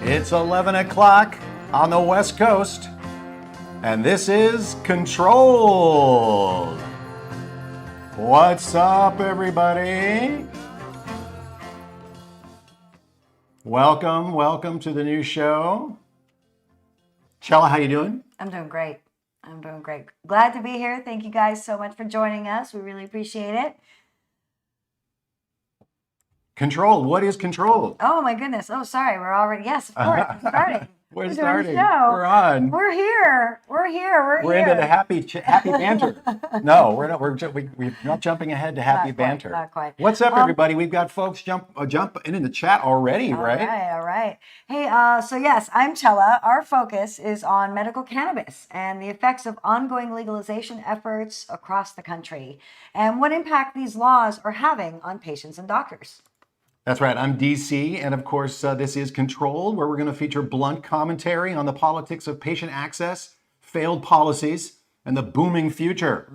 It's 11 o'clock on the West Coast, and this is Controlled. What's up, everybody? Welcome to the new show. Chella, how you doing? I'm doing great. Glad to be here. Thank you guys so much for joining us. We really appreciate it. Controlled. What is Controlled? Oh my goodness. Oh, sorry. We're already, yes, of course. We're starting. We're starting. Doing a show. We're on. We're here. We're into the happy banter. No, we're not. We're not jumping ahead to happy banter. Not quite. What's up, everybody? We've got folks jump in the chat already, right? All right. Hey, so yes, I'm Chella. Our focus is on medical cannabis and the effects of ongoing legalization efforts across the country and what impact these laws are having on patients and doctors. That's right. I'm DC, and of course, this is Controlled, where we're going to feature blunt commentary on the politics of patient access, failed policies, and the booming future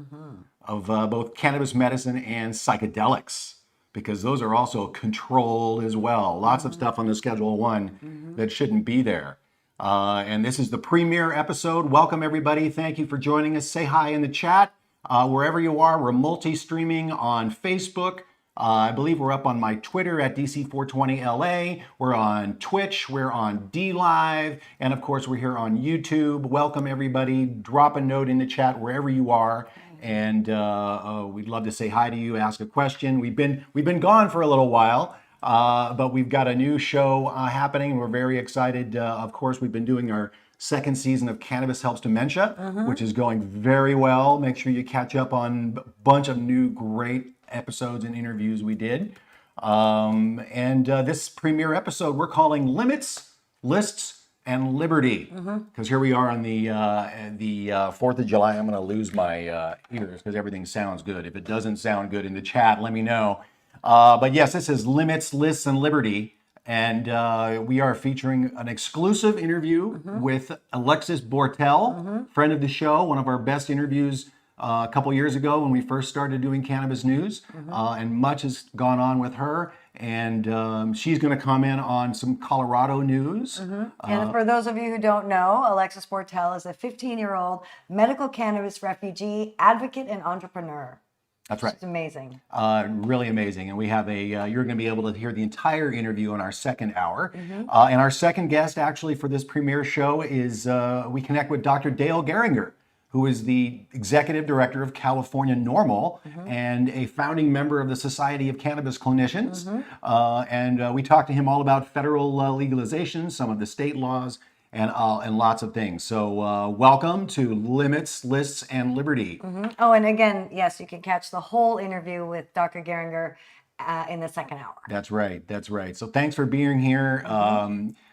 of both cannabis medicine and psychedelics, because those are also controlled as well. Lots of stuff on the Schedule 1 that shouldn't be there. And this is the premiere episode. Welcome, everybody. Thank you for joining us. Say hi in the chat. Wherever you are, we're multi-streaming on Facebook. I believe we're up on my Twitter at DC420LA. We're on Twitch. We're on DLive. And of course, we're here on YouTube. Welcome, everybody. Drop a note in the chat wherever you are. And we'd love to say hi to you, ask a question. We've been gone for a little while, but we've got a new show happening. We're very excited. Of course, we've been doing our second season of Cannabis Helps Dementia, which is going very well. Make sure you catch up on a bunch of new great episodes and interviews we did. This premiere episode we're calling Limits, Lists, and Liberty. Because here we are on the 4th of July. I'm going to lose my ears because everything sounds good. If it doesn't sound good in the chat, let me know. But yes, this is Limits, Lists, and Liberty. And we are featuring an exclusive interview with Alexis Bortell, friend of the show, one of our best interviews a couple years ago when we first started doing cannabis news. And much has gone on with her. And she's going to comment on some Colorado news. And for those of you who don't know, Alexis Bortell is a 15-year-old medical cannabis refugee, advocate, and entrepreneur. That's right. It's amazing. Really amazing. And we have you're going to be able to hear the entire interview in our second hour. And our second guest actually for this premiere show is, we connect with Dr. Dale Gieringer, who is the executive director of California NORML and a founding member of the Society of Cannabis Clinicians. And we talked to him all about federal legalization, some of the state laws, and lots of things. So welcome to Limits, Lists, and Liberty. Oh, and again, yes, you can catch the whole interview with Dr. Gieringer in the second hour. That's right. So thanks for being here.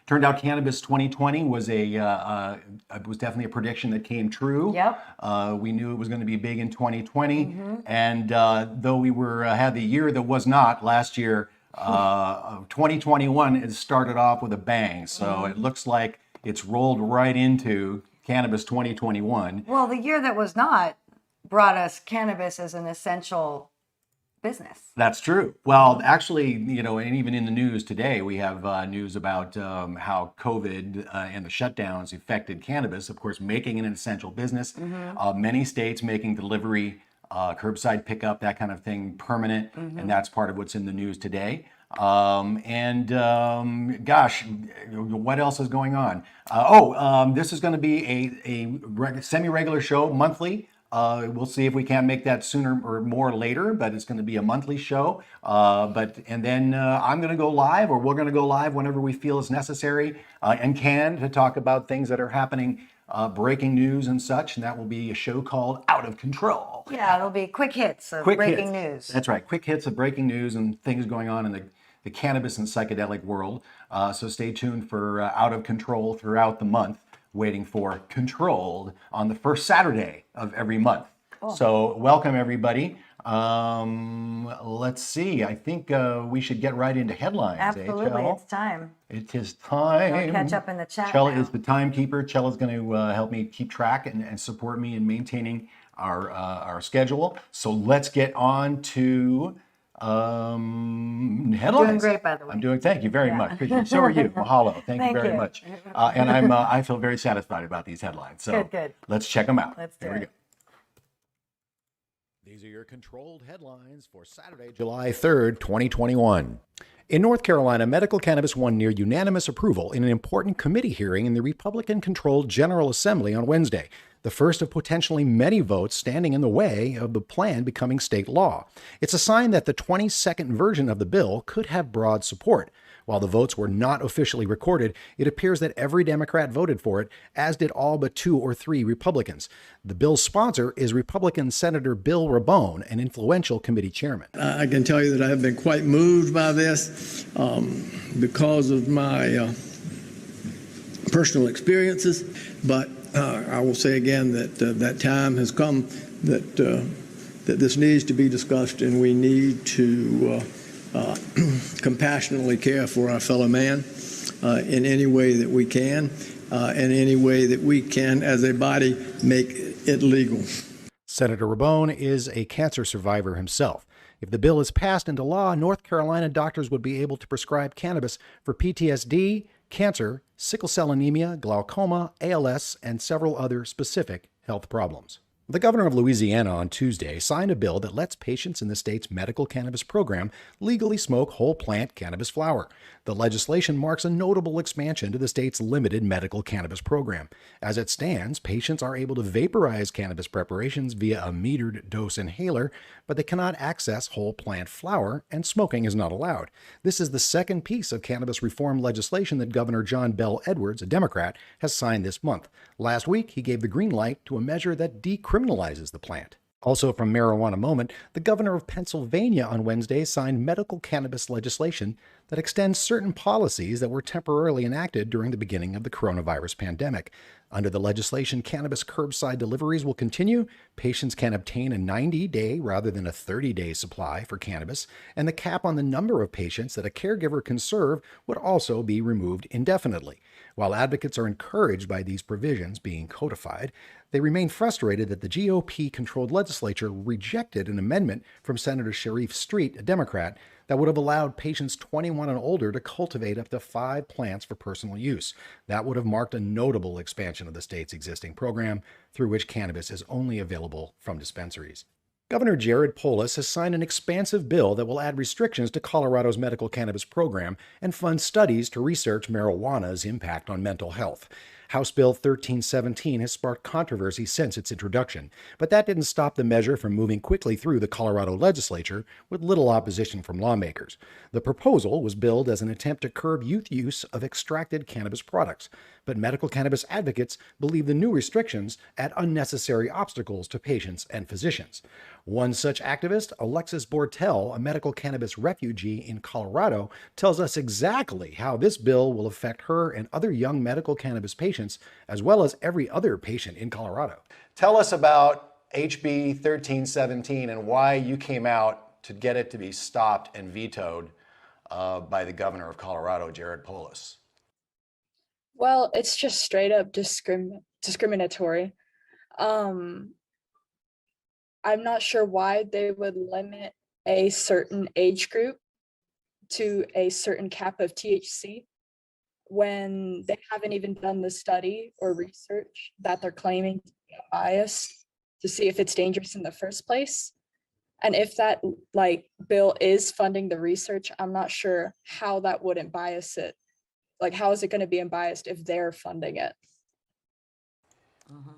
Turned out Cannabis 2020 was definitely a prediction that came true. Yep. We knew it was going to be big in 2020, and though we had the year that was not last year, 2021 it started off with a bang. So it looks like it's rolled right into Cannabis 2021. Well, the year that was not brought us cannabis as an essential business. That's true. Well, actually, and even in the news today, we have news about how COVID and the shutdowns affected cannabis, of course, making it an essential business. Many states making delivery, curbside pickup, that kind of thing permanent. And that's part of what's in the news today. Gosh, what else is going on? This is going to be a semi-regular show, monthly. We'll see if we can make that sooner or more later, but it's going to be a monthly show. And then I'm going to go live, or we're going to go live whenever we feel is necessary and can, to talk about things that are happening, breaking news and such. And that will be a show called Out of Control. Yeah, it'll be quick hits of breaking news. That's right, quick hits of breaking news and things going on in the cannabis and psychedelic world. So stay tuned for Out of Control throughout the month, waiting for Controlled on the first Saturday of every month. Cool. So welcome, everybody. Let's see. I think we should get right into headlines. Absolutely, it's time. It is time. I'll catch up in the chat. Chella is the timekeeper. Chella's going to help me keep track and support me in maintaining our schedule. So let's get on to Headlines. Doing great, by the way. I'm doing. Thank you very Yeah. much. Appreciate it. So are you. Mahalo. Thank you Thank very you. much. And I feel very satisfied about these headlines. So Good. let's check them out. Let's do Here we it. go. These are your controlled headlines for Saturday, July 3rd, 2021. In North Carolina, medical cannabis won near unanimous approval in an important committee hearing in the Republican-controlled General Assembly on Wednesday, the first of potentially many votes standing in the way of the plan becoming state law. It's a sign that the 22nd version of the bill could have broad support. While the votes were not officially recorded, it appears that every Democrat voted for it, as did all but 2 or 3 Republicans. The bill's sponsor is Republican Senator Bill Rabone, an influential committee chairman. I can tell you that I have been quite moved by this because of my personal experiences, but I will say again that that time has come that this needs to be discussed, and we need to compassionately care for our fellow man in any way that we can, and any way that we can, as a body, make it legal. Senator Rabone is a cancer survivor himself. If the bill is passed into law, North Carolina doctors would be able to prescribe cannabis for PTSD, cancer, sickle cell anemia, glaucoma, ALS, and several other specific health problems. The governor of Louisiana on Tuesday signed a bill that lets patients in the state's medical cannabis program legally smoke whole plant cannabis flower. The legislation marks a notable expansion to the state's limited medical cannabis program. As it stands, patients are able to vaporize cannabis preparations via a metered dose inhaler, but they cannot access whole plant flower, and smoking is not allowed. This is the second piece of cannabis reform legislation that Governor John Bel Edwards, a Democrat, has signed this month. Last week, he gave the green light to a measure that decriminalizes the plant. Also from Marijuana Moment, the governor of Pennsylvania on Wednesday signed medical cannabis legislation that extends certain policies that were temporarily enacted during the beginning of the coronavirus pandemic. Under the legislation, cannabis curbside deliveries will continue. Patients can obtain a 90-day rather than a 30-day supply for cannabis, and the cap on the number of patients that a caregiver can serve would also be removed indefinitely. While advocates are encouraged by these provisions being codified, they remain frustrated that the GOP-controlled legislature rejected an amendment from Senator Sharif Street, a Democrat, that would have allowed patients 21 and older to cultivate up to 5 plants for personal use. That would have marked a notable expansion of the state's existing program, through which cannabis is only available from dispensaries. Governor Jared Polis has signed an expansive bill that will add restrictions to Colorado's medical cannabis program and fund studies to research marijuana's impact on mental health. House Bill 1317 has sparked controversy since its introduction, but that didn't stop the measure from moving quickly through the Colorado legislature with little opposition from lawmakers. The proposal was billed as an attempt to curb youth use of extracted cannabis products, but medical cannabis advocates believe the new restrictions add unnecessary obstacles to patients and physicians. One such activist, Alexis Bortell, a medical cannabis refugee in Colorado, tells us exactly how this bill will affect her and other young medical cannabis patients, as well as every other patient in Colorado. Tell us about HB 1317 and why you came out to get it to be stopped and vetoed by the governor of Colorado, Jared Polis. Well, it's just straight up discriminatory. I'm not sure why they would limit a certain age group to a certain cap of THC when they haven't even done the study or research that they're claiming to be biased to see if it's dangerous in the first place. And if that bill is funding the research, I'm not sure how that wouldn't bias it. Like, how is it going to be unbiased if they're funding it?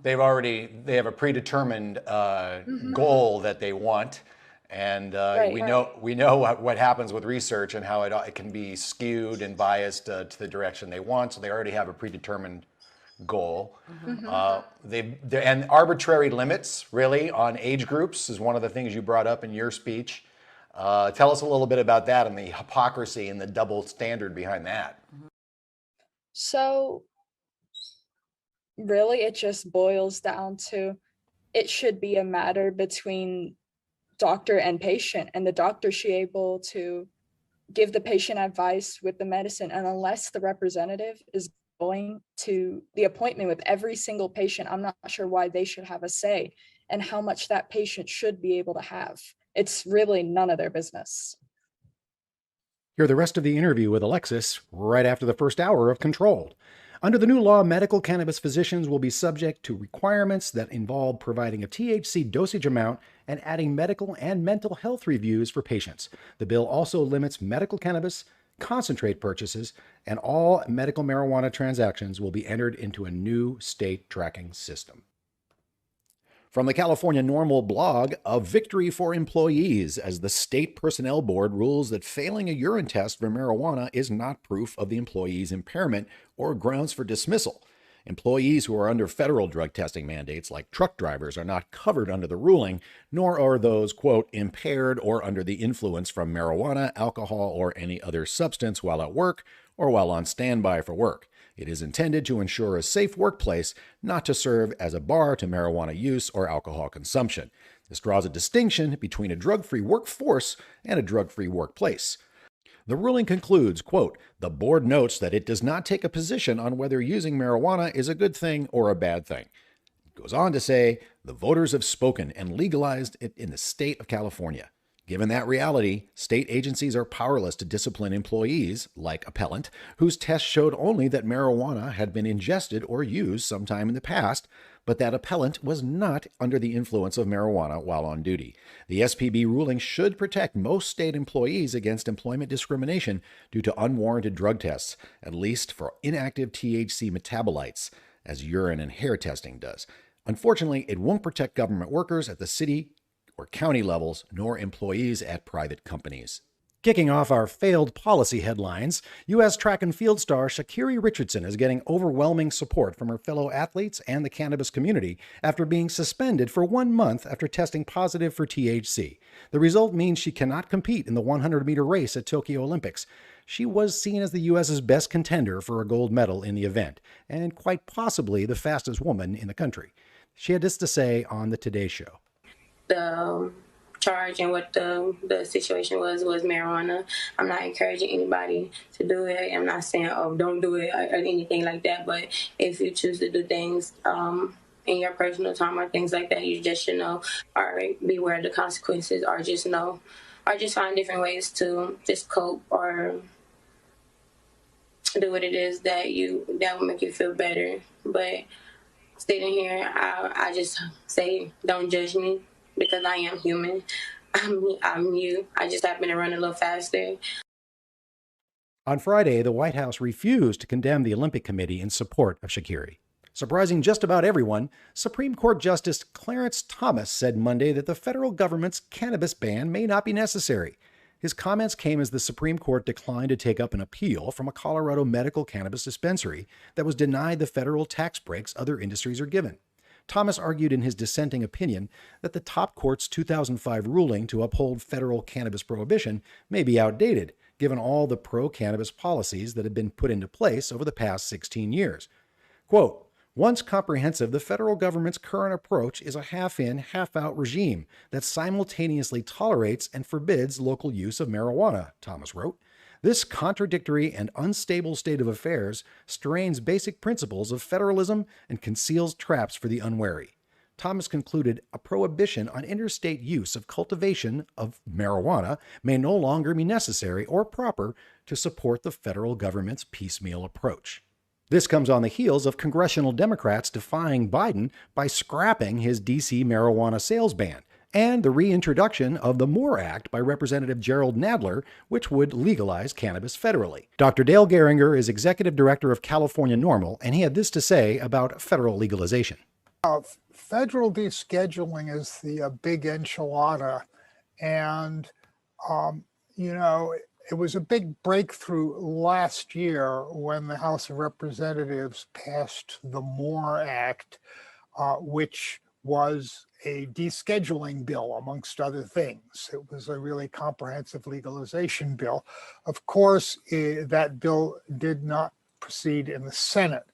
They have a predetermined goal that they want, and we know what happens with research and how it can be skewed and biased to the direction they want. So they already have a predetermined goal. And arbitrary limits, really, on age groups is one of the things you brought up in your speech. Tell us a little bit about that and the hypocrisy and the double standard behind that. So really, it just boils down to it should be a matter between doctor and patient, and the doctor should be able to give the patient advice with the medicine. And unless the representative is going to the appointment with every single patient, I'm not sure why they should have a say and how much that patient should be able to have. it's really none of their business. Hear the rest of the interview with Alexis right after the first hour of Controlled. Under the new law, medical cannabis physicians will be subject to requirements that involve providing a THC dosage amount and adding medical and mental health reviews for patients. The bill also limits medical cannabis concentrate purchases, and all medical marijuana transactions will be entered into a new state tracking system. From the California NORML blog, a victory for employees as the state personnel board rules that failing a urine test for marijuana is not proof of the employee's impairment or grounds for dismissal. Employees who are under federal drug testing mandates, like truck drivers, are not covered under the ruling, nor are those, quote, impaired or under the influence from marijuana, alcohol, or any other substance while at work or while on standby for work. It is intended to ensure a safe workplace, not to serve as a bar to marijuana use or alcohol consumption. This draws a distinction between a drug-free workforce and a drug-free workplace. The ruling concludes, quote, the board notes that it does not take a position on whether using marijuana is a good thing or a bad thing. It goes on to say, the voters have spoken and legalized it in the state of California. Given that reality, state agencies are powerless to discipline employees, like appellant, whose tests showed only that marijuana had been ingested or used sometime in the past, but that appellant was not under the influence of marijuana while on duty. The SPB ruling should protect most state employees against employment discrimination due to unwarranted drug tests, at least for inactive THC metabolites, as urine and hair testing does. Unfortunately, it won't protect government workers at the city or county levels, nor employees at private companies. Kicking off our failed policy headlines, U.S. track and field star Sha'Carri Richardson is getting overwhelming support from her fellow athletes and the cannabis community after being suspended for 1 month after testing positive for THC. The result means she cannot compete in the 100-meter race at Tokyo Olympics. She was seen as the U.S.'s best contender for a gold medal in the event, and quite possibly the fastest woman in the country. She had this to say on the Today Show. The charge and what the situation was marijuana. I'm not encouraging anybody to do it. I'm not saying, oh, don't do it or anything like that. But if you choose to do things in your personal time or things like that, you just should know or beware of the consequences, or just know, or just find different ways to just cope or do what it is that will make you feel better. But sitting here, I just say, don't judge me, because I am human. I'm you. I just happen to run a little faster. On Friday, the White House refused to condemn the Olympic Committee in support of Sha'Carri. Surprising just about everyone, Supreme Court Justice Clarence Thomas said Monday that the federal government's cannabis ban may not be necessary. His comments came as the Supreme Court declined to take up an appeal from a Colorado medical cannabis dispensary that was denied the federal tax breaks other industries are given. Thomas argued in his dissenting opinion that the top court's 2005 ruling to uphold federal cannabis prohibition may be outdated, given all the pro-cannabis policies that have been put into place over the past 16 years. Quote, once comprehensive, the federal government's current approach is a half-in, half-out regime that simultaneously tolerates and forbids local use of marijuana, Thomas wrote. This contradictory and unstable state of affairs strains basic principles of federalism and conceals traps for the unwary. Thomas concluded a prohibition on interstate use of cultivation of marijuana may no longer be necessary or proper to support the federal government's piecemeal approach. This comes on the heels of congressional Democrats defying Biden by scrapping his D.C. marijuana sales ban, and the reintroduction of the MORE Act by Representative Gerald Nadler, which would legalize cannabis federally. Dr. Dale Gieringer is executive director of California NORML, and he had this to say about federal legalization. Federal descheduling is the big enchilada, and it was a big breakthrough last year when the House of Representatives passed the MORE Act, which was a descheduling bill, amongst other things. It was a really comprehensive legalization bill. Of course, that bill did not proceed in the Senate.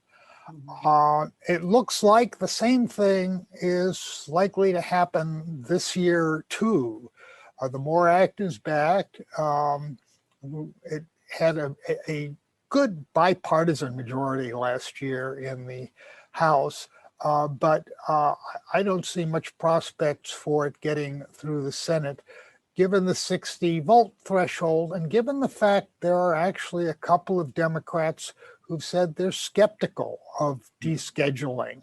It looks like the same thing is likely to happen this year, too. The MORE Act is back. It had a good bipartisan majority last year in the House. But I don't see much prospects for it getting through the Senate given the 60-volt threshold, and given the fact there are actually a couple of Democrats who've said they're skeptical of descheduling.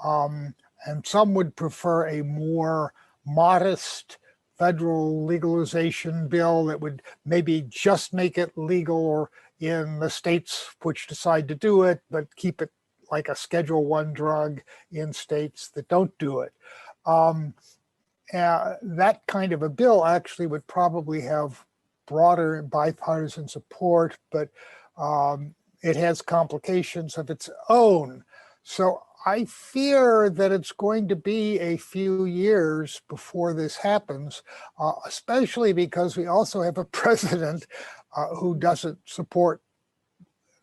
And some would prefer a more modest federal legalization bill that would maybe just make it legal in the states which decide to do it, but keep it like a Schedule I drug in states that don't do it. That kind of a bill actually would probably have broader bipartisan support, but it has complications of its own. So I fear that it's going to be a few years before this happens, especially because we also have a president who doesn't support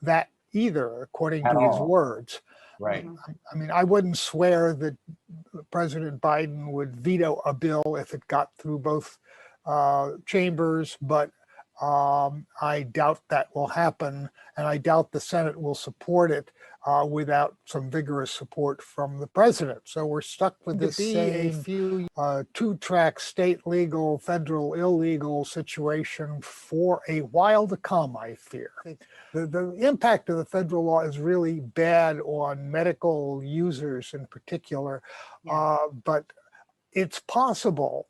that either, according to his words. Right. I mean, I wouldn't swear that President Biden would veto a bill if it got through both chambers, but I doubt that will happen, and I doubt the Senate will support it without some vigorous support from the president. So we're stuck with this same two-track state legal, federal illegal situation for a while to come, I fear. The impact of the federal law is really bad on medical users in particular, but it's possible.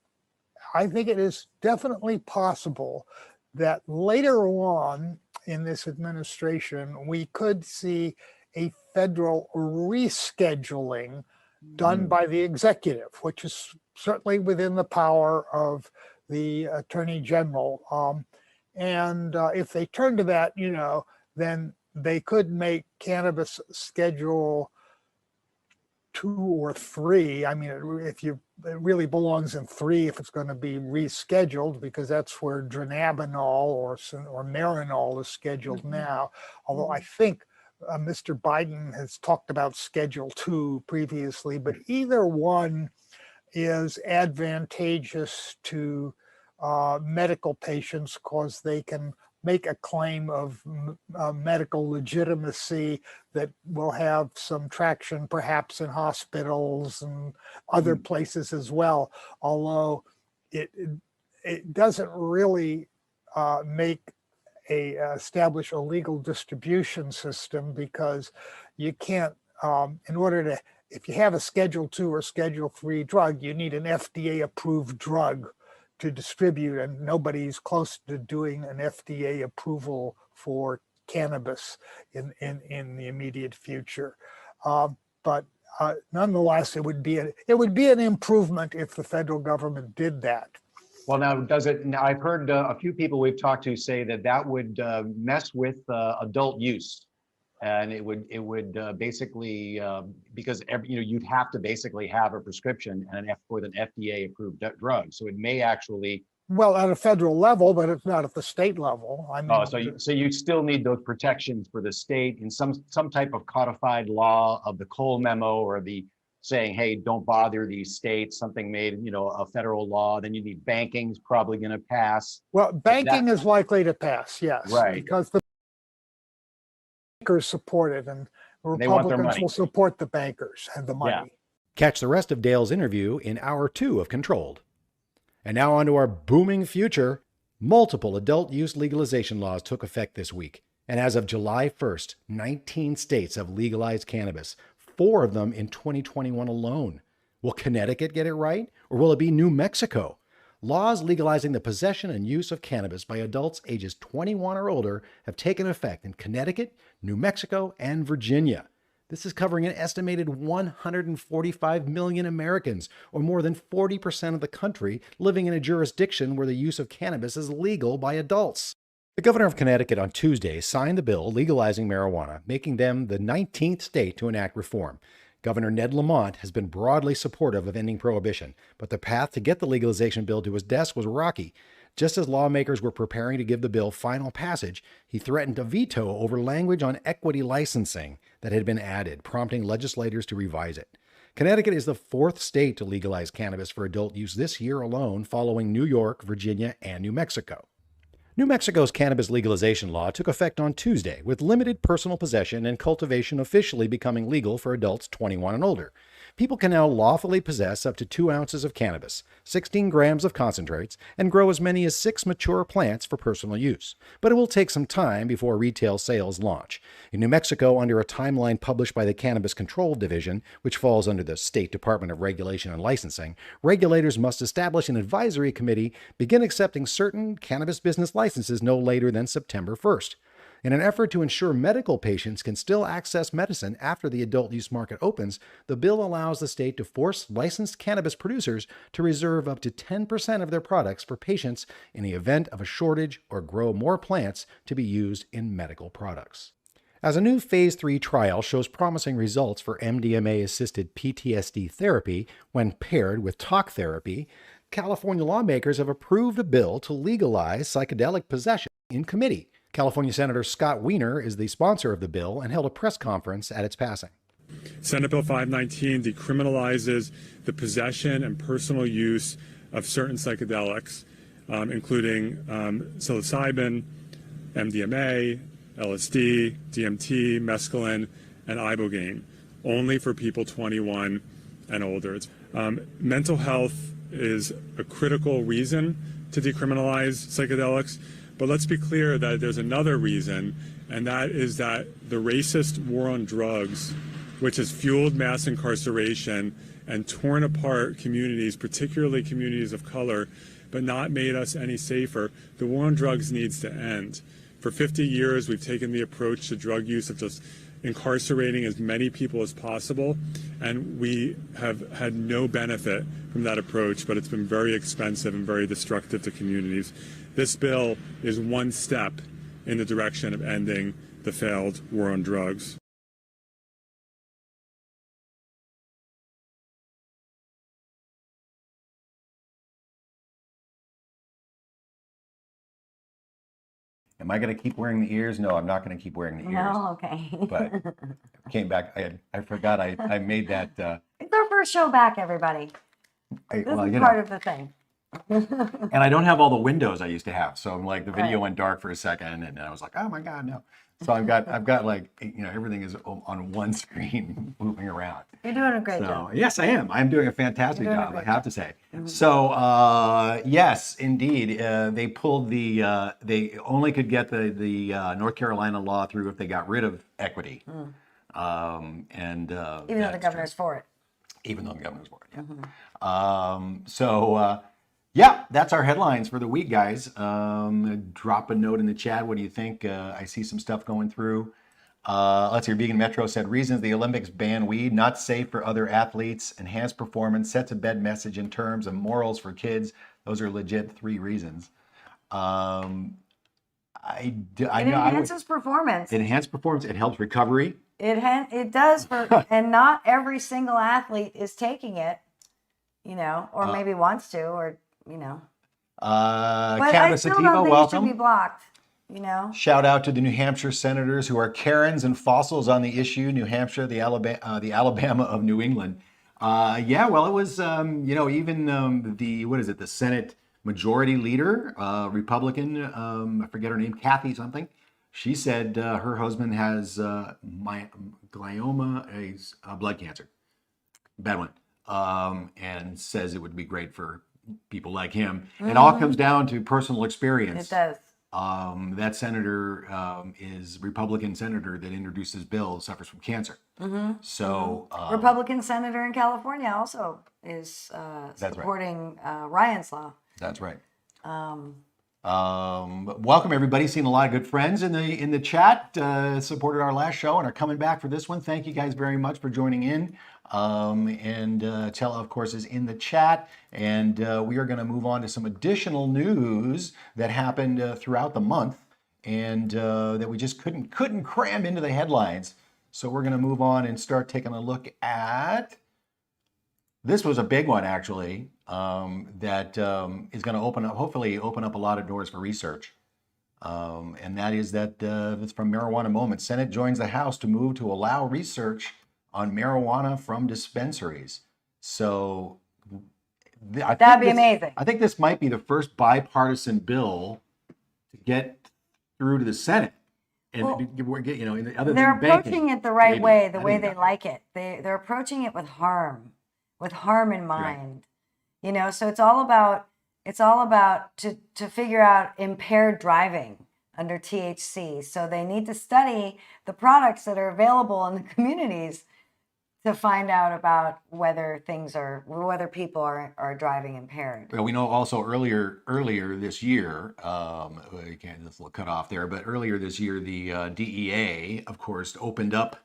I think it is definitely possible that later on in this administration, we could see a federal rescheduling done by the executive, which is certainly within the power of the attorney general. And if they turn to that, then they could make cannabis Schedule 2 or 3. I mean, it really belongs in 3 if it's going to be rescheduled, because that's where dronabinol or marinol is scheduled now. Although I think Mr. Biden has talked about Schedule 2 previously, but either one is advantageous to medical patients because they can make a claim of medical legitimacy that will have some traction perhaps in hospitals and other places as well, although it doesn't really establish a legal distribution system, because you can't, if you have a Schedule 2 or Schedule 3 drug, you need an FDA approved drug to distribute, and nobody's close to doing an FDA approval for cannabis in the immediate future. But nonetheless, it would be an improvement if the federal government did that. Well, now I've heard a few people we've talked to say that would mess with adult use. And it would basically, because you'd have to basically have a prescription and with an FDA approved drug. So it may actually. Well, at a federal level, but it's not at the state level. I mean, so you still need those protections for the state in some type of codified law of the Cole memo, or the saying, hey, don't bother these states, something made, a federal law. Then you need banking's probably going to pass. Well, banking is likely to pass, yes. Right. Because the bankers support it, and Republicans will support the bankers and the money. Yeah. Catch the rest of Dale's interview in Hour 2 of Controlled. And now on to our booming future. Multiple adult use legalization laws took effect this week. And as of July 1st, 19 states have legalized cannabis, 4 of them in 2021 alone. Will Connecticut get it right, or will it be New Mexico? Laws legalizing the possession and use of cannabis by adults ages 21 or older have taken effect in Connecticut, New Mexico, and Virginia. This is covering an estimated 145 million Americans, or more than 40% of the country, living in a jurisdiction where the use of cannabis is legal by adults. The governor of Connecticut on Tuesday signed the bill legalizing marijuana, making them the 19th state to enact reform. Governor Ned Lamont has been broadly supportive of ending prohibition, but the path to get the legalization bill to his desk was rocky. Just as lawmakers were preparing to give the bill final passage, he threatened a veto over language on equity licensing that had been added, prompting legislators to revise it. Connecticut is the 4th state to legalize cannabis for adult use this year alone, following New York, Virginia, and New Mexico. New Mexico's cannabis legalization law took effect on Tuesday, with limited personal possession and cultivation officially becoming legal for adults 21 and older. people can now lawfully possess up to 2 ounces of cannabis, 16 grams of concentrates, and grow as many as 6 mature plants for personal use. But it will take some time before retail sales launch. In New Mexico, under a timeline published by the Cannabis Control Division, which falls under the State Department of Regulation and Licensing, regulators must establish an advisory committee, begin accepting certain cannabis business licenses no later than September 1st. In an effort to ensure medical patients can still access medicine after the adult use market opens, the bill allows the state to force licensed cannabis producers to reserve up to 10% of their products for patients in the event of a shortage or grow more plants to be used in medical products. As a new Phase 3 trial shows promising results for MDMA-assisted PTSD therapy when paired with talk therapy, California lawmakers have approved a bill to legalize psychedelic possession in committee. California Senator Scott Wiener is the sponsor of the bill and held a press conference at its passing. Senate Bill 519 decriminalizes the possession and personal use of certain psychedelics, including psilocybin, MDMA, LSD, DMT, mescaline, and ibogaine, only for people 21 and older. Mental health is a critical reason to decriminalize psychedelics. But let's be clear that there's another reason, and that is that the racist war on drugs, which has fueled mass incarceration and torn apart communities, particularly communities of color, but not made us any safer, the war on drugs needs to end. For 50 years, we've taken the approach to drug use of just incarcerating as many people as possible, and we have had no benefit from that approach, but it's been very expensive and very destructive to communities. This bill is one step in the direction of ending the failed war on drugs. Am I going to keep wearing the ears? No, I'm not going to keep wearing the ears. No, okay. But came back. I forgot I made that. It's our first show back, everybody. This is part of the thing. And I don't have all the windows I used to have. So I'm like, the video went dark for a second, and I was like, oh my God, no. So I've got like, everything is on one screen moving around. You're doing a great job. Yes, I am. I'm doing a fantastic You're doing a job, I great have to say. So yes, indeed, they pulled they only could get the North Carolina law through if they got rid of equity. Even though the governor's for it. Even though the governor's for it, yeah. Yeah, that's our headlines for the week, guys. Drop a note in the chat. What do you think? I see some stuff going through. Let's hear. Vegan Metro said, reasons the Olympics ban weed, not safe for other athletes, enhanced performance, sets a bed message in terms of morals for kids. Those are legit 3 reasons. It enhances performance. It enhances performance. It helps recovery. It does, and not every single athlete is taking it, or maybe wants to, or but I still don't think it should be blocked. Shout out to the New Hampshire senators who are Karens and fossils on the issue. New Hampshire, the Alabama of New England. Yeah, well, it was even the Senate Majority Leader, Republican, I forget her name, Kathy something. She said her husband has glioma, blood cancer, bad one, and says it would be great for people like him. It all comes down to personal experience. It does. That senator is Republican senator that introduced this bill, suffers from cancer. So Republican senator in California also is supporting Ryan's law. That's right. Welcome everybody. Seen a lot of good friends in the chat. Supported our last show and are coming back for this one. Thank you guys very much for joining in. Tella, of course, is in the chat, and we are going to move on to some additional news that happened throughout the month, and that we just couldn't cram into the headlines. So we're going to move on and start taking a look at. This was a big one, actually, that is going to hopefully open up a lot of doors for research. And that is that it's from Marijuana Moment. Senate joins the House to move to allow research on marijuana from dispensaries. So that'd be amazing. I think this might be the first bipartisan bill to get through to the Senate. And Well, we're other they're than banking, approaching it the right maybe. way, the I way don't they know. like it. They're approaching it with harm in Right. mind. So it's all about to figure out impaired driving under THC. So they need to study the products that are available in the communities to find out about whether people are driving impaired. Well, we know also earlier this year, we can't just cut off there, but earlier this year, the DEA, of course, opened up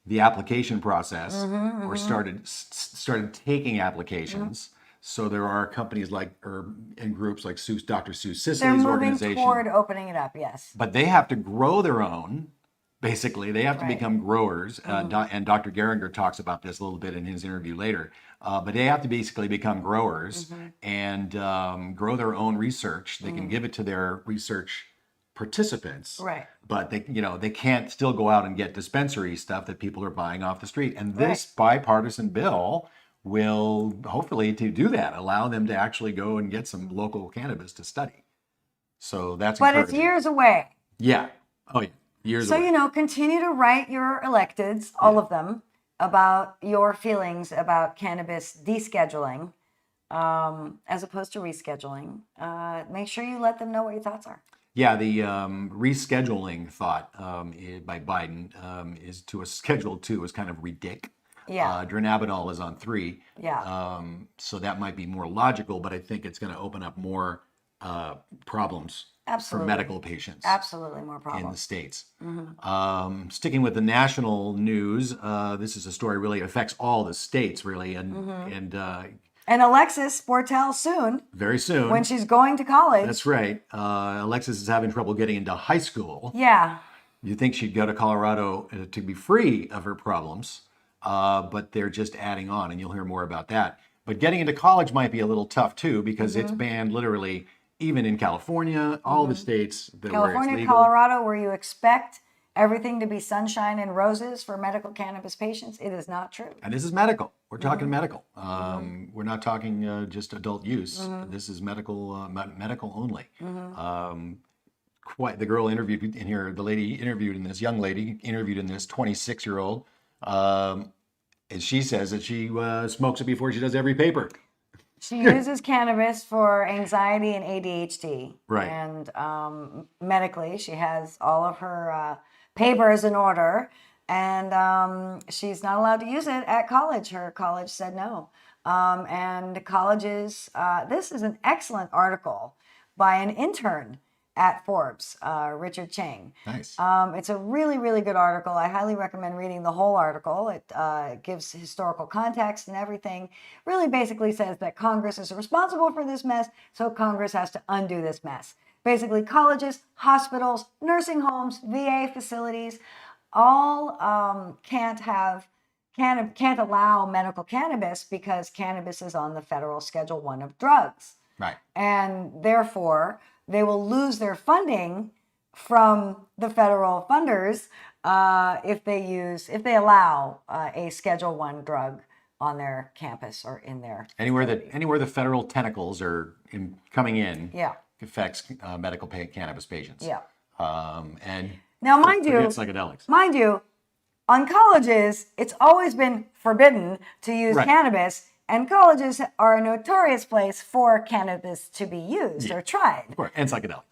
the application process or started taking applications. So there are companies and groups like Dr. Seuss They're Cicely's moving organization, toward opening it up, yes. but they have to grow their own. Basically, they have to Right. become growers, and Dr. Gieringer talks about this a little bit in his interview later. But they have to basically become growers and grow their own research. They can give it to their research participants, Right. but they can't still go out and get dispensary stuff that people are buying off the street. And this bipartisan bill will hopefully to do that, allow them to actually go and get some local cannabis to study. So that's But it's encouraging. years away. Yeah. Oh yeah. Years So, away. continue to write your electeds, all of them, about your feelings about cannabis descheduling as opposed to rescheduling. Make sure you let them know what your thoughts are. Yeah, the rescheduling thought by Biden is to a Schedule 2 is kind of ridiculous. Yeah. Dronabinol is on 3. Yeah. So that might be more logical, but I think it's going to open up more problems Absolutely. for medical patients Absolutely more in the problems. States. Sticking with the national news, this is a story really affects all the states, really, and And Alexis Bortell soon, very soon. when she's going to college. That's right. Alexis is having trouble getting into high school. Yeah. You'd think she'd go to Colorado to be free of her problems, but they're just adding on, and you'll hear more about that. But getting into college might be a little tough too, because it's banned literally even in California, all the states where it's California, legal. Colorado, where you expect everything to be sunshine and roses for medical cannabis patients, it is not true. And this is medical. We're talking medical. We're not talking just adult use. This is medical, medical only. Quite the girl interviewed in here, the lady interviewed in this, young lady interviewed in this, 26-year-old. And she says that she smokes it before she does every paper. She uses cannabis for anxiety and ADHD. Right. And medically, she has all of her papers in order. And she's not allowed to use it at college. Her college said no. And colleges, this is an excellent article by an intern at Forbes, Richard Chang. Nice. It's a really, really good article. I highly recommend reading the whole article. It gives historical context and everything. Really basically says that Congress is responsible for this mess, so Congress has to undo this mess. Basically, colleges, hospitals, nursing homes, VA facilities, all can't allow medical cannabis because cannabis is on the federal Schedule 1 of drugs. Right. And therefore, they will lose their funding from the federal funders if they allow a Schedule 1 drug on their campus or in their Anywhere the federal tentacles are coming in, Yeah. affects medical cannabis patients. Yeah. And Now, mind you, forget psychedelics. on colleges, it's always been forbidden to use Right. cannabis, and colleges are a notorious place for cannabis to be used or tried. Of course, and psychedelics.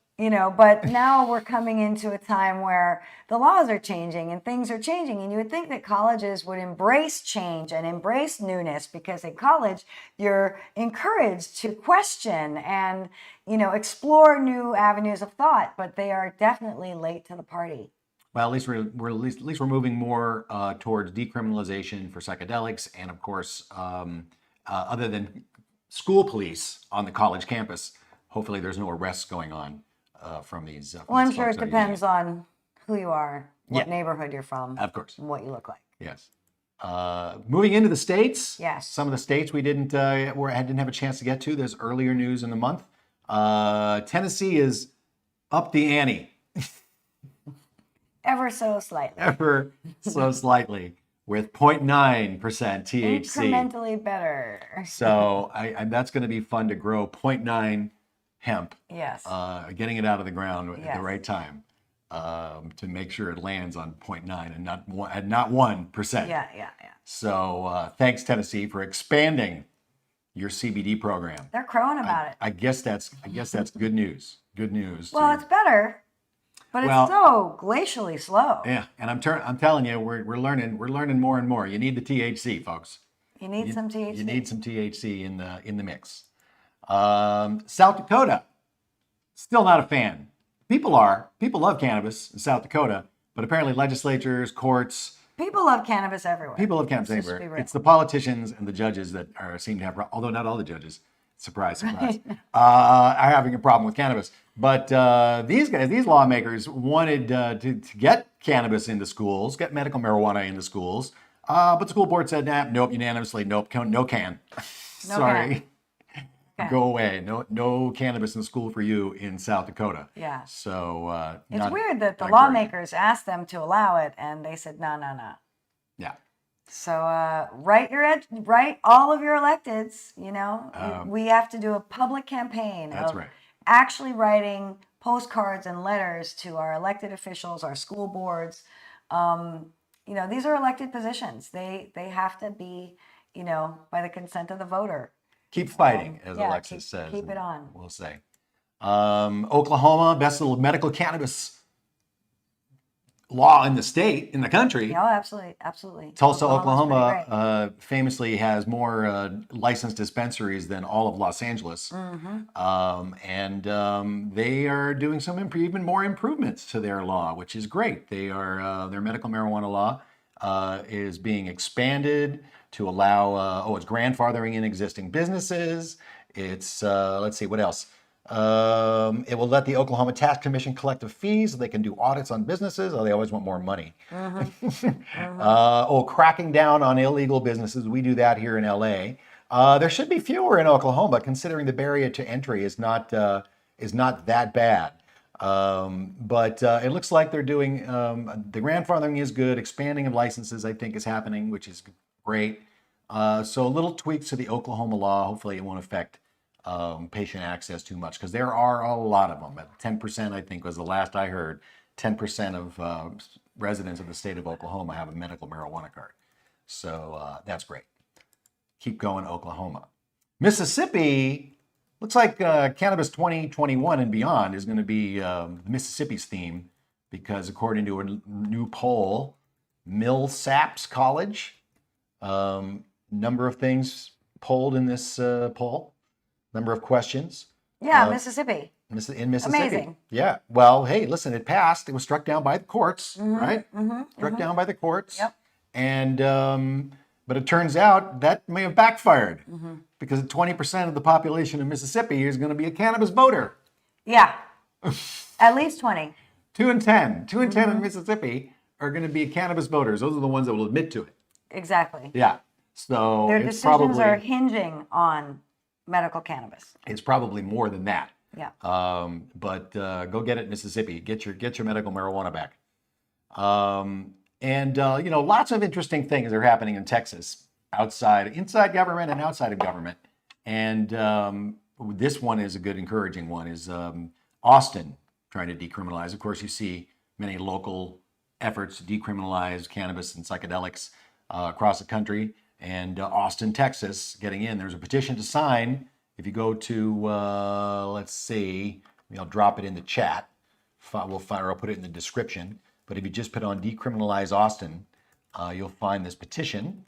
But now we're coming into a time where the laws are changing and things are changing. And you would think that colleges would embrace change and embrace newness, because in college, you're encouraged to question and, explore new avenues of thought, but they are definitely late to the party. Well, at least we're moving more towards decriminalization for psychedelics, and of course, other than school police on the college campus, hopefully there's no arrests going on from these. Well, I'm sure it depends on who you are, what Yeah. neighborhood you're from, Of course. and what you look like. Yes. Moving into the states. Yes. Some of the states we didn't have a chance to get to. There's earlier news in the month. Tennessee is up the ante Ever so slightly. ever so slightly with 0.9% THC. Incrementally better. So that's going to be fun to grow 0.9 hemp. Yes. Getting it out of the ground at Yes. the right time. to make sure it lands on 0.9 and not 1%. Yeah. So thanks, Tennessee, for expanding your CBD program. They're crowing about it. I guess that's good news. Good news. Well, it's better, but Well, it's so glacially slow. Yeah, and I'm telling you, we're learning more and more. You need the THC, folks. You need some THC. You need some THC in the mix. South Dakota, still not a fan. People love cannabis in South Dakota, but apparently legislatures, courts, People love cannabis everywhere. people love cannabis Let's just be everywhere. real. It's the politicians and the judges that seem to have, although not all the judges, surprise, are having a problem with cannabis. But these lawmakers wanted to get cannabis into schools, get medical marijuana into schools. But the school board said, nah, nope, unanimously, nope, no can. Sorry. can. Okay. Go away. No cannabis in school for you in South Dakota. Yeah. So It's weird that the not great. lawmakers asked them to allow it, and they said no. Yeah. So write all of your electeds. You know, we have to do a public campaign That's of right. actually writing postcards and letters to our elected officials, our school boards. You know, these are elected positions. They have to be, you know, by the consent of the voter. Keep fighting, as yeah, Alexis says. keep it on. We'll say. Oklahoma, best little medical cannabis law in the state, in the country. Oh, absolutely. Tulsa, Oklahoma's pretty great. Oklahoma, famously has more licensed dispensaries than all of Los Angeles. And they are doing some even more improvements to their law, which is great. They are their medical marijuana law is being expanded to allow, it's grandfathering in existing businesses. It's, let's see, what else? It will let the Oklahoma Tax Commission collect the fees so they can do audits on businesses. Oh, they always want more money. Cracking down on illegal businesses. We do that here in LA. There should be fewer in Oklahoma, considering the barrier to entry is not that bad. But it looks like they're doing, the grandfathering is good. Expanding of licenses, I think, is happening, which is great. So little tweaks to the Oklahoma law. Hopefully it won't affect patient access too much, because there are a lot of them. At 10%, I think, was the last I heard. 10% of residents of the state of Oklahoma have a medical marijuana card. So that's great. Keep going, Oklahoma. Mississippi, looks like Cannabis 2021 and beyond is going to be Mississippi's theme, because according to a new poll, Millsaps College, number of things polled in this poll, number of questions. Yeah, Mississippi. In Mississippi. Amazing. Yeah. Well, hey, listen, it passed. It was struck down by the courts, right? Struck down by the courts. Yep. And but it turns out that may have backfired, because 20% of the population of Mississippi is going to be a cannabis voter. Yeah, at least 20. 2 in 10. 2 in 10 in Mississippi are going to be cannabis voters. Those are the ones that will admit to it. Exactly. Yeah. So Their it's decisions probably are hinging on medical cannabis. it's probably more than that. Yeah. But go get it, Mississippi. Get your medical marijuana back. You know, lots of interesting things are happening in Texas, inside government and outside of government. And this one is a good, encouraging one. Is Austin trying to decriminalize? Of course, you see many local efforts to decriminalize cannabis and psychedelics across the country. And Austin, Texas, getting in. There's a petition to sign. If you go to, let's see, I'll drop it in the chat. I'll put it in the description. But if you just put on Decriminalize Austin, you'll find this petition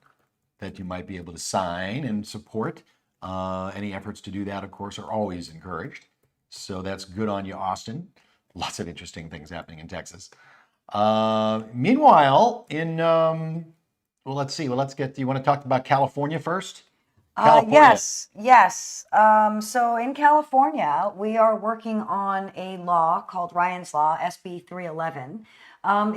that you might be able to sign and support. Any efforts to do that, of course, are always encouraged. So that's good on you, Austin. Lots of interesting things happening in Texas. Meanwhile, let's see. Well, you want to talk about California first? California. Yes. So in California, we are working on a law called Ryan's Law, SB 311.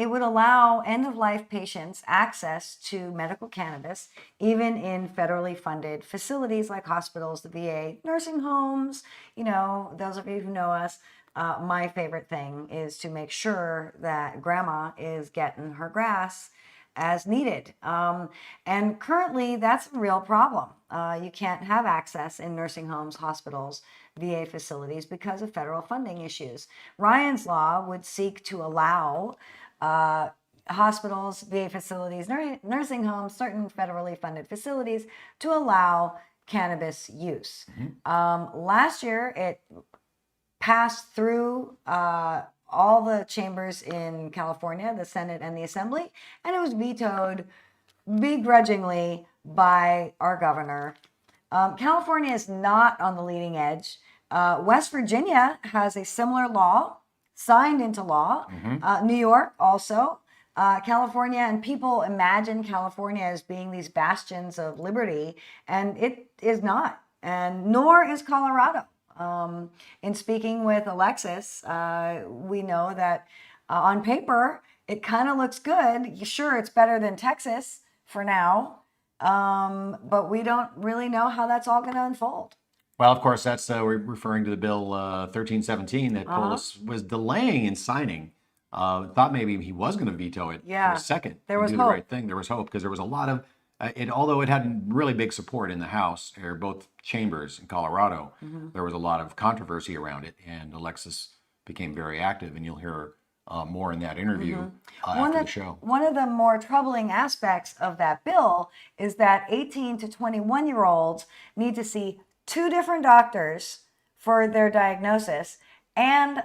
It would allow end-of-life patients access to medical cannabis, even in federally funded facilities like hospitals, the VA, nursing homes. You know, those of you who know us, my favorite thing is to make sure that grandma is getting her grass as needed. And currently, that's a real problem. You can't have access in nursing homes, hospitals, VA facilities because of federal funding issues. Ryan's law would seek to allow hospitals, VA facilities, nursing homes, certain federally funded facilities to allow cannabis use. Last year, it passed through all the chambers in California, the Senate and the Assembly, and it was vetoed begrudgingly by our governor. California is not on the leading edge. West Virginia has a similar law signed into law. New York also. California, and people imagine California as being these bastions of liberty, and it is not, and nor is Colorado. In speaking with Alexis, we know that on paper, it kind of looks good. Sure, it's better than Texas for now, but we don't really know how that's all going to unfold. Well, of course, that's we're referring to the bill 1317 that Polis was delaying in signing. Thought maybe he was going to veto it for a second. There was do hope. The right thing. There was hope because there was a lot of although it had really big support in the House or both chambers in Colorado, there was a lot of controversy around it, and Alexis became very active, and you'll hear more in that interview after the show. One of the more troubling aspects of that bill is that 18 to 21-year-olds need to see 2 different doctors for their diagnosis, and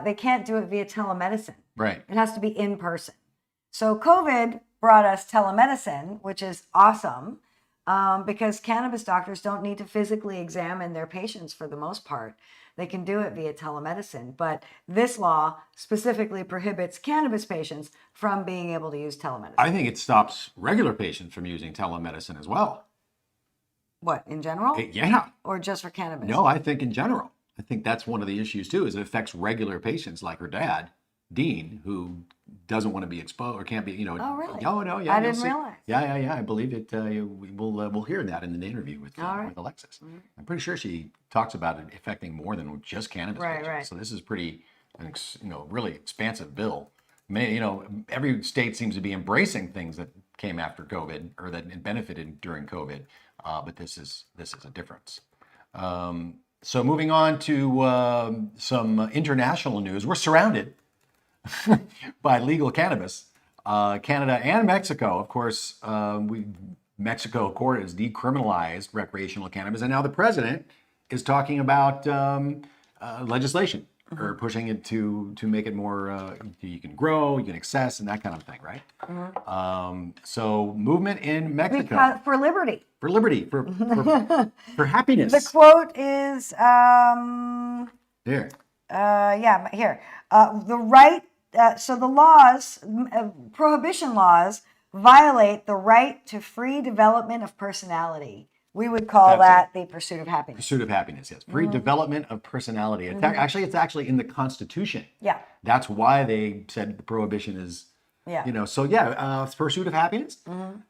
they can't do it via telemedicine. Right. It has to be in person. So COVID brought us telemedicine, which is awesome, because cannabis doctors don't need to physically examine their patients for the most part. They can do it via telemedicine. But this law specifically prohibits cannabis patients from being able to use telemedicine. I think it stops regular patients from using telemedicine as well. What, in general? Yeah. Or just for cannabis? No, I think in general. I think that's one of the issues too, is it affects regular patients like her dad, Dean, who doesn't want to be exposed or can't be, Oh, really? Oh, no, yeah. I you'll didn't see. realize. Yeah. I believe it. We'll hear that in the interview with right. with Alexis. I'm pretty sure she talks about it affecting more than just cannabis patients. Right. So this is pretty, really expansive bill. Every state seems to be embracing things that came after COVID or that benefited during COVID, but this is a difference. So moving on to some international news, we're surrounded by legal cannabis. Canada and Mexico, of course, Mexico court has decriminalized recreational cannabis, and now the president is talking about legislation or pushing it to make it more you can grow, you can access, and that kind of thing, right? So movement in Mexico For liberty. for liberty, for happiness. The quote is There. here. The right, so the laws, prohibition laws, violate the right to free development of personality. We would call That's that the pursuit of happiness. Pursuit of happiness, yes. Free development of personality. It's actually in the Constitution. Yeah. That's why they said the prohibition is. Yeah. Pursuit of happiness.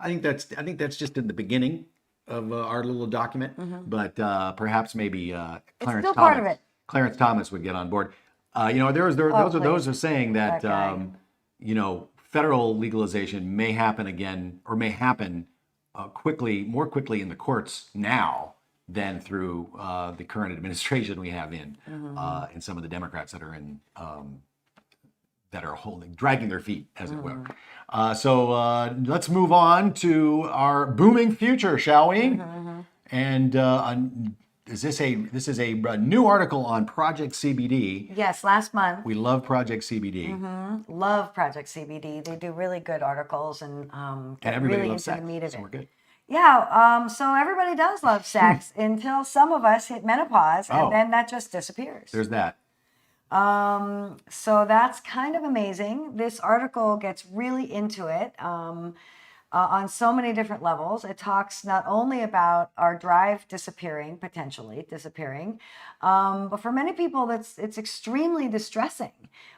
I think that's just in the beginning of our little document, but perhaps maybe Clarence still Thomas. part of it. Clarence Thomas would get on board. Those are saying that federal legalization may happen again, or may happen more quickly in the courts now than through the current administration we have in some of the Democrats that are in that are dragging their feet, as it were. So let's move on to our booming future, shall we? And this is a new article on Project CBD. Yes, last month. We love Project CBD. Love Project CBD. They do really good articles and get everybody really loves into sex, the meat of so it. we're good. Yeah, so everybody does love sex until some of us hit menopause, and then that just disappears. There's that. So that's kind of amazing. This article gets really into it on so many different levels. It talks not only about our drive potentially disappearing, but for many people, it's extremely distressing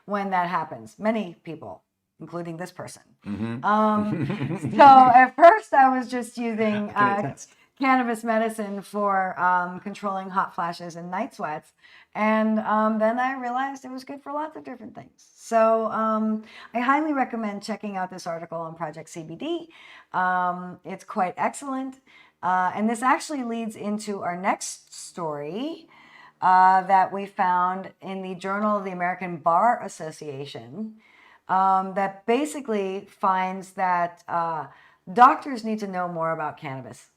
when that happens. Many people, including this person. So at first I was just using cannabis medicine for controlling hot flashes and night sweats. And then I realized it was good for lots of different things. So I highly recommend checking out this article on Project CBD. It's quite excellent. And this actually leads into our next story that we found in the Journal of the American Bar Association that basically finds that doctors need to know more about cannabis,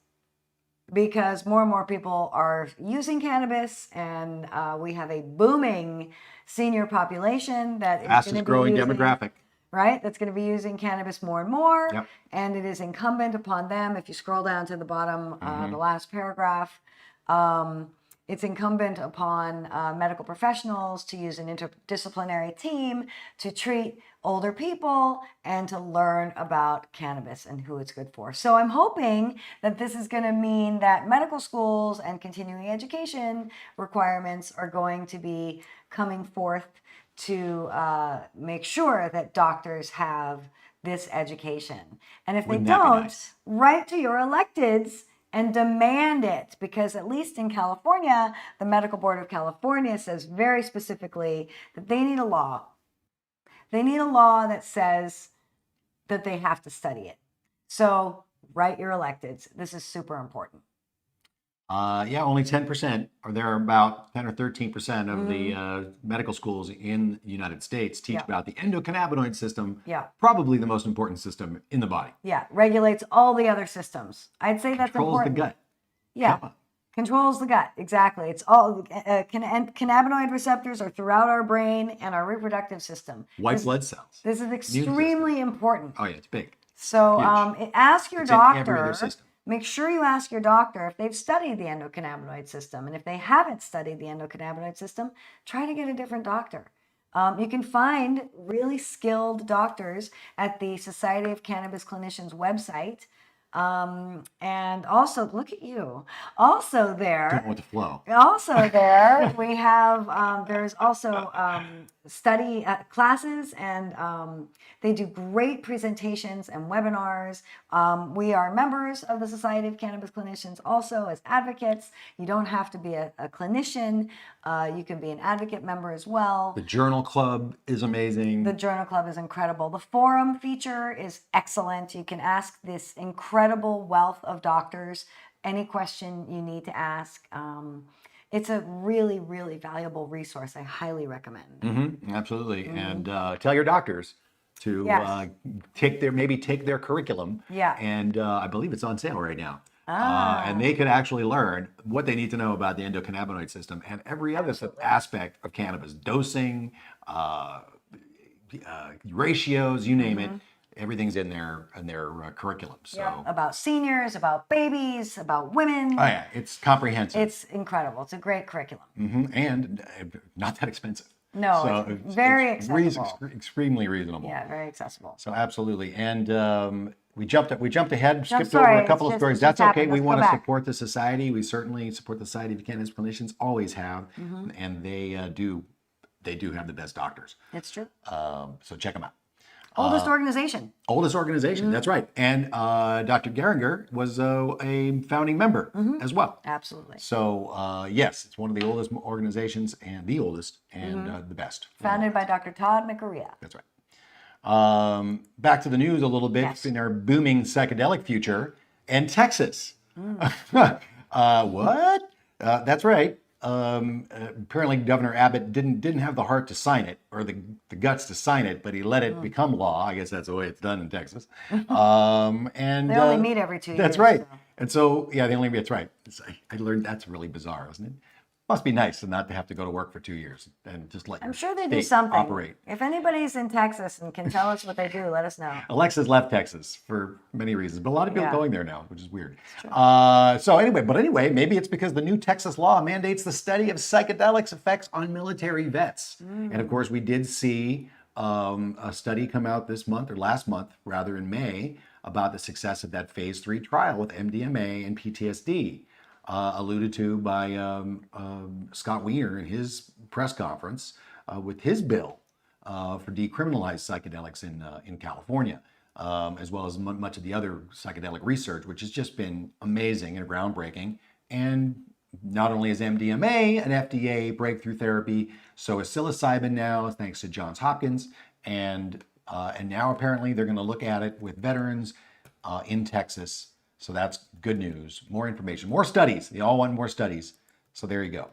because more and more people are using cannabis, and we have a booming senior population that is Fastest growing demographic. Right? That's going to be using cannabis more and more. Yep. And it is incumbent upon them, if you scroll down to the bottom, the last paragraph, it's incumbent upon medical professionals to use an interdisciplinary team to treat older people and to learn about cannabis and who it's good for. So I'm hoping that this is going to mean that medical schools and continuing education requirements are going to be coming forth to make sure that doctors have this education. And if Wouldn't they that be don't, nice? write to your electeds and demand it, because at least in California, the Medical Board of California says very specifically that they need a law. They need a law that says that they have to study it. So write your electeds. This is super important. Yeah, only 10%, or there are about 10 or 13% of the medical schools in the United States teach Yeah. about the endocannabinoid system, Yeah. probably the most important system in the body. Yeah, regulates all the other systems. I'd say that's Controls important. the gut. Yeah, Come on. controls the gut. Exactly. It's all cannabinoid receptors are throughout our brain and our reproductive system. White blood cells. This is extremely important. Oh yeah, it's big. So ask your It's in every doctor. other system. Make sure you ask your doctor if they've studied the endocannabinoid system. And if they haven't studied the endocannabinoid system, try to get a different doctor. You can find really skilled doctors at the Society of Cannabis Clinicians website. And also, look at you. Also there. Going with the flow. Also there, we have, there's also study classes, and they do great presentations and webinars. We are members of the Society of Cannabis Clinicians also as advocates. You don't have to be a clinician. You can be an advocate member as well. The Journal Club is amazing. The Journal Club is incredible. The forum feature is excellent. You can ask this incredible wealth of doctors any question you need to ask. It's a really, really valuable resource. I highly recommend. Absolutely. And tell your doctors to Yes. take their curriculum. Yeah. And I believe it's on sale right now. And they could actually learn what they need to know about the endocannabinoid system and every other aspect of cannabis, dosing, ratios, you name it. Everything's in their curriculum. So, About seniors, about babies, about women. oh yeah, it's comprehensive. It's incredible. It's a great curriculum. And not that expensive. No, So it's very it's accessible. extremely reasonable. Yeah, very accessible. So absolutely. And we jumped ahead, skipped sorry, over a couple it's of just- stories. it just That's okay. happened. We Let's want go to back. support the society. We certainly support the Society of Cannabis Clinicians, always have, and they do have the best doctors. It's true. So check them out. Oldest organization. Oldest organization, that's right. And Dr. Gieringer was a founding member as well. Absolutely. So yes, it's one of the oldest organizations and the oldest and the best. Founded by Dr. Todd McCorea. That's right. Back to the news a little bit Yes. in our booming psychedelic future and Texas. What? That's right. Apparently, Governor Abbott didn't have the heart to sign it or the guts to sign it, but he let it become law. I guess that's the way it's done in Texas. And They only meet every 2 years. That's right. so. And so, yeah, they only meet. That's right. I learned that's really bizarre, isn't it? Must be nice to not to have to go to work for 2 years and just let I'm your sure they do state something. operate. If anybody's in Texas and can tell us what they do, let us know. Alexis left Texas for many reasons, but a lot of people Yeah. going there now, which is weird. So anyway, maybe it's because the new Texas law mandates the study of psychedelics effects on military vets. And of course, we did see a study come out this month, or last month, rather, in May, about the success of that phase 3 trial with MDMA and PTSD. Alluded to by Scott Wiener in his press conference with his bill for decriminalized psychedelics in California. as well as much of the other psychedelic research, which has just been amazing and groundbreaking. And not only is MDMA an FDA breakthrough therapy, so is psilocybin now, thanks to Johns Hopkins. And now apparently they're going to look at it with veterans in Texas. So that's good news. More information, more studies. They all want more studies. So there you go.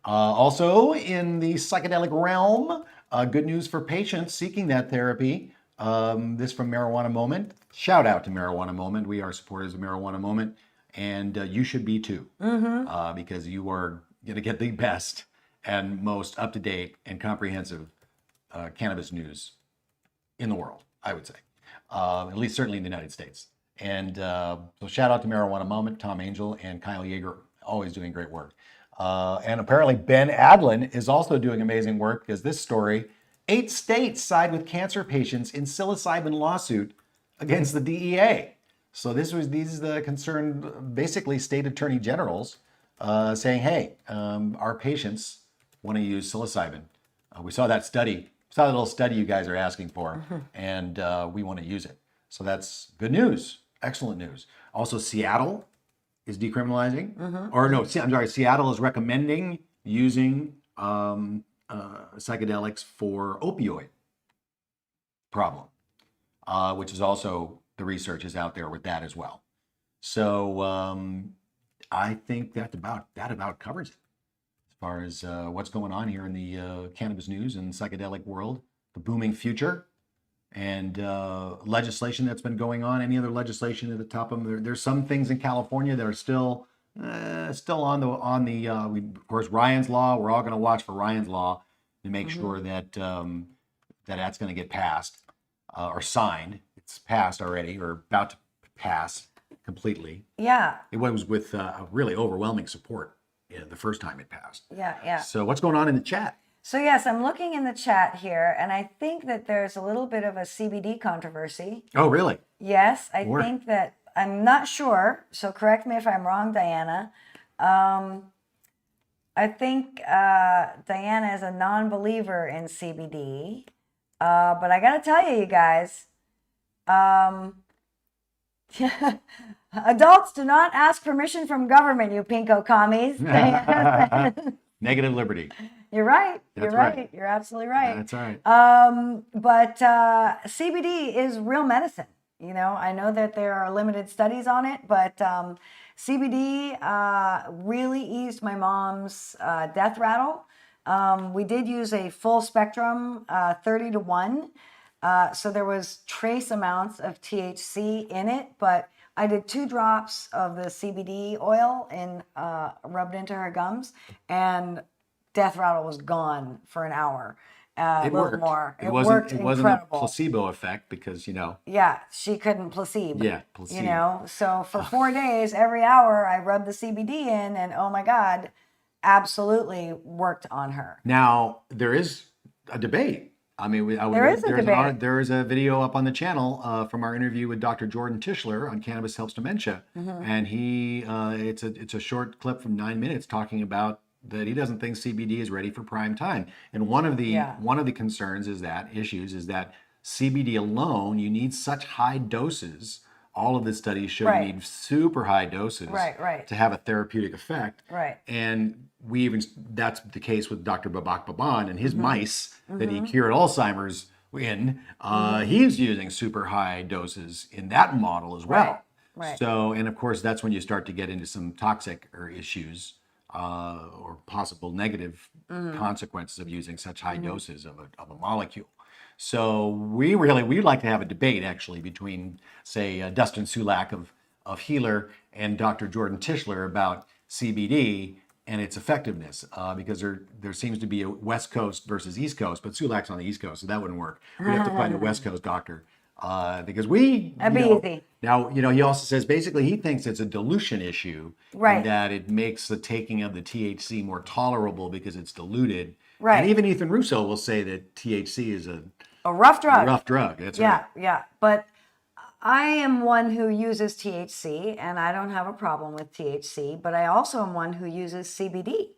Also in the psychedelic realm, good news for patients seeking that therapy. This from Marijuana Moment. Shout out to Marijuana Moment. We are supporters of Marijuana Moment. And you should be too, because you are going to get the best and most up-to-date and comprehensive cannabis news in the world, I would say, at least certainly in the United States. And so shout out to Marijuana Moment, Tom Angel, and Kyle Yeager, always doing great work. And apparently Ben Adlin is also doing amazing work, because this story, 8 states side with cancer patients in psilocybin lawsuit against the DEA. So these are the concerned, basically state attorney generals saying, hey, our patients want to use psilocybin. We saw that little study you guys are asking for, and we want to use it. So that's good news, excellent news. Also, Seattle is decriminalizing, or no, I'm sorry, Seattle is recommending using psychedelics for opioid problem, which is also, the research is out there with that as well. So I think that about covers it as far as what's going on here in the cannabis news and psychedelic world, the booming future, and legislation that's been going on. Any other legislation at the top of them? There's some things in California that are still on the of course, Ryan's Law. We're all going to watch for Ryan's Law to make sure that that's going to get passed or signed. It's passed already, or about to pass completely. Yeah. It was with really overwhelming support the first time it passed. Yeah. So what's going on in the chat? So yes, I'm looking in the chat here, and I think that there's a little bit of a CBD controversy. Oh, really? Yes, I think that, I'm not sure, so correct me if I'm wrong, Diana. I think Diana is a non-believer in CBD, but I gotta tell you guys, adults do not ask permission from government, you pinko commies. Negative liberty. You're right. That's You're right. right. You're absolutely right. That's right. But CBD is real medicine. You know, I know that there are limited studies on it, but CBD really eased my mom's death rattle. We did use a full spectrum 30-to-1. So there was trace amounts of THC in it, but I did 2 drops of the CBD oil and rubbed into her gums, and death rattle was gone for an hour. A little worked. more. It worked wasn't a incredible. placebo effect, because Yeah, she couldn't placebo. Yeah, placebo. You know, so for 4 days, every hour, I rubbed the CBD in, and oh my God, absolutely worked on her. Now there is a debate. I mean, There is a debate. There is a video up on the channel from our interview with Dr. Jordan Tischler on Cannabis Helps Dementia, and it's a short clip from 9 minutes talking about that he doesn't think CBD is ready for prime time. And one of the concerns is that CBD alone, you need such high doses. All of the studies show you need super high doses to have a therapeutic effect. Right. And that's the case with Dr. Babak Baban and his mice that he cured Alzheimer's in. He's using super high doses in that model as well. Right. So, and of course, that's when you start to get into some toxic issues or possible negative consequences of using such high doses of a molecule. So we'd like to have a debate actually between, say, Dustin Sulak of Healer and Dr. Jordan Tischler about CBD and its effectiveness, because there seems to be a West Coast versus East Coast, but Sulak's on the East Coast, so that wouldn't work. We have to find a West Coast doctor because That'd be easy. Now, he also says basically he thinks it's a dilution issue, Right. and that it makes the taking of the THC more tolerable because it's diluted. Right. And even Ethan Russo will say that THC is a rough drug. A rough drug. That's right. Yeah. But I am one who uses THC, and I don't have a problem with THC, but I also am one who uses CBD.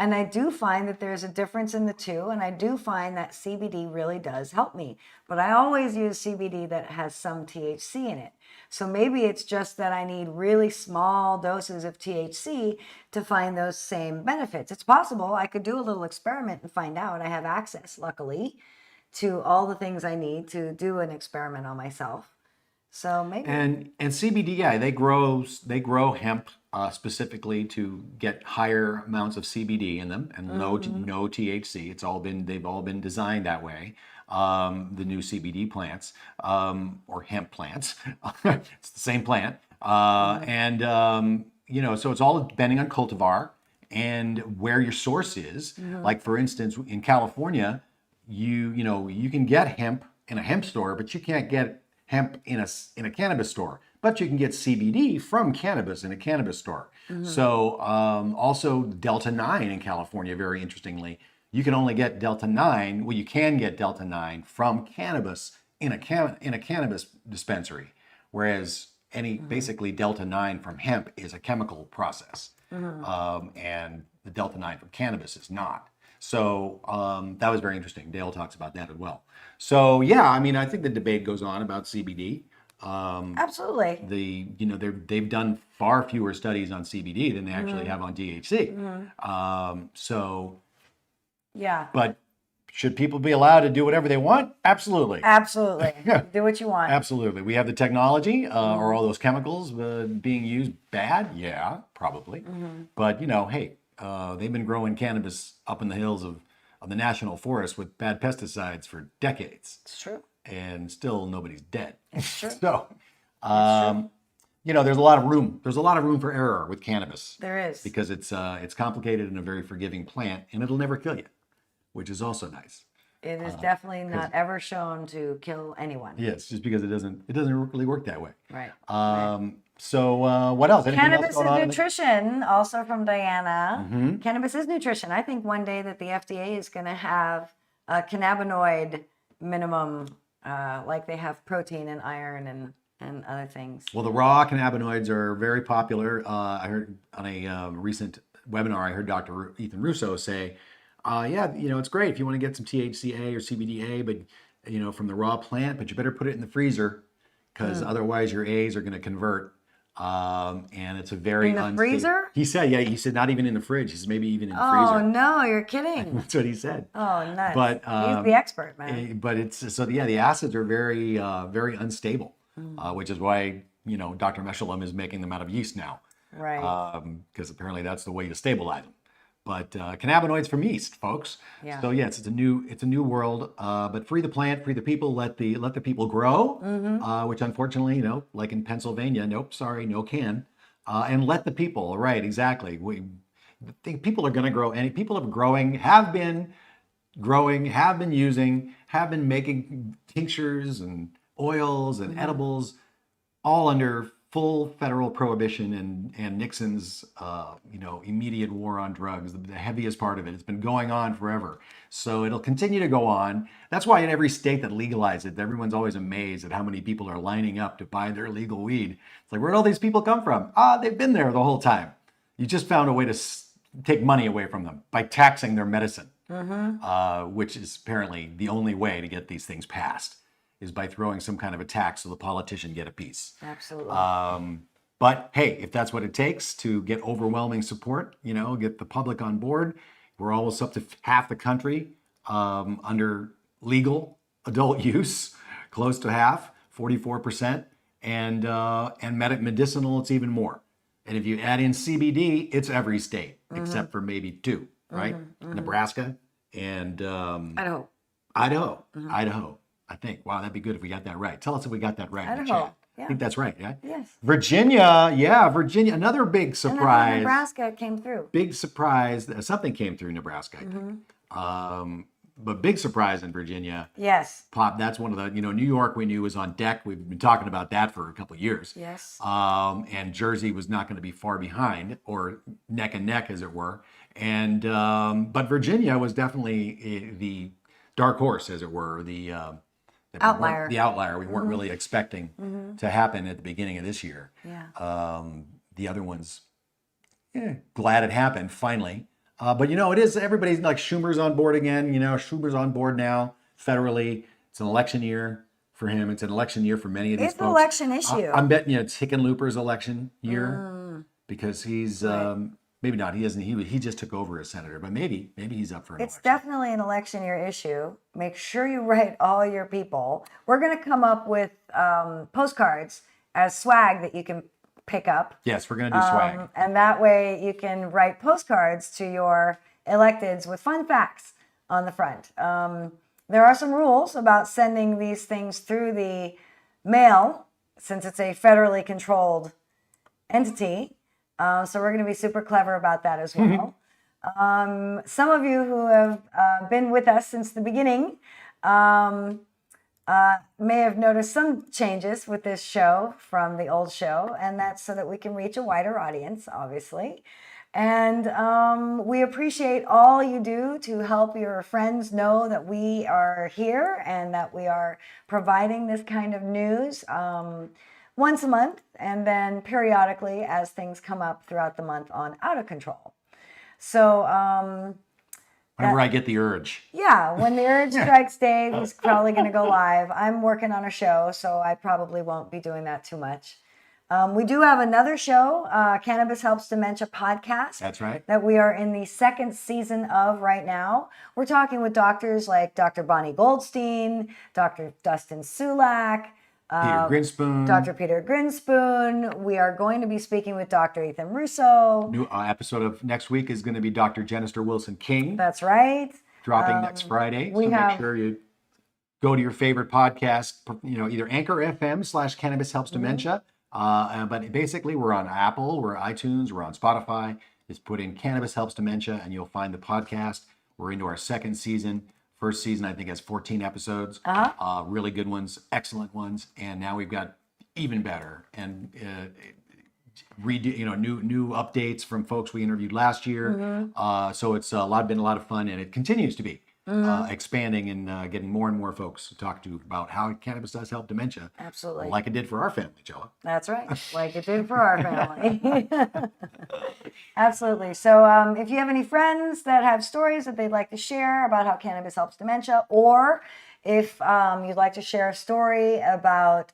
And I do find that there's a difference in the two. And I do find that CBD really does help me. But I always use CBD that has some THC in it. So maybe it's just that I need really small doses of THC to find those same benefits. It's possible. I could do a little experiment and find out. I have access, luckily, to all the things I need to do an experiment on myself. So maybe. And CBD, yeah, they grow hemp specifically to get higher amounts of CBD in them and no THC. They've all been designed that way. The new CBD plants or hemp plants, it's the same plant, and you know, so it's all depending on cultivar and where your source is. Like for instance, in California, you can get hemp in a hemp store, but you can't get hemp in a cannabis store. But you can get CBD from cannabis in a cannabis store. So also Delta 9 in California, very interestingly, you can only get Delta 9. Well, you can get Delta 9 from cannabis in a cannabis dispensary, whereas basically Delta 9 from hemp is a chemical process, and the Delta 9 from cannabis is not. So that was very interesting. Dale talks about that as well. So yeah, I mean, I think the debate goes on about CBD. Absolutely. They've done far fewer studies on CBD than they actually have on THC. So Yeah. but should people be allowed to do whatever they want? Absolutely. Absolutely. Do what you want. Absolutely. We have the technology. Are all those chemicals being used bad? Yeah, probably. But hey, they've been growing cannabis up in the hills of the national forest with bad pesticides for decades. It's true. And still nobody's dead. It's true. So, there's a lot of room. There's a lot of room for error with cannabis. There is. Because it's complicated and a very forgiving plant, and it'll never kill you, which is also nice. It is definitely not ever shown to kill anyone. Yes, just because it doesn't really work that way. Right. So what else? Anything Cannabis else going on is nutrition, also from Diana. Cannabis is nutrition. I think one day that the FDA is going to have a cannabinoid minimum, like they have protein and iron and other things. Well, the raw cannabinoids are very popular. I heard on a recent webinar, I heard Dr. Ethan Russo say, it's great if you want to get some THCA or CBDA, but from the raw plant, but you better put it in the freezer because otherwise your A's are going to convert. And it's a very in the freezer? He said not even in the fridge. He said maybe even in the freezer. freezer. Oh no, you're kidding. That's what he said. Oh, nice. But he's the expert, man. But the acids are very very unstable, which is why Dr. Meshulam is making them out of yeast now. Right. Because apparently that's the way to stabilize them. But cannabinoids from yeast, folks. Yeah. So yes, it's a new world. But free the plant, free the people, let the people grow. Which unfortunately, like in Pennsylvania, nope, sorry, no can. And let the people, right? Exactly. We think people are going to grow, and people have been using, have been making tinctures and oils and edibles, all under full federal prohibition and Nixon's, immediate war on drugs, the heaviest part of it. It's been going on forever. So it'll continue to go on. That's why in every state that legalized it, everyone's always amazed at how many people are lining up to buy their legal weed. It's like, where'd all these people come from? They've been there the whole time. You just found a way to take money away from them by taxing their medicine, which is apparently the only way to get these things passed, is by throwing some kind of a tax so the politician get a piece. Absolutely. But hey, if that's what it takes to get overwhelming support, get the public on board, we're almost up to half the country under legal adult use, close to half, 44%, and medicinal, it's even more. And if you add in CBD, it's every state except for maybe two, right? Nebraska and Idaho. Idaho. I think. Wow, that'd be good if we got that right. Tell us if we got that right in the chat. Yeah. I think that's right, yeah? Yes. Virginia, another big surprise. And then Nebraska came through. Big surprise. Something came through Nebraska, I think. But big surprise in Virginia. Yes. Pop, that's one of the, New York we knew was on deck. We've been talking about that for a couple of years. Yes. And Jersey was not going to be far behind, or neck and neck, as it were. And but Virginia was definitely the dark horse, as it were, the outlier. The outlier we weren't really expecting to happen at the beginning of this year. Yeah. The other ones, glad it happened finally. But it is, everybody's like Schumer's on board again. Schumer's on board now federally. It's an election year for him. It's an election year for many of these It's an folks. election issue. I'm betting it's Hickenlooper's election year because he's maybe not. He isn't. He just took over as senator, but maybe he's up for an It's election. definitely an election year issue. Make sure you write all your people. We're going to come up with postcards as swag that you can pick up. Yes, we're gonna do swag. And that way you can write postcards to your electeds with fun facts on the front. There are some rules about sending these things through the mail since it's a federally controlled entity. So we're going to be super clever about that as well. Some of you who have been with us since the beginning may have noticed some changes with this show from the old show, and that's so that we can reach a wider audience, obviously. And we appreciate all you do to help your friends know that we are here and that we are providing this kind of news once a month, and then periodically as things come up throughout the month on Out of Control. So Whenever I get the urge. yeah, when the urge strikes Dave, he's probably going to go live. I'm working on a show, so I probably won't be doing that too much. We do have another show, Cannabis Helps Dementia podcast. That's right. That we are in the second season of right now. We're talking with doctors like Dr. Bonnie Goldstein, Dr. Dustin Sulak, Peter Grinspoon. Dr. Peter Grinspoon. We are going to be speaking with Dr. Ethan Russo. New episode of next week is going to be Dr. Jenister Wilson King. That's right. Dropping next Friday. we So have- make sure you go to your favorite podcast, either Anchor FM/Cannabis Helps Dementia. But basically, we're on Apple, we're iTunes, we're on Spotify. Just put in Cannabis Helps Dementia and you'll find the podcast. We're into our second season. First season, I think, has 14 episodes. Really good ones, excellent ones. And now we've got even better and new updates from folks we interviewed last year. So it's been a lot of fun, and it continues to be expanding and getting more and more folks to talk to about how cannabis does help dementia. Absolutely. Like it did for our family, Jella. That's right. Like it did for our family. Absolutely. So if you have any friends that have stories that they'd like to share about how cannabis helps dementia, or if you'd like to share a story about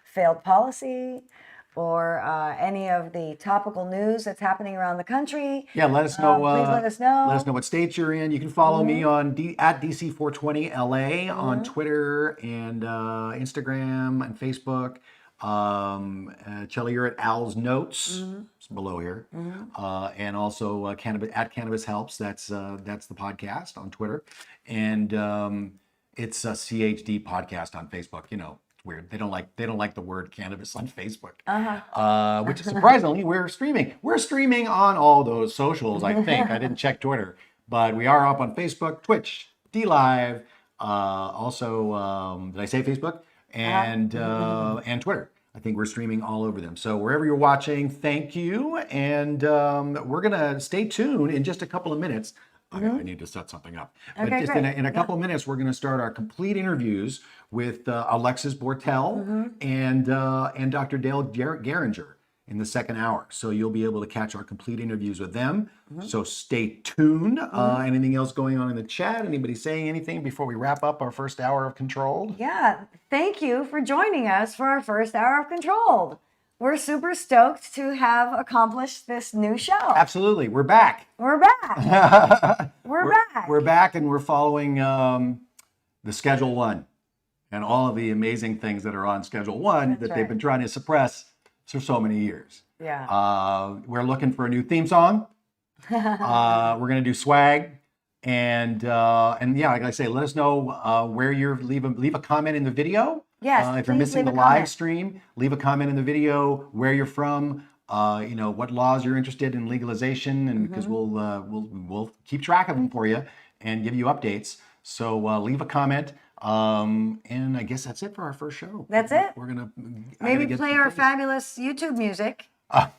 failed policy or any of the topical news that's happening around the country, Yeah, let us know. please let us know. Let us know what states you're in. You can follow me on at DC420LA on Twitter and Instagram and Facebook. Chelly, you're at Al's Notes. It's below here. And also Cannabis Helps. That's the podcast on Twitter. And it's a CHD podcast on Facebook. It's weird. They don't like the word cannabis on Facebook. Which is surprisingly, we're streaming. We're streaming on all those socials, I think. I didn't check Twitter, but we are up on Facebook, Twitch, DLive, also, did I say Facebook? And Twitter. I think we're streaming all over them. So wherever you're watching, thank you. And we're going to stay tuned in just a couple of minutes. I need to set something up. But Okay, just great. in a couple of minutes, we're going to start our complete interviews with Alexis Bortell and Dr. Dale Gieringer in the second hour. So you'll be able to catch our complete interviews with them. So stay tuned. Anything else going on in the chat? Anybody saying anything before we wrap up our first hour of Controlled? Yeah, thank you for joining us for our first hour of Controlled. We're super stoked to have accomplished this new show. Absolutely. We're back. We're back. We're back. We're back, and we're following the Schedule 1 and all of the amazing things that are on Schedule 1 That's that right. they've been trying to suppress for so many years. Yeah. We're looking for a new theme song. We're going to do swag. And yeah, like I say, let us know where you're, leave a comment in the video. Yes, If you're please missing leave the a comment. live stream, leave a comment in the video where you're from, what laws you're interested in legalization, and because we'll keep track of them for you and give you updates. So leave a comment. And I guess that's it for our first show. That's it. We're gonna Maybe play our fabulous YouTube music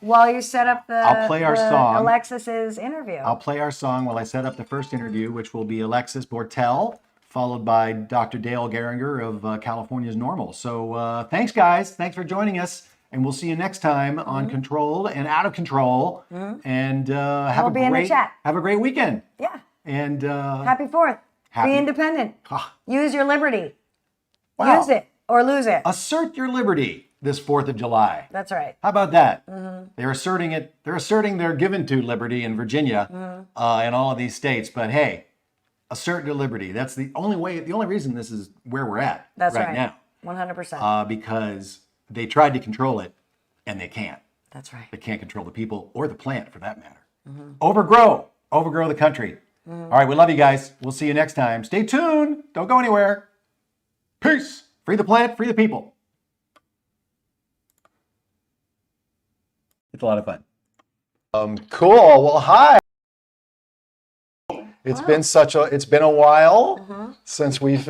while you set up I'll play our the song. Alexis's interview. I'll play our song while I set up the first interview, which will be Alexis Bortell, followed by Dr. Dale Gieringer of California's NORML. So thanks, guys. Thanks for joining us. And we'll see you next time on Controlled and Out of Control. And We'll be in the chat. Have a great weekend. Yeah. And Happy 4th. Happy- Be independent. Use your liberty. Wow. Use it or lose it. Assert your liberty this 4th of July. That's right. How about that? They're asserting it. They're asserting their given to liberty in Virginia and all of these states. But hey, assert your liberty. That's the only way. The only reason this is where we're at That's right right. now. 100%. Because they tried to control it and they can't. That's right. They can't control the people or the plant for that matter. Overgrow the country. All right, we love you guys. We'll see you next time. Stay tuned. Don't go anywhere. Peace. Free the plant, free the people. It's a lot of fun. Cool. Well, hi. It's been a while since we've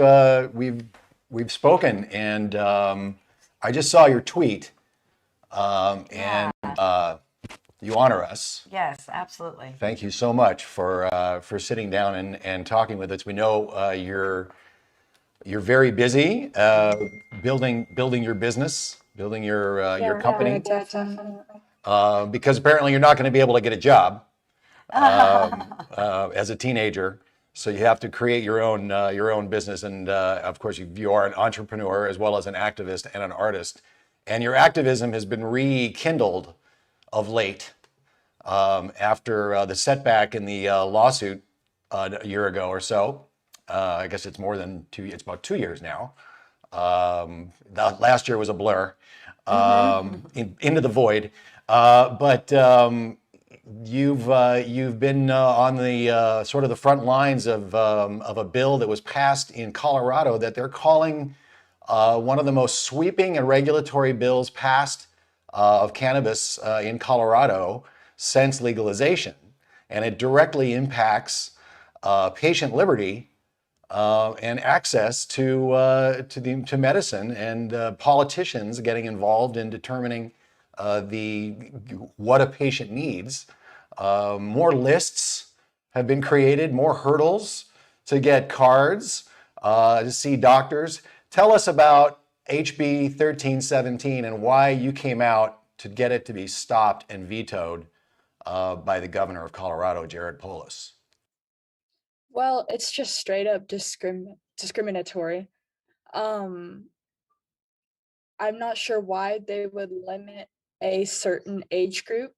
spoken, and I just saw your tweet, and you honor us. Yes, absolutely. Thank you so much for sitting down and talking with us. We know you're very busy building your business, building your company, because apparently you're not going to be able to get a job as a teenager. So you have to create your own business, and of course you are an entrepreneur as well as an activist and an artist. And your activism has been rekindled of late after the setback in the lawsuit a year ago or so. I guess it's more than 2 years. It's about 2 years now. The last year was a blur into the void. But you've been on the sort of the front lines of a bill that was passed in Colorado that they're calling one of the most sweeping and regulatory bills passed of cannabis in Colorado since legalization, and it directly impacts patient liberty and access to medicine, and politicians getting involved in determining what a patient needs. More lists have been created, more hurdles to get cards, to see doctors. Tell us about HB 1317 and why you came out to get it to be stopped and vetoed by the governor of Colorado, Jared Polis. Well, it's just straight up discriminatory. I'm not sure why they would limit a certain age group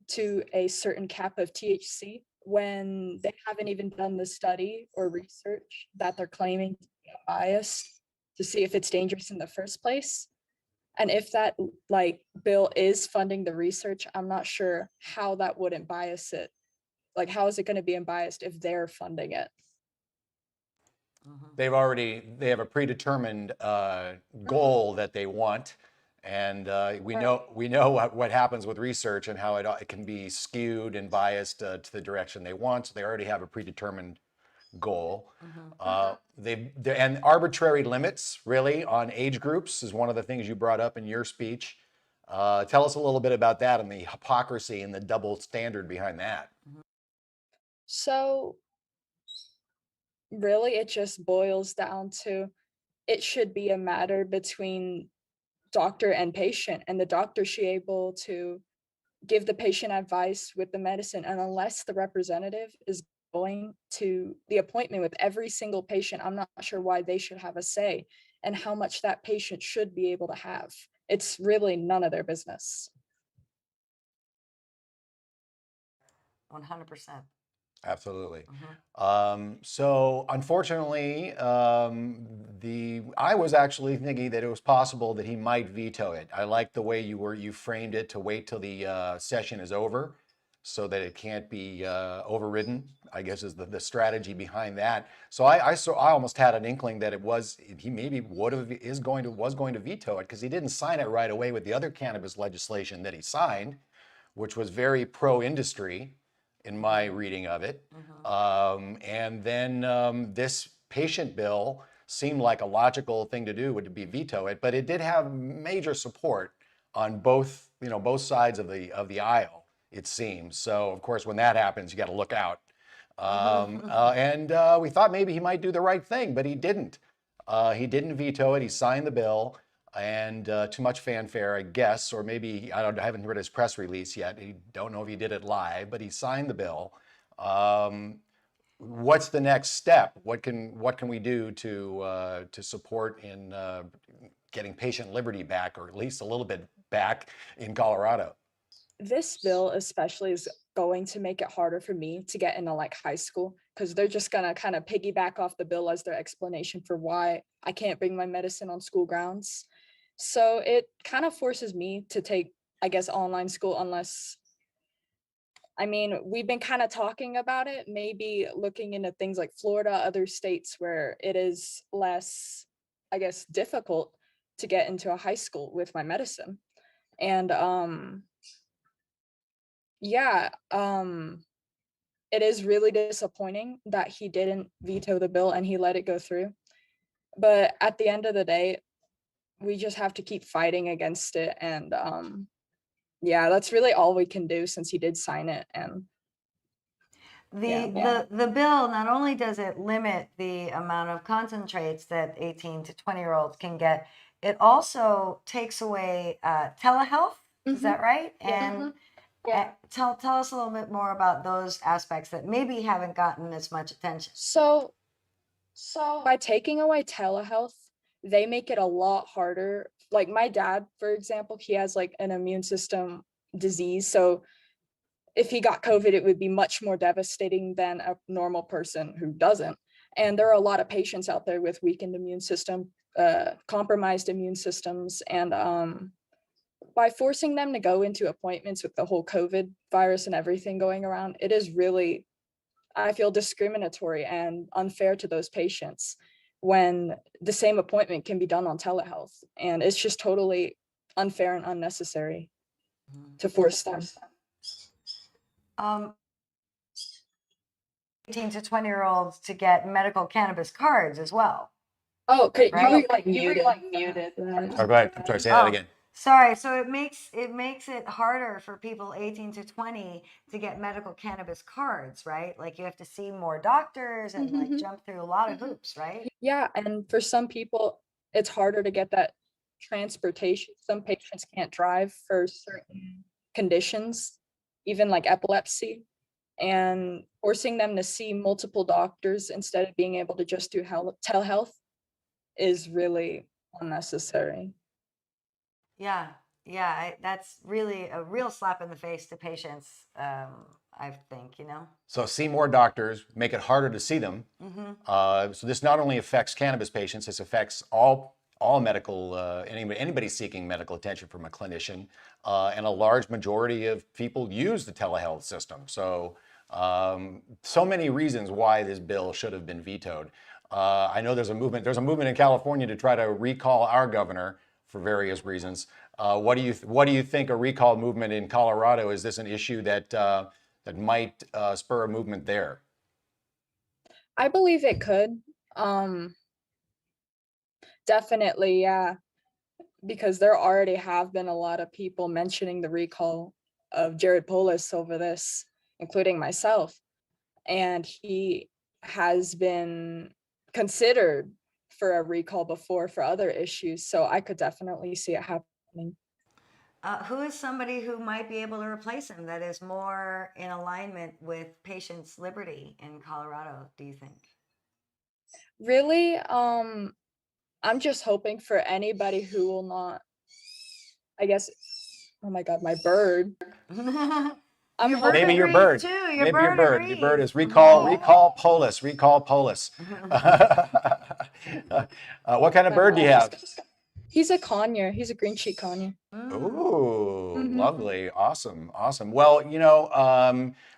to a certain cap of THC when they haven't even done the study or research that they're claiming to be biased to see if it's dangerous in the first place. And if that bill is funding the research, I'm not sure how that wouldn't bias it. Like, how is it going to be unbiased if they're funding it? They have a predetermined goal that they want, and we know what happens with research and how it can be skewed and biased to the direction they want. So they already have a predetermined goal. And arbitrary limits really on age groups is one of the things you brought up in your speech. Tell us a little bit about that and the hypocrisy and the double standard behind that. So really, it just boils down to it should be a matter between doctor and patient, and the doctor should be able to give the patient advice with the medicine. And unless the representative is going to the appointment with every single patient, I'm not sure why they should have a say and how much that patient should be able to have. It's really none of their business. 100%. Absolutely. So unfortunately, I was actually thinking that it was possible that he might veto it. I like the way you framed it, to wait till the session is over so that it can't be overridden, I guess is the strategy behind that. So I almost had an inkling that he maybe was going to veto it, because he didn't sign it right away with the other cannabis legislation that he signed, which was very pro-industry in my reading of it. And then this patient bill seemed like a logical thing to do, would be veto it, but it did have major support on both sides of the aisle, it seems. So of course, when that happens, you got to look out. And we thought maybe he might do the right thing, but he didn't. He didn't veto it. He signed the bill. and too much fanfare, I guess, or maybe I haven't read his press release yet. I don't know if he did it live, but he signed the bill. What's the next step? What can we do to support in getting patient liberty back, or at least a little bit back in Colorado? This bill especially is going to make it harder for me to get into like high school, because they're just gonna kind of piggyback off the bill as their explanation for why I can't bring my medicine on school grounds. So it kind of forces me to take, I guess, online school, unless, I mean, we've been kind of talking about it, maybe looking into things like Florida, other states where it is less, I guess, difficult to get into a high school with my medicine. And yeah, it is really disappointing that he didn't veto the bill and he let it go through. But at the end of the day, we just have to keep fighting against it. And yeah, that's really all we can do since he did sign it. And The bill, not only does it limit the amount of concentrates that 18 to 20-year-olds can get, it also takes away telehealth. Is that right? And tell us a little bit more about those aspects that maybe haven't gotten as much attention. So by taking away telehealth, they make it a lot harder. Like my dad, for example, he has like an immune system disease. So if he got COVID, it would be much more devastating than a normal person who doesn't. And there are a lot of patients out there with weakened immune system, compromised immune systems. And by forcing them to go into appointments with the whole COVID virus and everything going around, it is really, I feel, discriminatory and unfair to those patients when the same appointment can be done on telehealth. And it's just totally unfair and unnecessary to force them. 18 to 20-year-olds to get medical cannabis cards as well. Oh, okay. Right? You were muted. Oh, go ahead. I'm sorry. Say that again. Sorry. So it makes it harder for people 18 to 20 to get medical cannabis cards, right? Like you have to see more doctors and like jump through a lot of hoops, right? Yeah, and for some people, it's harder to get that transportation. Some patients can't drive for certain conditions, even like epilepsy, and forcing them to see multiple doctors instead of being able to just do telehealth is really unnecessary. Yeah, that's really a real slap in the face to patients, I think, So see more doctors, make it harder to see them. So this not only affects cannabis patients, this affects all medical, anybody seeking medical attention from a clinician, and a large majority of people use the telehealth system. So so many reasons why this bill should have been vetoed. I know there's a movement in California to try to recall our governor for various reasons. What do you think a recall movement in Colorado? Is this an issue that might spur a movement there? I believe it could. Definitely, yeah. Because there already have been a lot of people mentioning the recall of Jared Polis over this, including myself. And he has been considered for a recall before for other issues. So I could definitely see it happening. Who is somebody who might be able to replace him that is more in alignment with patients' liberty in Colorado, do you think? Really, I'm just hoping for anybody who will not, I guess, oh my God, my bird. Maybe your bird. Too. Maybe your bird. Your bird is recall Polis. Recall Polis. What kind of bird do you have? He's a conure. He's a green cheek conure. Ooh, lovely, awesome. Well,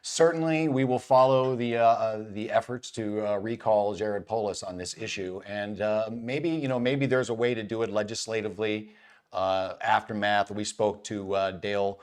certainly we will follow the efforts to recall Jared Polis on this issue, and maybe there's a way to do it legislatively. Aftermath. We spoke to Dale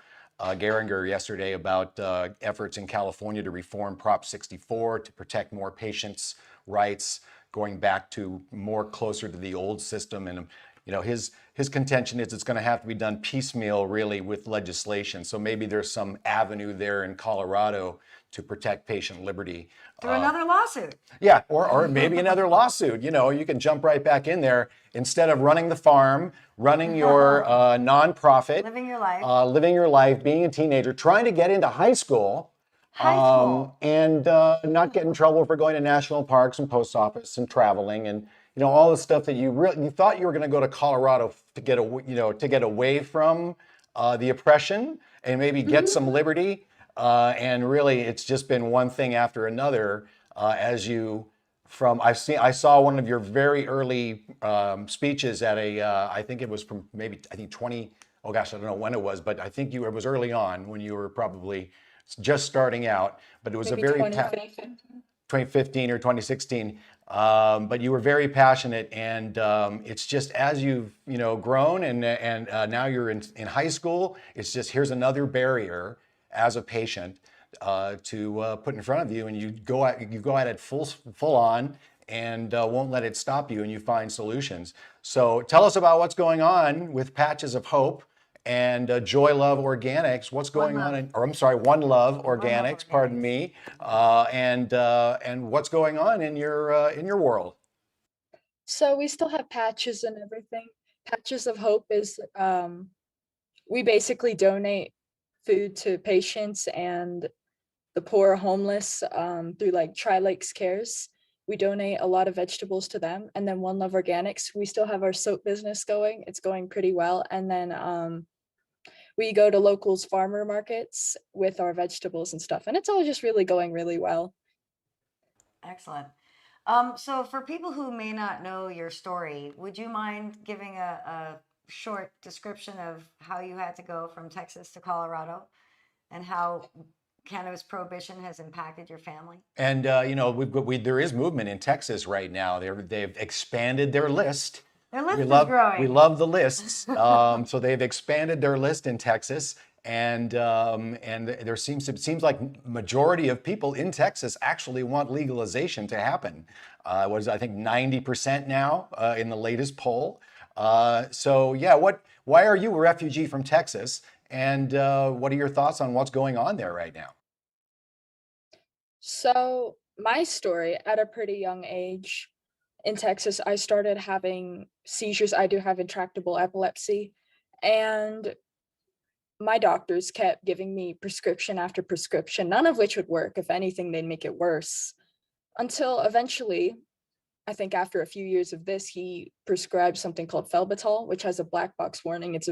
Gieringer yesterday about efforts in California to reform Prop 64 to protect more patients' rights, going back to more closer to the old system and his contention is it's going to have to be done piecemeal, really, with legislation. So maybe there's some avenue there in Colorado to protect patient liberty. Through another lawsuit. Yeah, or maybe another lawsuit. You can jump right back in there instead of running the farm, running your nonprofit, Living your life. being a teenager, trying to get into high school. And not get in trouble for going to national parks and post office and traveling and all the stuff that you thought you were going to go to Colorado to get away from the oppression and maybe get some liberty. And really, it's just been one thing after another. I saw one of your very early speeches at I think it was from I think 20. Oh gosh, I don't know when it was, but I think it was early on when you were probably just starting out. But it was Maybe a very 2015 or 2016. But you were very passionate, and it's just as you've grown and now you're in high school. It's just here's another barrier as a patient to put in front of you, and you go at it full on and won't let it stop you, and you find solutions. So tell us about what's going on with Patches of Hope and Joy Love Organics. What's going on One Love Organics, pardon me, and what's going on in your world? So we still have Patches and everything. Patches of Hope is we basically donate food to patients and the poor, homeless through like Tri-Lakes Cares. We donate a lot of vegetables to them. And then One Love Organics, we still have our soap business going. It's going pretty well. And then we go to locals farmer markets with our vegetables and stuff. And it's all just really going really well. Excellent. So for people who may not know your story, would you mind giving a short description of how you had to go from Texas to Colorado and how cannabis prohibition has impacted your family? And there is movement in Texas right now. They've expanded their list. Their list is growing. We love the lists. So they've expanded their list in Texas, and there seems like majority of people in Texas actually want legalization to happen. What is it, I think 90% now in the latest poll. So yeah, why are you a refugee from Texas, and what are your thoughts on what's going on there right now? So my story, at a pretty young age in Texas, I started having seizures. I do have intractable epilepsy, and my doctors kept giving me prescription after prescription, none of which would work. If anything, they'd make it worse. Until eventually, I think after a few years of this, he prescribed something called Felbitol, which has a black box warning. It's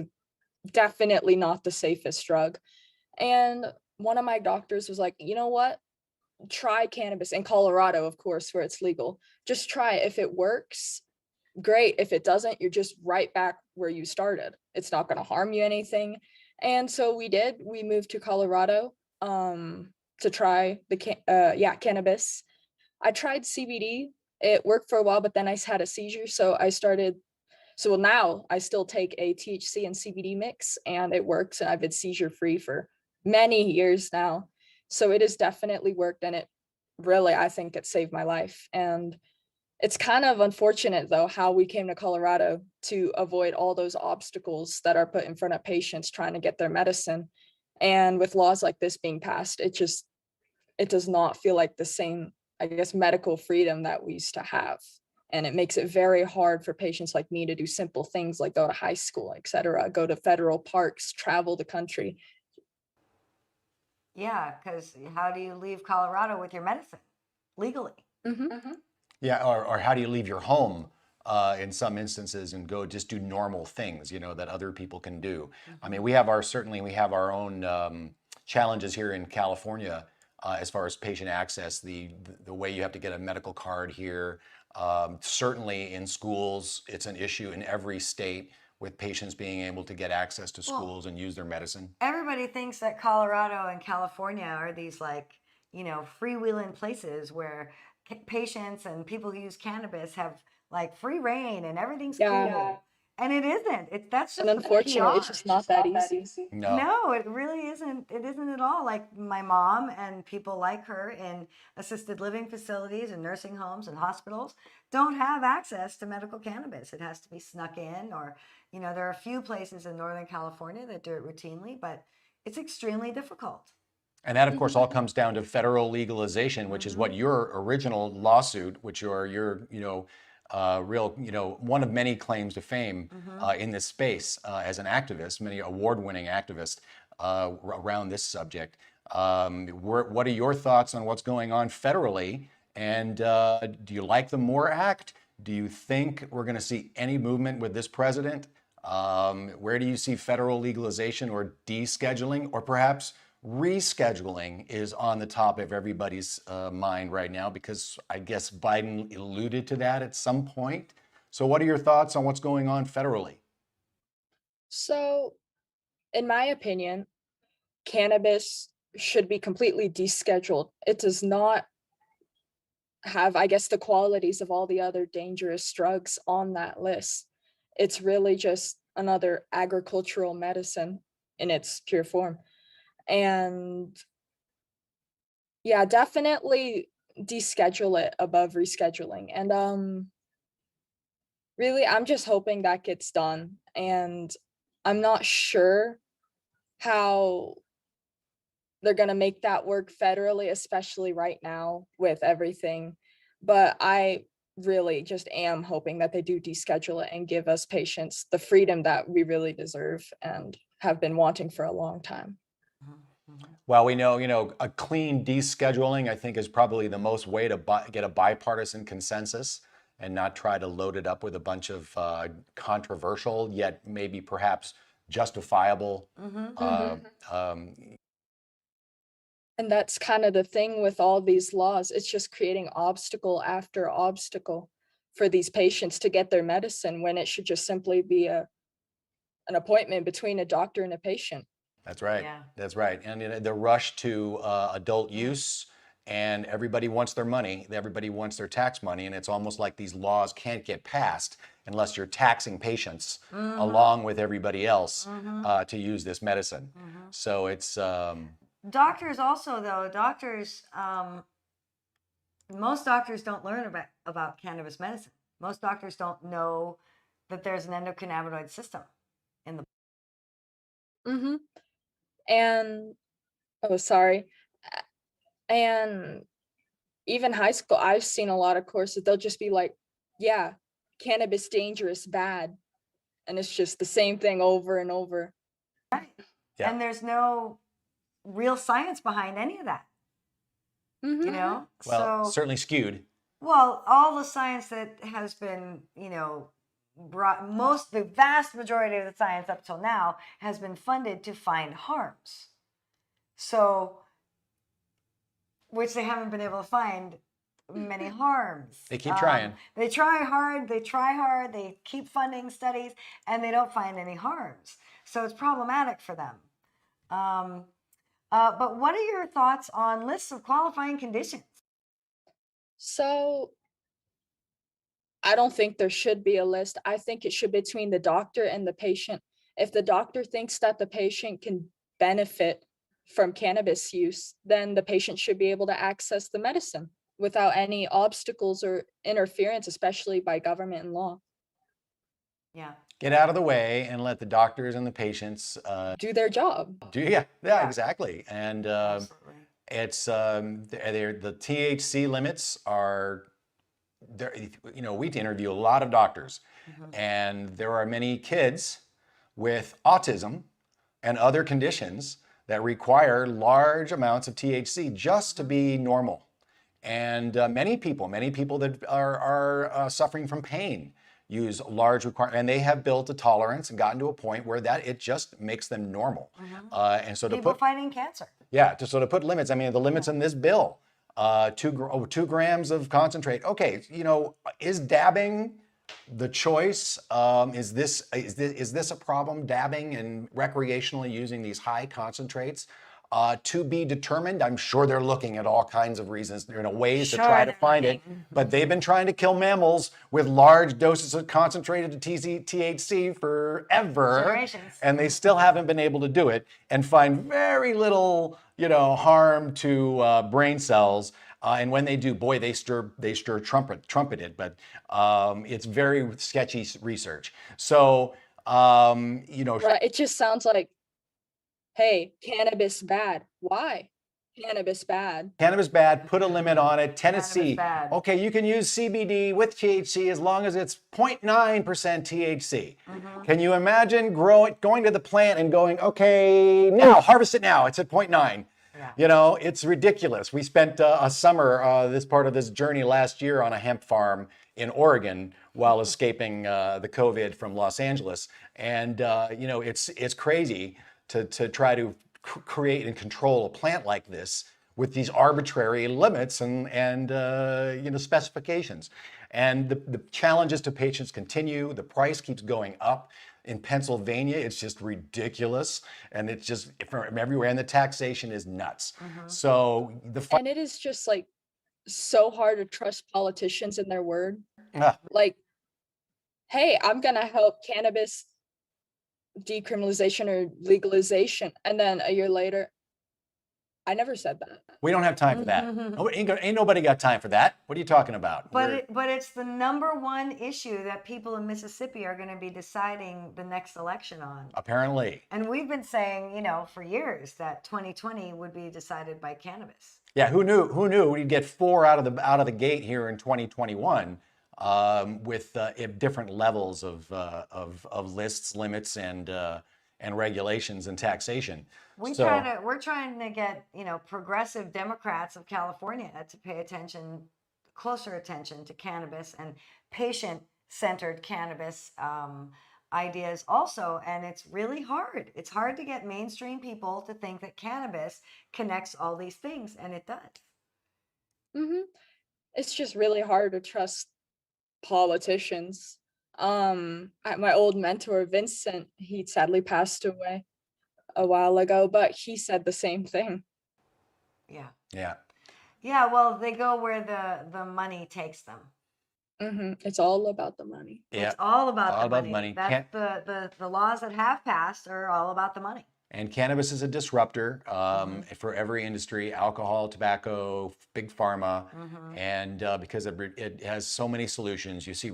definitely not the safest drug. And one of my doctors was like, you know what? Try cannabis in Colorado, of course, where it's legal. Just try it. If it works, great. If it doesn't, you're just right back where you started. It's not going to harm you anything. And so we did. We moved to Colorado to try the cannabis. I tried CBD. It worked for a while, but then I had a seizure. So now I still take a THC and CBD mix, and it works. And I've been seizure free for many years now. So it has definitely worked, and it really, I think it saved my life. And it's kind of unfortunate, though, how we came to Colorado to avoid all those obstacles that are put in front of patients trying to get their medicine. And with laws like this being passed, it does not feel like the same, I guess, medical freedom that we used to have. And it makes it very hard for patients like me to do simple things like go to high school, etc., go to federal parks, travel the country. Yeah, because how do you leave Colorado with your medicine legally? Mm-hmm. Mm-hmm. Yeah, or how do you leave your home in some instances and go just do normal things, that other people can do? I mean, we have our own challenges here in California as far as patient access, the way you have to get a medical card here. Certainly in schools, it's an issue in every state with patients being able to get access to schools and use their medicine. Everybody thinks that Colorado and California are these freewheeling places where patients and people who use cannabis have like free reign and everything's cool. And it isn't. That's just And unfortunately, it's PR. just not that easy. No. No, it really isn't. It isn't at all. Like my mom and people like her in assisted living facilities and nursing homes and hospitals don't have access to medical cannabis. It has to be snuck in, or, there are a few places in Northern California that do it routinely, but it's extremely difficult. And that, of course, all comes down to federal legalization, which is what your original lawsuit, which your real, one of many claims to fame in this space as an activist, many award-winning activist around this subject. What are your thoughts on what's going on federally? And do you like the MORE Act? Do you think we're going to see any movement with this president? Where do you see federal legalization or descheduling, or perhaps rescheduling is on the top of everybody's mind right now, because I guess Biden alluded to that at some point. So what are your thoughts on what's going on federally? So, in my opinion, cannabis should be completely descheduled. It does not have, I guess, the qualities of all the other dangerous drugs on that list. It's really just another agricultural medicine in its pure form. And yeah, definitely deschedule it above rescheduling. And really, I'm just hoping that gets done. And I'm not sure how they're going to make that work federally, especially right now with everything. But I really just am hoping that they do deschedule it and give us patients the freedom that we really deserve and have been wanting for a long time. Well, we know, a clean descheduling, I think, is probably the most way to get a bipartisan consensus and not try to load it up with a bunch of controversial, yet maybe perhaps justifiable. And that's kind of the thing with all these laws. It's just creating obstacle after obstacle for these patients to get their medicine, when it should just simply be an appointment between a doctor and a patient. That's right. Yeah. That's right. And the rush to adult use, and everybody wants their money. Everybody wants their tax money. And it's almost like these laws can't get passed unless you're taxing patients along with everybody else to use this medicine. So it's... Doctors also, though, most doctors don't learn about cannabis medicine. Most doctors don't know that there's an endocannabinoid system in the... And, oh, sorry. And even high school, I've seen a lot of courses, they'll just be like, yeah, cannabis dangerous, bad. And it's just the same thing over and over. Right. Yeah. And there's no real science behind any of that. Well, So, certainly skewed. well, all the science that has been, brought, the vast majority of the science up till now has been funded to find harms. So, which they haven't been able to find many harms. They keep trying. They try hard, they keep funding studies, and they don't find any harms. So it's problematic for them. But what are your thoughts on lists of qualifying conditions? So I don't think there should be a list. I think it should be between the doctor and the patient. If the doctor thinks that the patient can benefit from cannabis use, then the patient should be able to access the medicine without any obstacles or interference, especially by government and law. Yeah. Get out of the way and let the doctors and the patients Do their job. yeah, exactly. And it's the THC limits are there. We interview a lot of doctors, and there are many kids with autism and other conditions that require large amounts of THC just to be normal. And many people that are suffering from pain use large and they have built a tolerance and gotten to a point where that it just makes them normal. And so People fighting cancer. Yeah, to sort of put limits. I mean, the limits in this bill, 2 grams of concentrate. Okay, is dabbing the choice? Is this a problem? Dabbing and recreationally using these high concentrates To be determined. I'm sure they're looking at all kinds of reasons, ways to Sure, try to they're find it. But they've been trying to kill mammals with large doses of concentrated THC forever, Generations. and they still haven't been able to do it and find very little, harm to brain cells. And when they do, boy, they stir trumpeted, but it's very sketchy research. So, Right. It just sounds like, hey, cannabis bad. Why? Cannabis bad. cannabis bad, put a limit on it. Tennessee, bad. okay, you can use CBD with THC as long as it's 0.9% THC. Can you imagine going to the plant and going, okay, now harvest it now, it's at 0.9. It's ridiculous. We spent a summer, this part of this journey last year on a hemp farm in Oregon while escaping the COVID from Los Angeles. And, it's crazy to try to create and control a plant like this with these arbitrary limits and specifications. And the challenges to patients continue. The price keeps going up. In Pennsylvania, it's just ridiculous, and it's just from everywhere, and the taxation is nuts. So And it is just like so hard to trust politicians in their word. Like, hey, I'm gonna help cannabis decriminalization or legalization, and then a year later, I never said that. we don't have time for that. Ain't nobody got time for that. What are you talking about? But it's the number one issue that people in Mississippi are going to be deciding the next election on. Apparently. And we've been saying, for years that 2020 would be decided by cannabis. Yeah, who knew we'd get 4 out of the gate here in 2021 with different levels of lists, limits, and regulations and taxation. We're trying to get progressive Democrats of California to pay closer attention to cannabis and patient-centered cannabis ideas also, and it's really hard. It's hard to get mainstream people to think that cannabis connects all these things, and it does. It's just really hard to trust politicians. My old mentor Vincent, he sadly passed away a while ago, but he said the same thing. Yeah. Well, they go where the money takes them. It's all about the money. Yeah. It's all about the money. That's the laws that have passed are all about the money. And cannabis is a disruptor for every industry: alcohol, tobacco, big pharma, and because it has so many solutions. You see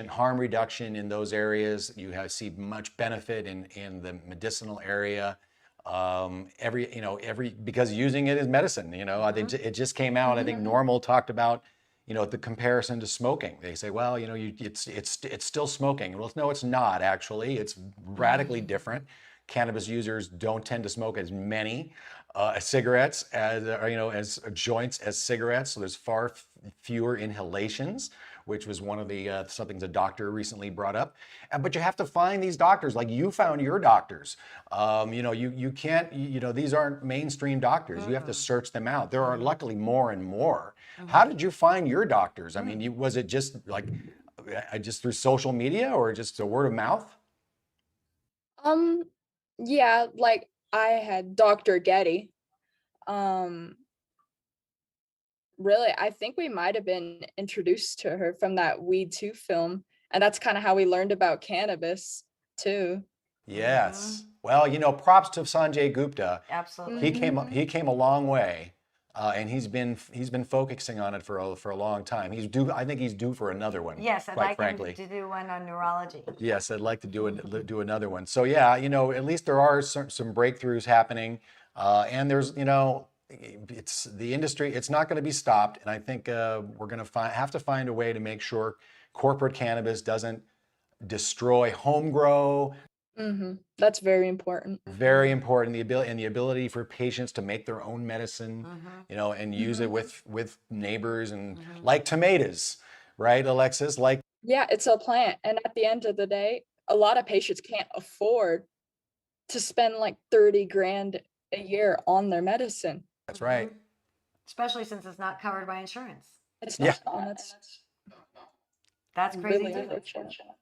harm reduction in those areas. You see much benefit in the medicinal area. Because using it as medicine. I think it just came out. I think NORML talked about the comparison to smoking. They say, well, it's still smoking. Well, no, it's not actually. It's radically different. Cannabis users don't tend to smoke as many cigarettes as joints as cigarettes. So there's far fewer inhalations, which was one of the something the doctor recently brought up. But you have to find these doctors, like you found your doctors. You can't. These aren't mainstream doctors. You have to search them out. There are luckily more and more. How did you find your doctors? I mean, was it just just through social media or just a word of mouth? Yeah, like I had Dr. Getty. Really, I think we might have been introduced to her from that Weed 2 film, and that's kind of how we learned about cannabis too. Yes. Well, props to Sanjay Gupta. Absolutely. He came a long way, and he's been focusing on it for a long time. I think he's due for another one. Yes, I'd quite like frankly. him to do one on neurology. Yes, I'd like to do another one. So yeah, at least there are some breakthroughs happening, and there's it's the industry. It's not going to be stopped, and I think we're going to have to find a way to make sure corporate cannabis doesn't destroy home grow. That's very important. Very important. The ability for patients to make their own medicine, and use it with neighbors and like tomatoes, right, Alexis? Yeah, it's a plant, and at the end of the day, a lot of patients can't afford to spend like 30 grand a year on their medicine. That's right. Especially since it's not covered by insurance. It's not. And That's crazy really too. unfortunate.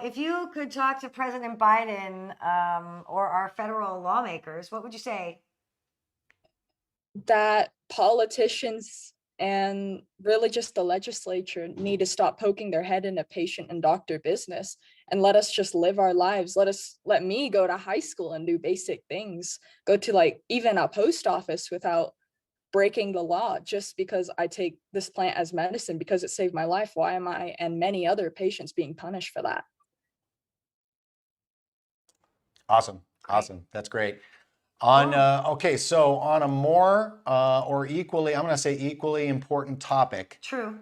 If you could talk to President Biden or our federal lawmakers, what would you say? that politicians and really just the legislature need to stop poking their head into patient and doctor business and let us just live our lives. Let me go to high school and do basic things, go to like even a post office without breaking the law just because I take this plant as medicine because it saved my life. Why am I and many other patients being punished for that? Awesome. Awesome. That's great. On okay, so on a more or equally, I'm going to say equally important topic. True.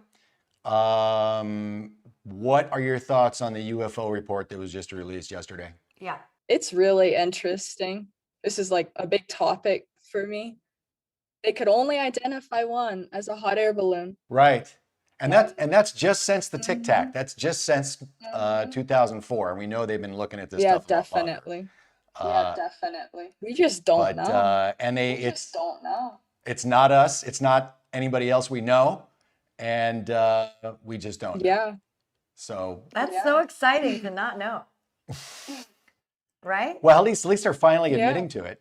What are your thoughts on the UFO report that was just released yesterday? Yeah. It's really interesting. This is like a big topic for me. They could only identify one as a hot air balloon. Right. And that's just since the Tic Tac. That's just since 2004. And we know they've been looking at this Yeah, stuff a lot longer. definitely. Yeah, definitely. We just don't know. And We just don't know. it's not us. It's not anybody else we know. And we just don't know. Yeah. So That's so exciting to not know. Right? well, at least they're finally Yeah. admitting to it.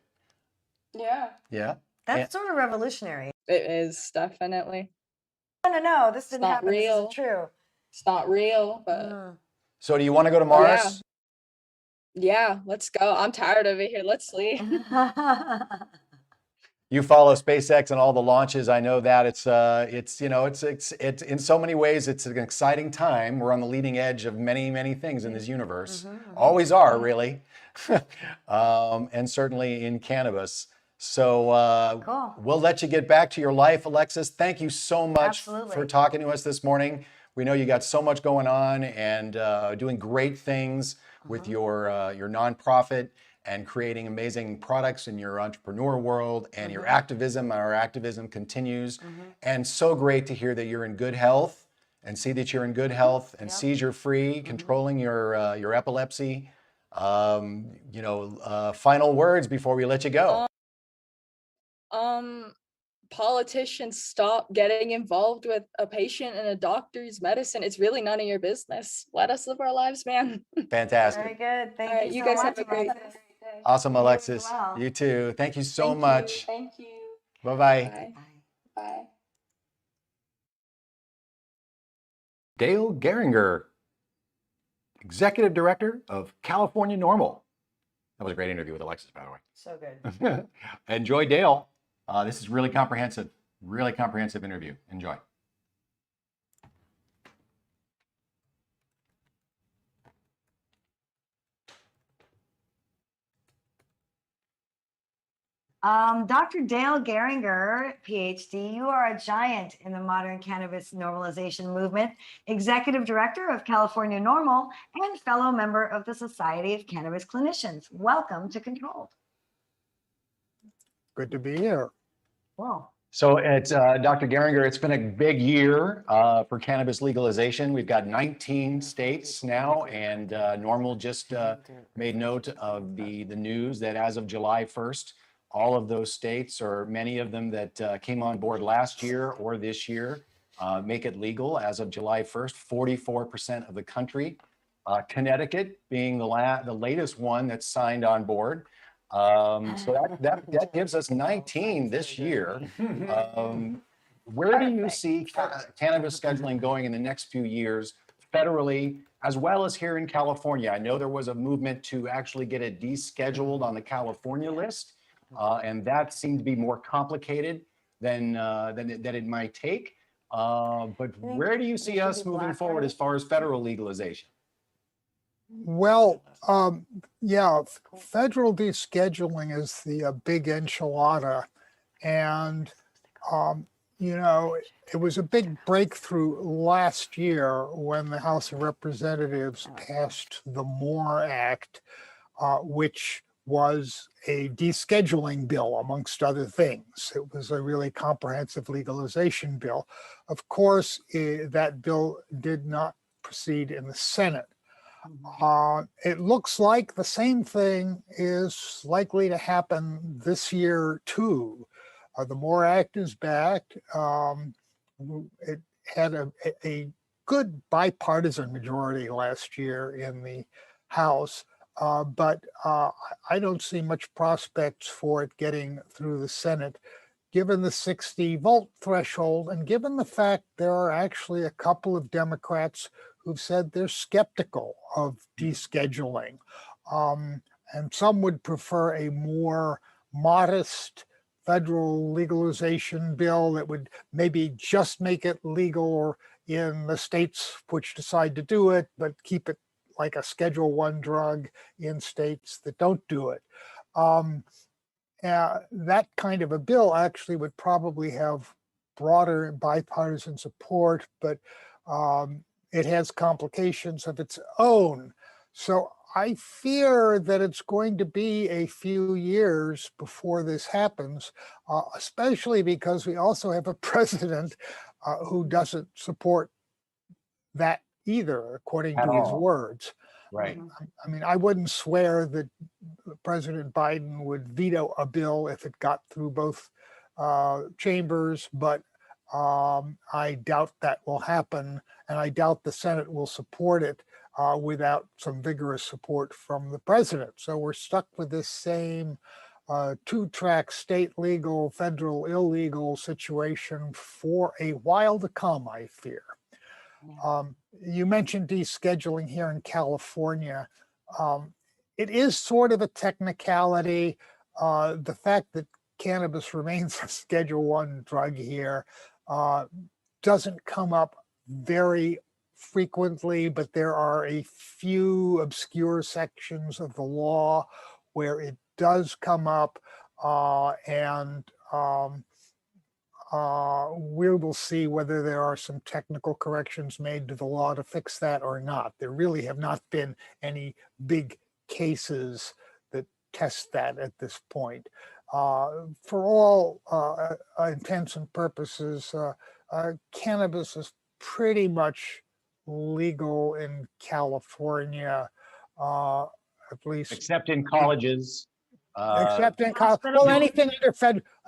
Yeah. Yeah. That's sort of revolutionary. It is definitely. No, this didn't not happen. This real. isn't true. It's not real, but So do you want to go to Mars? yeah, let's go. I'm tired of it here. Let's leave. You follow SpaceX and all the launches. I know that it's in so many ways it's an exciting time. We're on the leading edge of many things in this universe. Always are, really, and certainly in cannabis. So Cool. we'll let you get back to your life, Alexis. Thank you so much Absolutely. for talking to us this morning. We know you got so much going on and doing great things with your nonprofit and creating amazing products in your entrepreneur world and your activism. Our activism continues. And so great to hear that you're in good health and see that you're in good health and seizure free, controlling your epilepsy. Final words before we let you go. Politicians, stop getting involved with a patient and a doctor's medicine. It's really none of your business. Let us live our lives, man. Fantastic. Very good. Thank All right, you you so guys much, have a great Alexis. day. Awesome, Alexis. well. You too. Thank you so Thank you. much. Thank you. Bye-bye. Bye. Bye. Dale Gieringer, Executive Director of California NORML. That was a great interview with Alexis, by the way. So good. Enjoy, Dale. This is really comprehensive interview. Enjoy. Dr. Dale Gieringer, PhD, you are a giant in the modern cannabis normalization movement, Executive Director of California NORML, and fellow member of the Society of Cannabis Clinicians. Welcome to Controlled. Good to be here. Whoa. So it's Dr. Gieringer, it's been a big year for cannabis legalization. We've got 19 states now, and NORML just made note of the news that as of July 1st, all of those states, or many of them that came on board last year or this year, make it legal as of July 1st, 44% of the country. Connecticut being the latest one that's signed on board. So that gives us 19 this year. Where do you see cannabis scheduling going in the next few years, federally, as well as here in California? I know there was a movement to actually get it descheduled on the California list, and that seemed to be more complicated than it might take. But where do you see us moving forward as far as federal legalization? Well, yeah, federal descheduling is the big enchilada. And, it was a big breakthrough last year when the House of Representatives passed the MORE Act, which was a descheduling bill, amongst other things. It was a really comprehensive legalization bill. Of course, that bill did not proceed in the Senate. It looks like the same thing is likely to happen this year too. The MORE Act is back. It had a good bipartisan majority last year in the House, but I don't see much prospects for it getting through the Senate given the 60-volt threshold, and given the fact there are actually a couple of Democrats who've said they're skeptical of descheduling. And some would prefer a more modest federal legalization bill that would maybe just make it legal in the states which decide to do it, but keep it like a Schedule I drug in states that don't do it. That kind of a bill actually would probably have broader bipartisan support, but it has complications of its own. So I fear that it's going to be a few years before this happens, especially because we also have a president who doesn't support that either, according At to his all. words. Right. I mean, I wouldn't swear that President Biden would veto a bill if it got through both chambers, but I doubt that will happen, and I doubt the Senate will support it without some vigorous support from the president. So we're stuck with this same two-track state legal, federal illegal situation for a while to come, I fear. You mentioned descheduling here in California. It is sort of a technicality. The fact that cannabis remains a Schedule I drug here doesn't come up very frequently, but there are a few obscure sections of the law where it does come up, and we will see whether there are some technical corrections made to the law to fix that or not. There really have not been any big cases that test that at this point. For all intents and purposes, cannabis is pretty much legal in California, at least. Except in colleges. Except in Hospitals. well,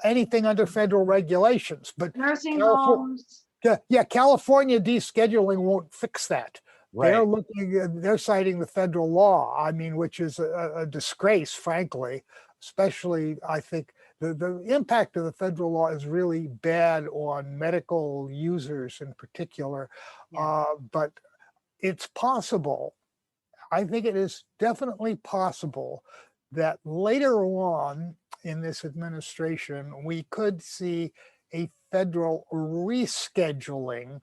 anything under federal regulations, but Nursing California, homes. yeah, California descheduling won't fix that. They're Right. looking, they're citing the federal law. I mean, which is a disgrace, frankly. Especially, I think the impact of the federal law is really bad on medical users in particular. But it's possible. I think it is definitely possible that later on in this administration, we could see a federal rescheduling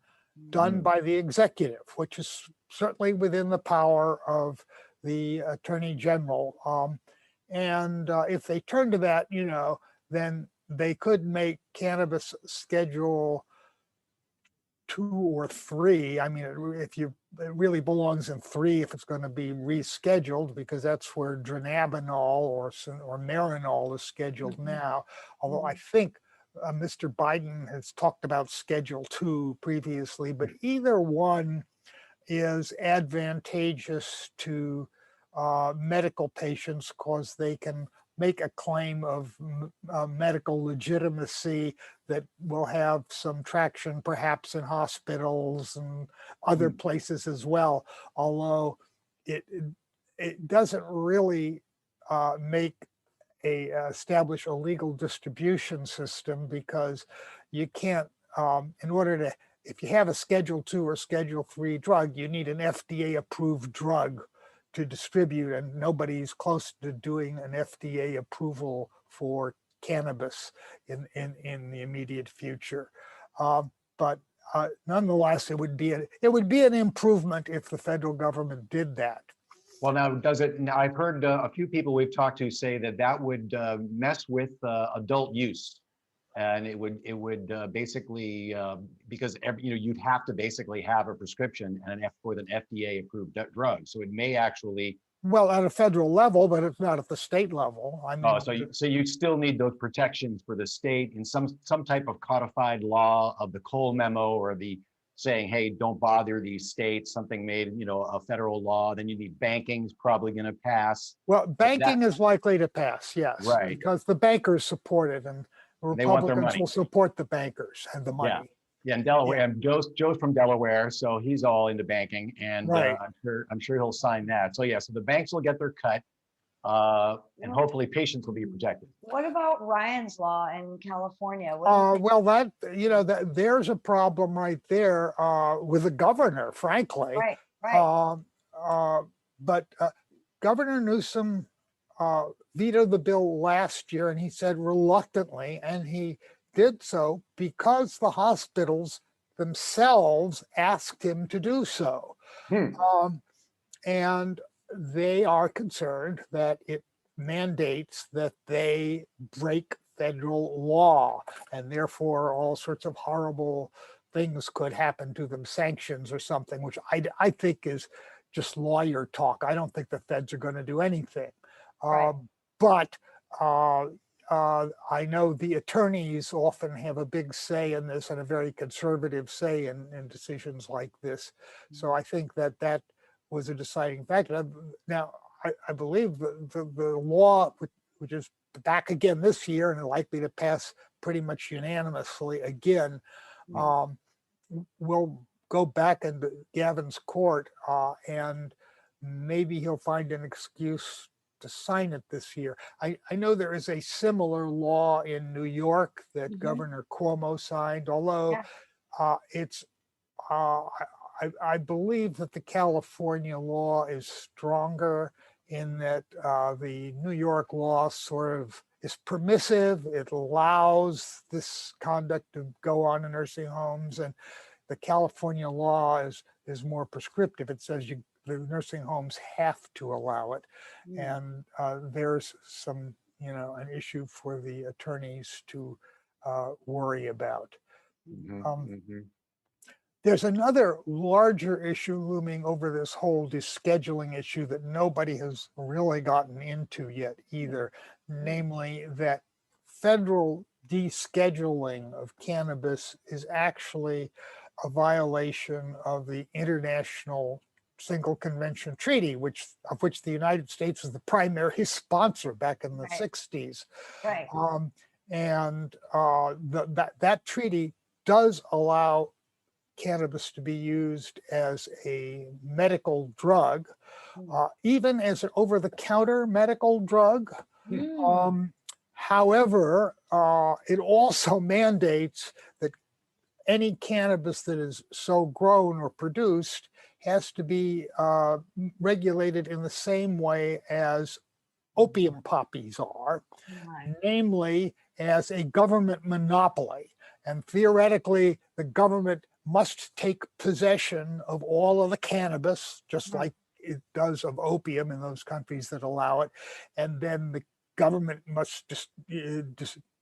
done by the executive, which is certainly within the power of the Attorney General. And if they turn to that, then they could make cannabis Schedule 2 or 3. I mean, it really belongs in 3 if it's going to be rescheduled, because that's where dronabinol or Marinol is scheduled now. Although I think Mr. Biden has talked about Schedule 2 previously, but either one is advantageous to medical patients because they can make a claim of medical legitimacy that will have some traction perhaps in hospitals and other places as well, although it doesn't really establish a legal distribution system, because you can't, if you have a Schedule 2 or Schedule 3 drug, you need an FDA approved drug to distribute, and nobody's close to doing an FDA approval for cannabis in the immediate future. But nonetheless, it would be an improvement if the federal government did that. Well, now now I've heard a few people we've talked to say that would mess with adult use, and it would basically because you'd have to basically have a prescription and with an FDA approved drug, so it may actually. Well, at a federal level, but it's not at the state level. I mean, so you still need those protections for the state in some type of codified law of the Cole memo, or the saying, hey, don't bother these states, something made, a federal law. Then you need banking's probably going to pass. Well, banking is likely to pass, yes, right, because the bankers support it, and Republicans will support the bankers and the money. Yeah, in Delaware, and Joe's from Delaware, so he's all into banking, and right. I'm sure he'll sign that. So yeah, so the banks will get their cut, and hopefully patients will be protected. What about Ryan's law in California? What do you think? Well, there's a problem right there with the governor, frankly. Right, right. But Governor Newsom vetoed the bill last year, and he said reluctantly, and he did so because the hospitals themselves asked him to do so. And they are concerned that it mandates that they break federal law, and therefore all sorts of horrible things could happen to them, sanctions or something, which I think is just lawyer talk. I don't think the feds are going to do anything. Right. But I know the attorneys often have a big say in this, and a very conservative say in decisions like this. So I think that was a deciding factor. Now, I believe the law, which is back again this year and likely to pass pretty much unanimously again, will go back into Gavin's court, and maybe he'll find an excuse to sign it this year. I know there is a similar law in New York that Governor Cuomo signed, although I believe that the California law is stronger in that the New York law sort of is permissive. It allows this conduct to go on in nursing homes, and the California law is more prescriptive. It says the nursing homes have to allow it. And there's some, an issue for the attorneys to worry about. There's another larger issue looming over this whole descheduling issue that nobody has really gotten into yet either, namely that federal descheduling of cannabis is actually a violation of the International Single Convention Treaty, of which the United States was the primary sponsor back in the 60s. Right. And that treaty does allow cannabis to be used as a medical drug, even as an over-the-counter medical drug. However, it also mandates that any cannabis that is so grown or produced has to be regulated in the same way as opium poppies are, namely as a government monopoly. And theoretically, the government must take possession of all of the cannabis, just like it does of opium in those countries that allow it. And then the government must just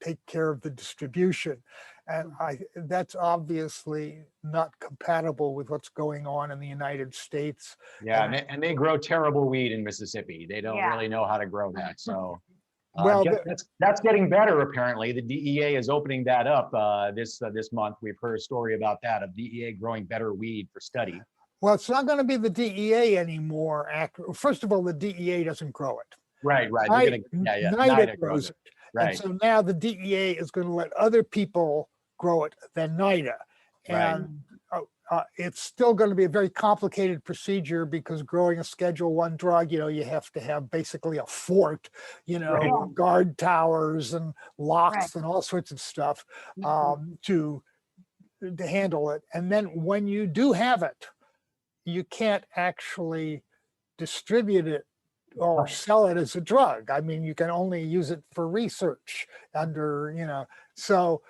take care of the distribution. And that's obviously not compatible with what's going on in the United States. Yeah, and they grow terrible weed in Mississippi. They don't really know how to grow that. So well, that's getting better, apparently. The DEA is opening that up this month. We've heard a story about that, of DEA growing better weed for study. Well, it's not going to be the DEA anymore. First of all, the DEA doesn't grow it. Right. NIDA grows it. Right. And so now the DEA is going to let other people grow it than NIDA. And it's still going to be a very complicated procedure, because growing a Schedule I drug, you have to have basically a fort, guard towers and locks and all sorts of stuff to handle it. And then when you do have it, you can't actually distribute it or sell it as a drug. I mean, you can only use it for research under, so,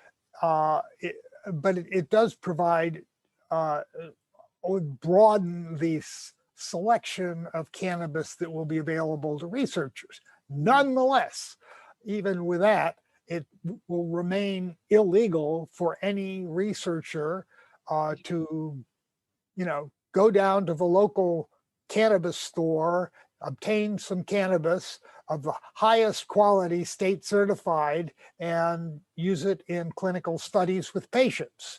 but it does provide, would broaden the selection of cannabis that will be available to researchers. Nonetheless, even with that, it will remain illegal for any researcher to, go down to the local cannabis store, obtain some cannabis of the highest quality, state certified, and use it in clinical studies with patients.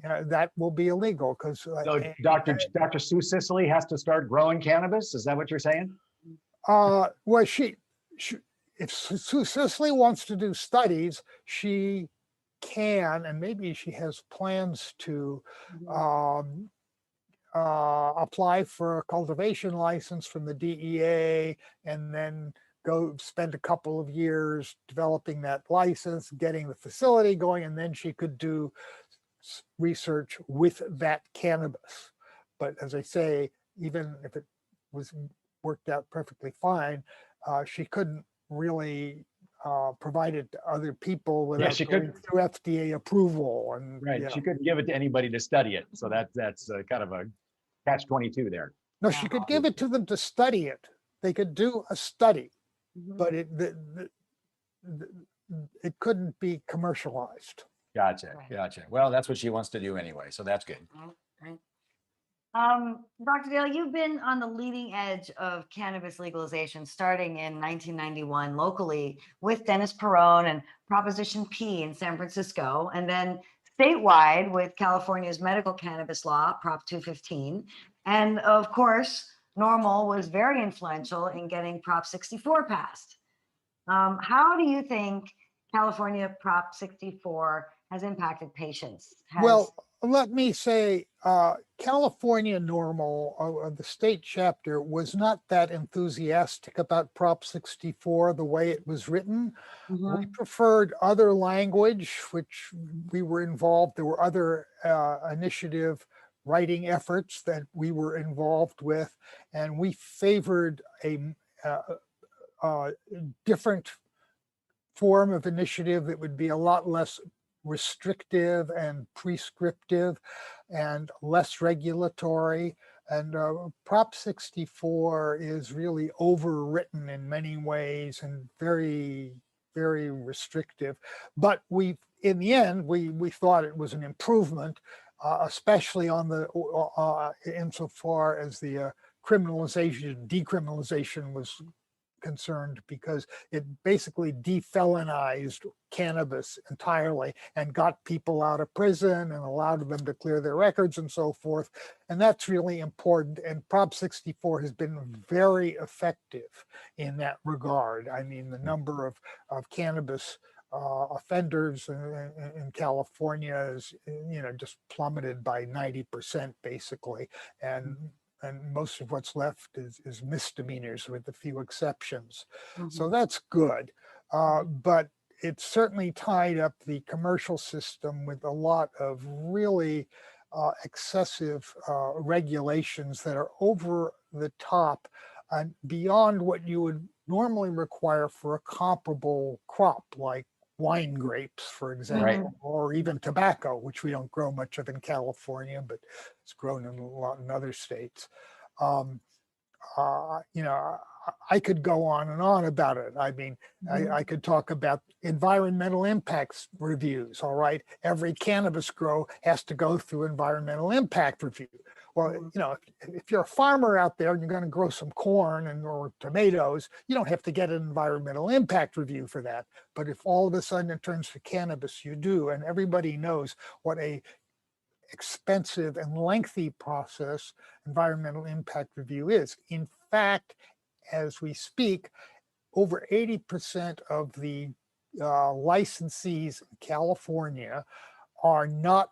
That will be illegal because. So Dr. Sue Sisley has to start growing cannabis. Is that what you're saying? Well, if Sue Sisley wants to do studies, she can, and maybe she has plans to apply for a cultivation license from the DEA, and then go spend a couple of years developing that license, getting the facility going, and then she could do research with that cannabis. But as I say, even if it was worked out perfectly fine, she couldn't really provide it to other people without she going couldn't. through FDA approval. And Right. She couldn't give it to anybody to study it. So that's kind of a catch-22 there. no, she could give it to them to study it. They could do a study, but it couldn't be commercialized. Gotcha. Gotcha. Well, that's what she wants to do anyway. So that's good. Right. Dr. Dale, you've been on the leading edge of cannabis legalization starting in 1991 locally with Dennis Perone and Proposition P in San Francisco, and then statewide with California's medical cannabis law, Prop 215. And of course, NORML was very influential in getting Prop 64 passed. How do you think California Prop 64 has impacted patients? Well, let me say, California NORML, the state chapter, was not that enthusiastic about Prop 64 the way it was written. We preferred other language, which we were involved. There were other initiative writing efforts that we were involved with, and we favored a different form of initiative that would be a lot less restrictive and prescriptive and less regulatory. And Prop 64 is really overwritten in many ways and very, very restrictive. But in the end, we thought it was an improvement, especially on the insofar as the decriminalization was concerned, because it basically defelonized cannabis entirely and got people out of prison and allowed them to clear their records and so forth. And that's really important. And Prop 64 has been very effective in that regard. I mean, the number of cannabis offenders in California is, just plummeted by 90% basically. And most of what's left is misdemeanors with a few exceptions. So that's good. But it certainly tied up the commercial system with a lot of really excessive regulations that are over the top and beyond what you would normally require for a comparable crop, like wine grapes, for example, or even tobacco, which we don't grow much of in California, but it's grown in a lot in other states. I could go on and on about it. I mean, I could talk about environmental impacts reviews. All right, every cannabis grow has to go through environmental impact review. Well, if you're a farmer out there and you're going to grow some corn or tomatoes, you don't have to get an environmental impact review for that. But if all of a sudden it turns to cannabis, you do, and everybody knows what a expensive and lengthy process environmental impact review is. In fact, as we speak, over 80% of the licensees in California are not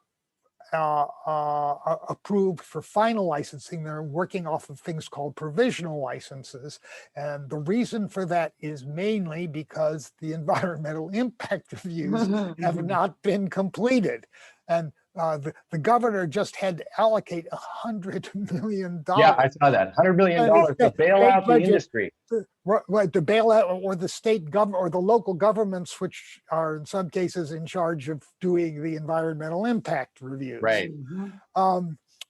approved for final licensing. They're working off of things called provisional licenses. And the reason for that is mainly because the environmental impact reviews have not been completed. And the governor just had to allocate $100 million. Yeah, I saw that. $100 million to bail out the industry. Right, to bail out, or the state government or the local governments, which are in some cases in charge of doing the environmental impact reviews. Right.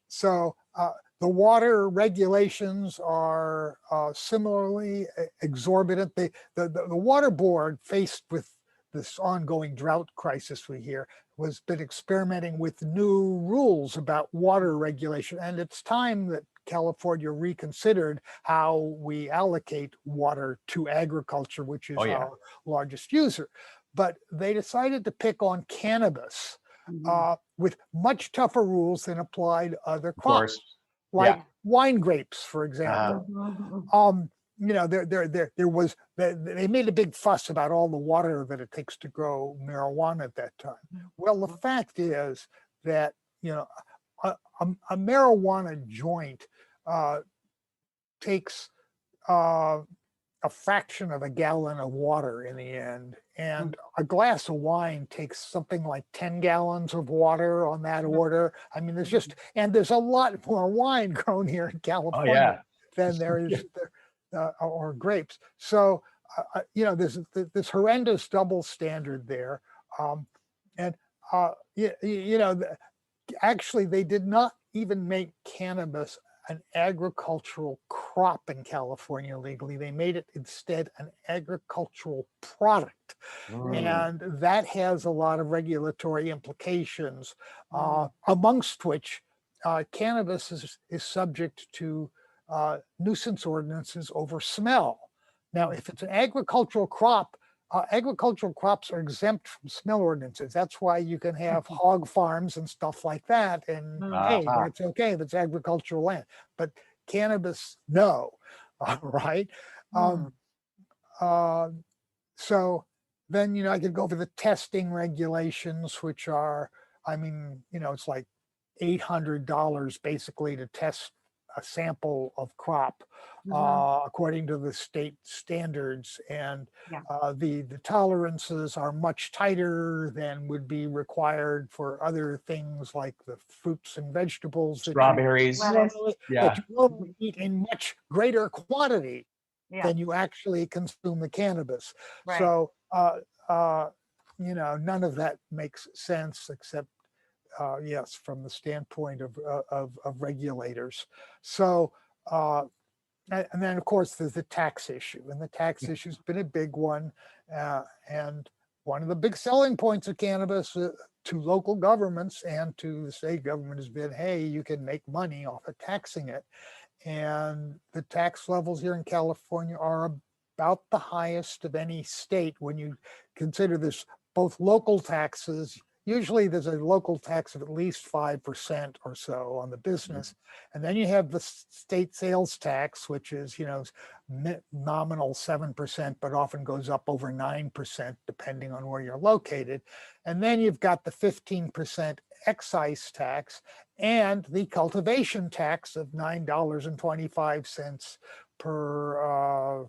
So the water regulations are similarly exorbitant. The water board, faced with this ongoing drought crisis we hear, has been experimenting with new rules about water regulation. And it's time that California reconsidered how we allocate water to agriculture, which is our largest user. But they decided to pick on cannabis with much tougher rules than apply to other crops, like wine grapes, for example. They made a big fuss about all the water that it takes to grow marijuana at that time. Well, the fact is that, a marijuana joint takes a fraction of a gallon of water in the end, and a glass of wine takes something like 10 gallons of water on that order. I mean, there's a lot more wine grown here in California than there is or grapes. So there's this horrendous double standard there, and actually they did not even make cannabis an agricultural crop in California legally. They made it instead an agricultural product. And that has a lot of regulatory implications, amongst which cannabis is subject to nuisance ordinances over smell. Now, if it's an agricultural crop, agricultural crops are exempt from smell ordinances. That's why you can have hog farms and stuff like that. And hey, it's okay if it's agricultural land. But cannabis, no. All right. So then, I could go over the testing regulations, which are, it's like $800 basically to test a sample of crop according to the state standards, and the tolerances are much tighter than would be required for other things like the fruits and vegetables, strawberries, that you normally eat in much greater quantity than you actually consume the cannabis. So none of that makes sense except yes, from the standpoint of regulators. So, and then of course there's the tax issue, and the tax issue's been a big one. And one of the big selling points of cannabis to local governments and to the state government has been, hey, you can make money off of taxing it. And the tax levels here in California are about the highest of any state when you consider this both local taxes. Usually there's a local tax of at least 5% or so on the business. And then you have the state sales tax, which is, nominal 7%, but often goes up over 9% depending on where you're located. And then you've got the 15% excise tax and the cultivation tax of $9.25 per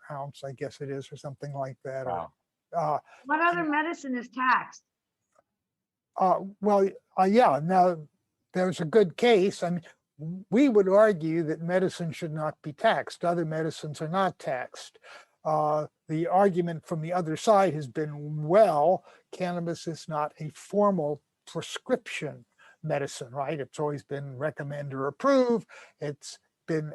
ounce, I guess it is, or something like that. Wow. What other medicine is taxed? Now there's a good case. We would argue that medicine should not be taxed. Other medicines are not taxed. The argument from the other side has been, well, cannabis is not a formal prescription medicine, right? It's always been recommend or approve. It's been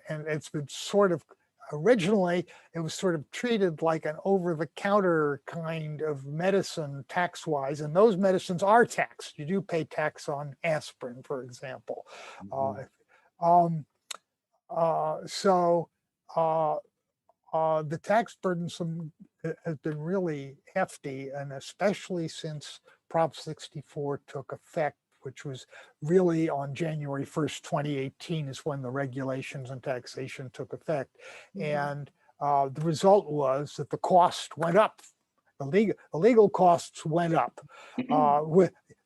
sort of, originally, it was sort of treated like an over-the-counter kind of medicine tax-wise, and those medicines are taxed. You do pay tax on aspirin, for example. The tax burden has been really hefty, and especially since Prop 64 took effect, which was really on January 1st, 2018 is when the regulations and taxation took effect. And the result was that the cost went up. The legal costs went up.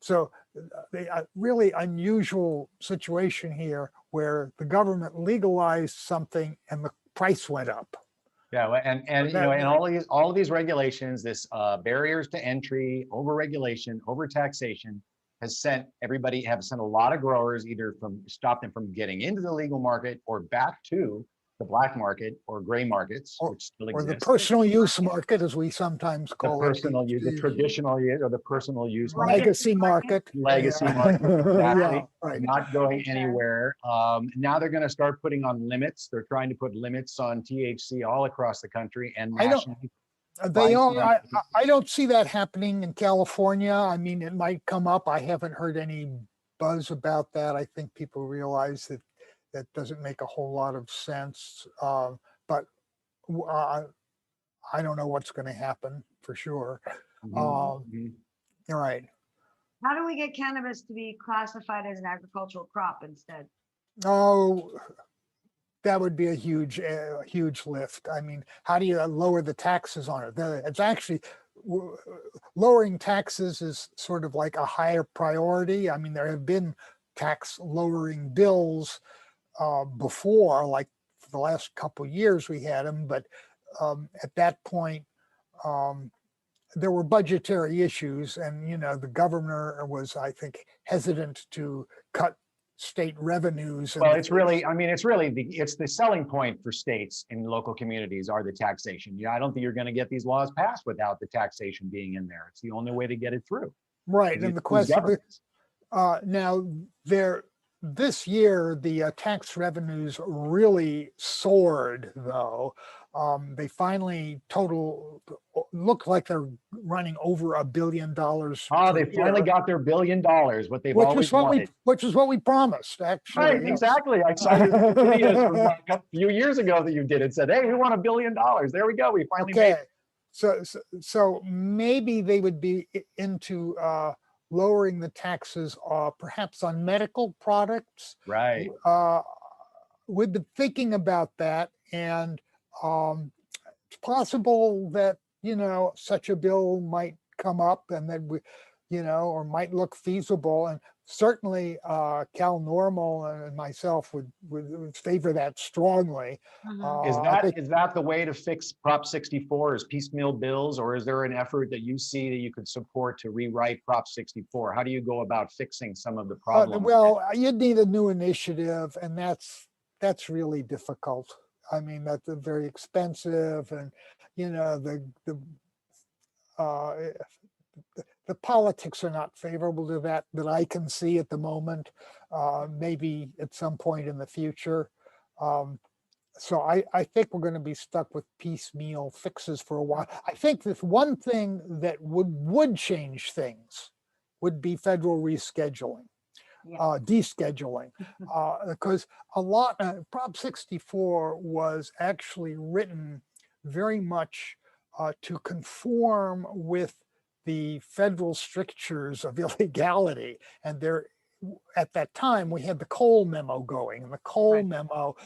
So a really unusual situation here where the government legalized something and the price went up. Yeah, and all of these regulations, this barriers to entry, over-regulation, over-taxation, have sent a lot of growers either stop them from getting into the legal market or back to the black market or gray markets, which still exist. Or the personal use market, as we sometimes call the personal use, the traditional use, or the personal use market. Legacy market. Legacy market, exactly. Yeah, right. Not going anywhere. Now they're going to start putting on limits. They're trying to put limits on THC all across the country and nationally. They are. I don't see that happening in California. I mean, it might come up. I haven't heard any buzz about that. I think people realize that that doesn't make a whole lot of sense. But I don't know what's going to happen for sure. All right. How do we get cannabis to be classified as an agricultural crop instead? Oh, that would be a huge lift. I mean, how do you lower the taxes on it? It's actually lowering taxes is sort of like a higher priority. I mean, there have been tax lowering bills before, like for the last couple of years we had them, but at that point, there were budgetary issues, and the governor was, I think, hesitant to cut state revenues. Well, it's really, I mean, it's the selling point for states and local communities are the taxation. I don't think you're going to get these laws passed without the taxation being in there. It's the only way to get it through. Right, and the question now this year the tax revenues really soared, though. They finally look like they're running over $1 billion. Oh, they finally got their $1 billion, what they've always wanted. Which is what we promised, actually. Right, yes. exactly. I saw your videos from a few years ago that you did. It said, "Hey, we want $1 billion." There we go. We finally made it. So maybe they would be into lowering the taxes, perhaps on medical products. Right. We've been thinking about that, and it's possible that such a bill might come up, and that we, or might look feasible. And certainly, Cal NORML and myself would favor that strongly. Is that the way to fix Prop 64? Is piecemeal bills, or is there an effort that you see that you could support to rewrite Prop 64? How do you go about fixing some of the problems? Well, you'd need a new initiative, and that's really difficult. I mean, that's very expensive, and the politics are not favorable to that I can see at the moment. Maybe at some point in the future. So I think we're going to be stuck with piecemeal fixes for a while. I think that one thing that would change things would be federal rescheduling. Descheduling, because Prop 64 was actually written very much to conform with the federal strictures of illegality. And at that time, we had the Cole memo going, and the Cole memo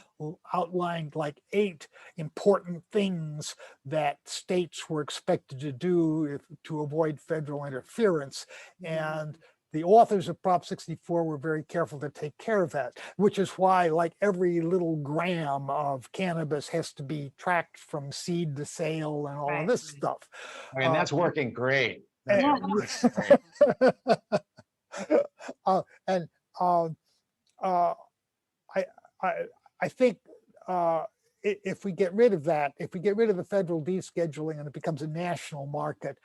outlined like 8 important things that states were expected to do to avoid federal interference. And the authors of Prop 64 were very careful to take care of that, which is why like every little gram of cannabis has to be tracked from seed to sale and all of this stuff. I mean, that's working great. I think if we get rid of that, if we get rid of the federal descheduling and it becomes a national market,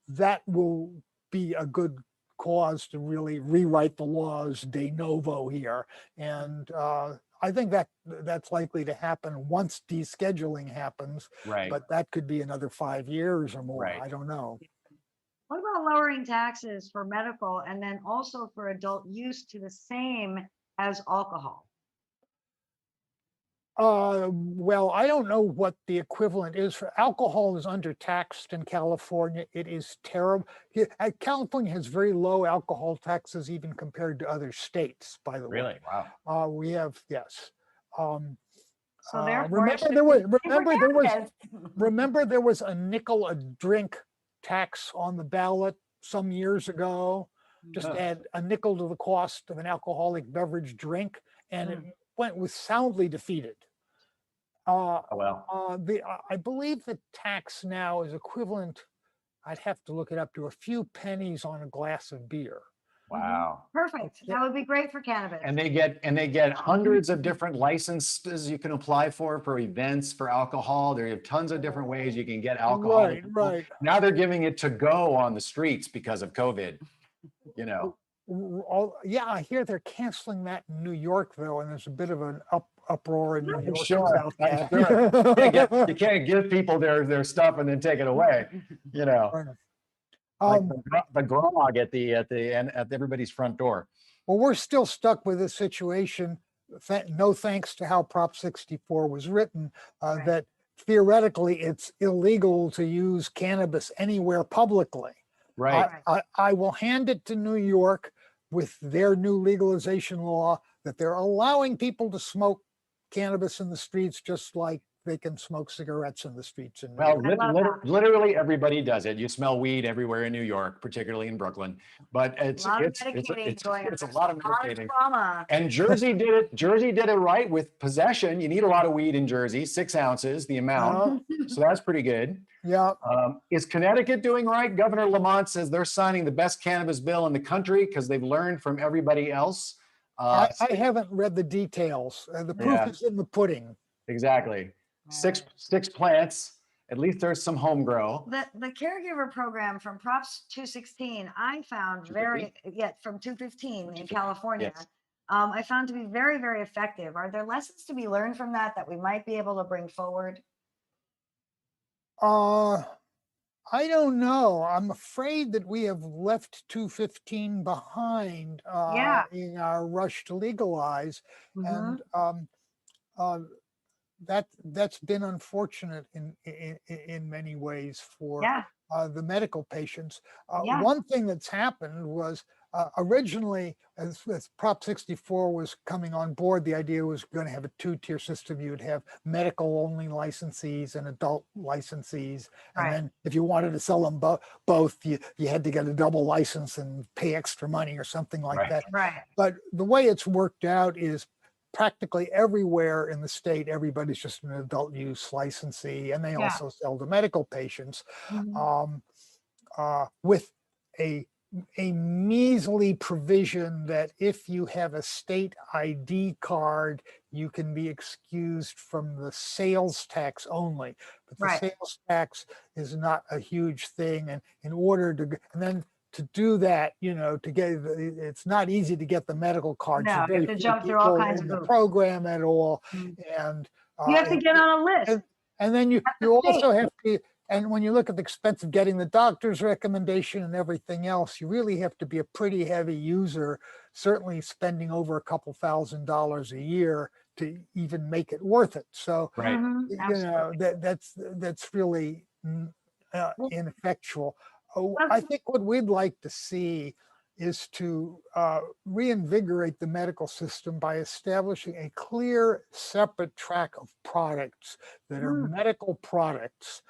that will be a good cause to really rewrite the laws de novo here. And I think that's likely to happen once descheduling happens, right? But that could be another 5 years or more. Right. I don't know. What about lowering taxes for medical and then also for adult use to the same as alcohol? Well, I don't know what the equivalent is for alcohol. Is undertaxed in California. It is terrible. California has very low alcohol taxes even compared to other states, by the way. Really? Wow. We have, yes. So therefore, remember there was a nickel a drink tax on the ballot some years ago. Just add a nickel to the cost of an alcoholic beverage drink, and it was soundly defeated. I believe the tax now is equivalent, I'd have to look it up, to a few pennies on a glass of beer. Wow. Perfect. That would be great for cannabis. And they get hundreds of different licenses you can apply for events, for alcohol. There are tons of different ways you can get alcohol. Right. Now they're giving it to go on the streets because of COVID, Yeah, I hear they're canceling that in New York, though, and there's a bit of an uproar in New York. Sure. About that. You can't give people their stuff and then take it away, Like the grog at everybody's front door. Well, we're still stuck with this situation. No thanks to how Prop 64 was written, that theoretically it's illegal to use cannabis anywhere publicly. Right. I will hand it to New York with their new legalization law that they're allowing people to smoke cannabis in the streets just like they can smoke cigarettes in the streets in New Well, York. literally everybody does it. You smell weed everywhere in New York, particularly in Brooklyn. But A lot of medicating it's going on. a lot of A lot of medicating. trauma. And Jersey did it. Jersey did it right with possession. You need a lot of weed in Jersey, 6 ounces, the amount. So that's pretty good. Yeah. Is Connecticut doing right? Governor Lamont says they're signing the best cannabis bill in the country because they've learned from everybody else. I haven't read the details. The proof Yeah. is in the pudding. Exactly. Six plants. At least there's some home grow. The caregiver program from Props 216, I found from 215 in California. Yes. I found to be very, very effective. Are there lessons to be learned from that we might be able to bring forward? I don't know. I'm afraid that we have left 215 behind in our rush to legalize. Mhm. And that's been unfortunate in many ways for the medical patients. One thing that's happened was originally, as Prop 64 was coming on board, the idea was going to have a 2-tier system. You would have medical only licensees and adult licensees. And then if you wanted to sell them both, you had to get a double license and pay extra money or something like that. Right. But the way it's worked out is practically everywhere in the state, everybody's just an adult use licensee, and they also sell to medical patients with a measly provision that if you have a state ID card, you can be excused from the sales tax only. But the sales tax is not a huge thing, and in order to, and then to do that, to get, it's not easy to get the medical card. No, so you have to jump through all kinds of the hoops. program at all, and you have to get on a list. And then you also have to. And when you look at the expense of getting the doctor's recommendation and everything else, you really have to be a pretty heavy user, certainly spending over a couple $1,000s a year to even make it worth it. So, that's really ineffectual. I think what we'd like to see is to reinvigorate the medical system by establishing a clear, separate track of products that are medical products,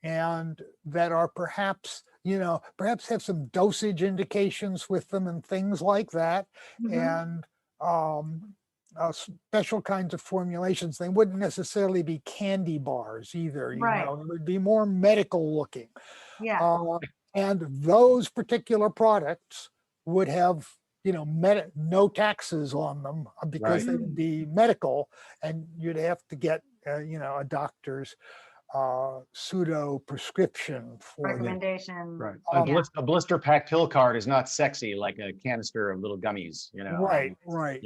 and that are perhaps have some dosage indications with them and things like that, and special kinds of formulations. They wouldn't necessarily be candy bars either. It would be more medical looking. And those particular products would have, no taxes on them because they would be medical, and you'd have to get, a doctor's pseudo prescription for recommendation. Right. A blister pack pill card is not sexy like a canister of little gummies, Right.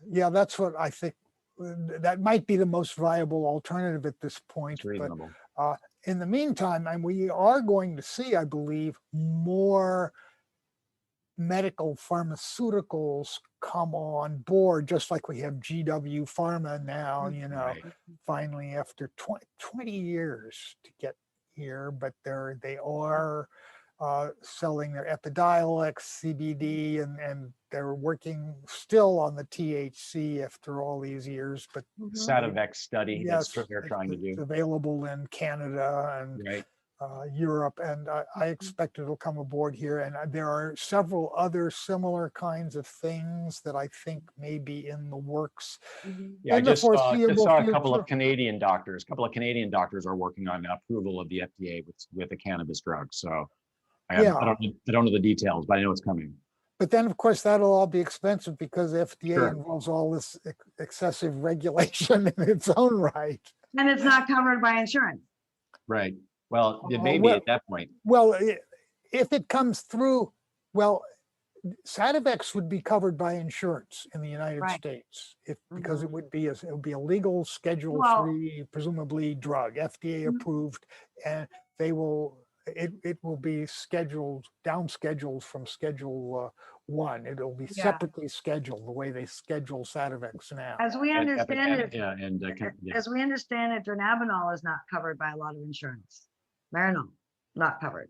Yeah. That's what I think. That might be the most viable alternative at this point. It's reasonable. But in the meantime, and we are going to see, I believe, more medical pharmaceuticals come on board, just like we have GW Pharma now, finally after 20 years to get here, but they are selling their Epidiolex, CBD, and they're working still on the THC after all these years. But Sativex study, that's what they're trying to do. It's available in Canada and Europe, and I expect it'll come aboard here. And there are several other similar kinds of things that I think may be in the works. Yeah, I just saw a couple of Canadian doctors. A couple of Canadian doctors are working on approval of the FDA with a cannabis drug. So I don't know the details, but I know it's coming. But then, of course, that'll all be expensive because FDA involves all this excessive regulation in its own right. And it's not covered by insurance. Right. Well, it may be at that point. Well, if it comes through, Sativex would be covered by insurance in the United States, because it would be a legal Schedule 3, presumably drug, FDA approved, and it will be down scheduled from Schedule 1. It'll be separately scheduled the way they schedule Sativex now. As we understand it, as we understand it, dronabinol is not covered by a lot of insurance. Marinol, not covered,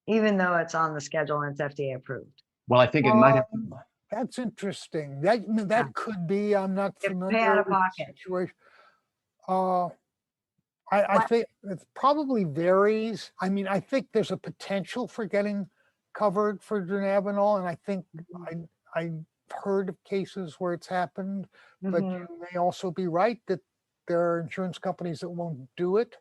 even though it's on the schedule and it's FDA approved. Well, I think it might have. That's interesting. That could be. I'm not You have to familiar pay out of with the pocket. situation. Uh, I What? think it probably varies. I mean, I think there's a potential for getting covered for dronabinol, and I think I've heard of cases where it's happened, but Mhm. you may also be right that there are insurance companies that won't do it.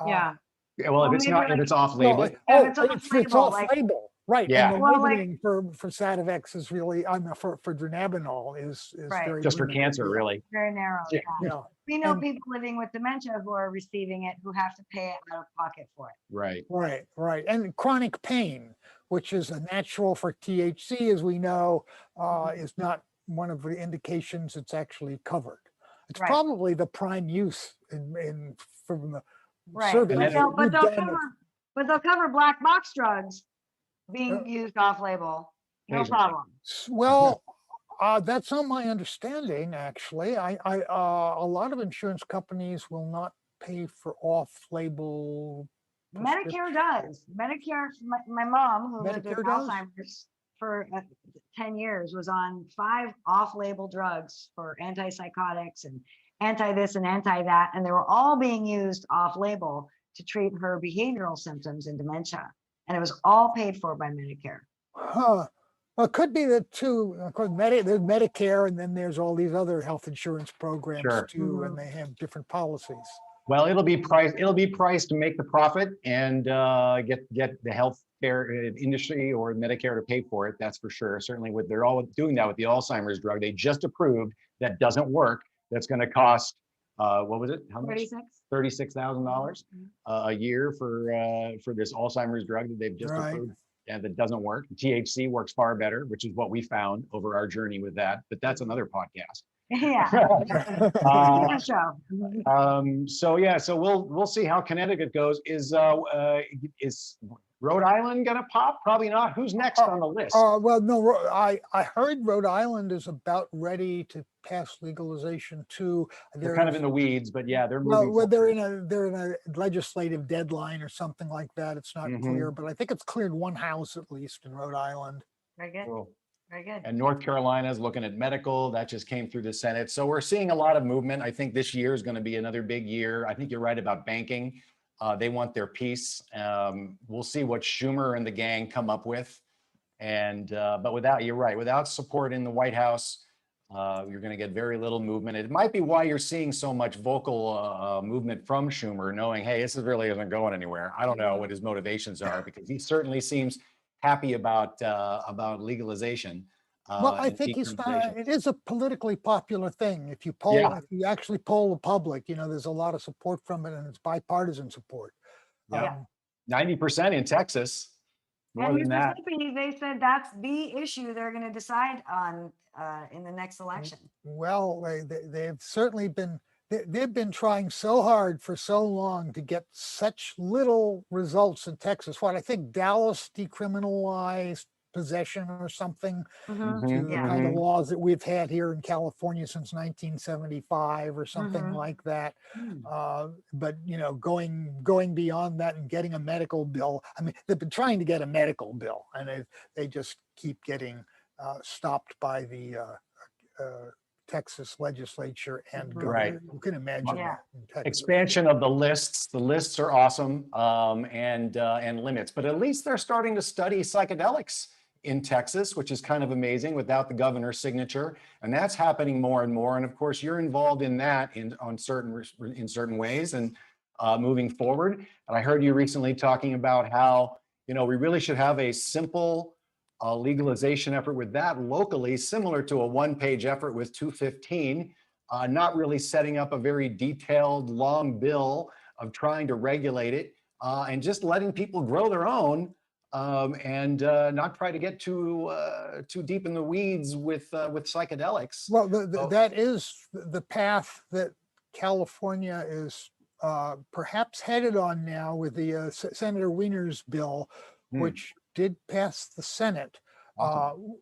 Yeah. Yeah, well, if it's maybe not, if like, it's off Well, label, yeah, if it's off-label, off like, label, right? Yeah. And the well, like, labeling for Sativex is really, I mean, for dronabinol is right, very just for limited. cancer, Yeah. really. very narrow. Yeah. Yeah. Yeah. We know And- people living with dementia who are receiving it who have to pay out of pocket for it. Right. Right. And chronic pain, which is a natural for THC, as we know, is not one of the indications it's actually covered. It's Right. probably the prime use in from the Right. surveys But that we've they'll done. they'll cover black box drugs being used off label. No Occasionally. problem. Well, that's not my understanding, actually. A lot of insurance companies will not pay for off-label. Medicare does. Medicare, my mom, who lived with Medicare does? Alzheimer's for 10 years, was on 5 off-label drugs for antipsychotics and anti this and anti that, and they were all being used off-label to treat her behavioral symptoms in dementia, and it was all paid for by Medicare. Huh. Well, it could be that too. Of course, there's Medicare, and then there's all these other health insurance programs Sure. too, and they have different policies. Well, it'll be priced to make the profit and get the health care industry or Medicare to pay for it. That's for sure. Certainly, they're all doing that with the Alzheimer's drug they just approved that doesn't work. That's going to cost what was it? How much? $36,000 a year for this Alzheimer's drug that they've just approved. And that doesn't work. THC works far better, which is what we found over our journey with that. But that's another podcast. Yeah. So we'll see how Connecticut goes. Is Rhode Island gonna pop? Probably not. Who's next on the list? Well, no, I heard Rhode Island is about ready to pass legalization too. They're kind of in the weeds, but yeah, they're moving. Well, they're in a legislative deadline or something like that. It's not clear, but I think it's cleared one house at least in Rhode Island. Very good. Cool. Very good. And North Carolina is looking at medical. That just came through the Senate. So we're seeing a lot of movement. I think this year is going to be another big year. I think you're right about banking. They want their piece. We'll see what Schumer and the gang come up with. And but you're right, without support in the White House, you're going to get very little movement. It might be why you're seeing so much vocal movement from Schumer, knowing, hey, this really isn't going anywhere. I don't know what his motivations are, because he certainly seems happy about legalization. Well, I think it is a politically popular thing. If you actually poll the public, there's a lot of support from it, and it's bipartisan support. 90% in Texas. More and than that. Mississippi, they said that's the issue they're going to decide on in the next election. Well, they've certainly been. They've been trying so hard for so long to get such little results in Texas. What I think Dallas decriminalized possession or something to the kind of laws that we've had here in California since 1975 or something like that. But going beyond that and getting a medical bill. I mean, they've been trying to get a medical bill, and they just keep getting stopped by the Texas legislature and governor. You can imagine that in Texas. Expansion of the lists. The lists are awesome, and limits. But at least they're starting to study psychedelics in Texas, which is kind of amazing without the governor's signature. And that's happening more and more. And of course, you're involved in that in certain ways and moving forward. And I heard you recently talking about how we really should have a simple legalization effort with that locally, similar to a one-page effort with 215, not really setting up a very detailed, long bill of trying to regulate it, and just letting people grow their own, and not try to get too deep in the weeds with psychedelics. Well, that is the path that California is perhaps headed on now with the Senator Wiener's bill, which did pass the Senate,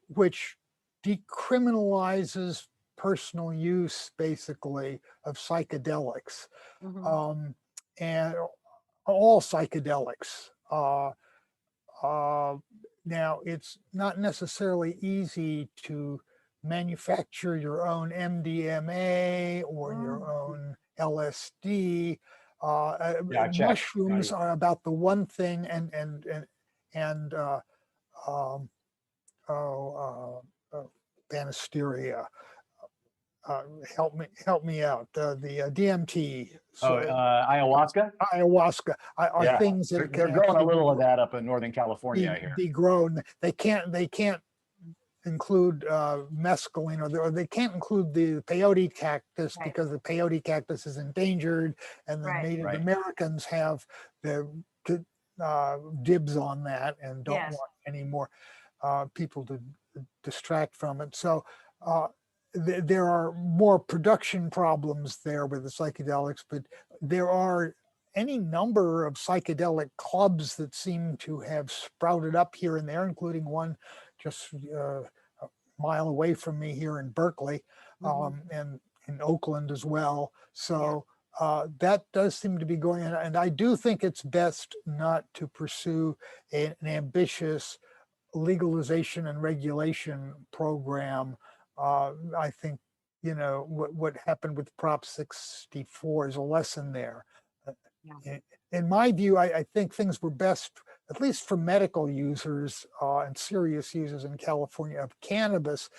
which decriminalizes personal use, basically, of psychedelics, and all psychedelics. Now, it's not necessarily easy to manufacture your own MDMA or your own LSD. Yeah, I've checked. Mushrooms are about the one thing, and um, Banisteria. Help me out. The DMT, Oh, ayahuasca. ayahuasca are Yeah, things that they're can growing a actually little of that up in Northern California, I hear. be grown. They can't include mescaline, or they can't include the peyote cactus Right. because the peyote cactus is endangered, and the Right. Native Right. Americans have the dibs on that and don't Yes. want any more people to distract from it. So there are more production problems there with the psychedelics, but there are any number of psychedelic clubs that seem to have sprouted up here and there, including one just a mile away from me here in Berkeley, and in Oakland as well. So that does seem to be going on. And I do think it's best not to pursue an ambitious legalization and regulation program. I think, what happened with Prop 64 is a lesson there. In my view, I think things were best, at least for medical users and serious users in California of cannabis,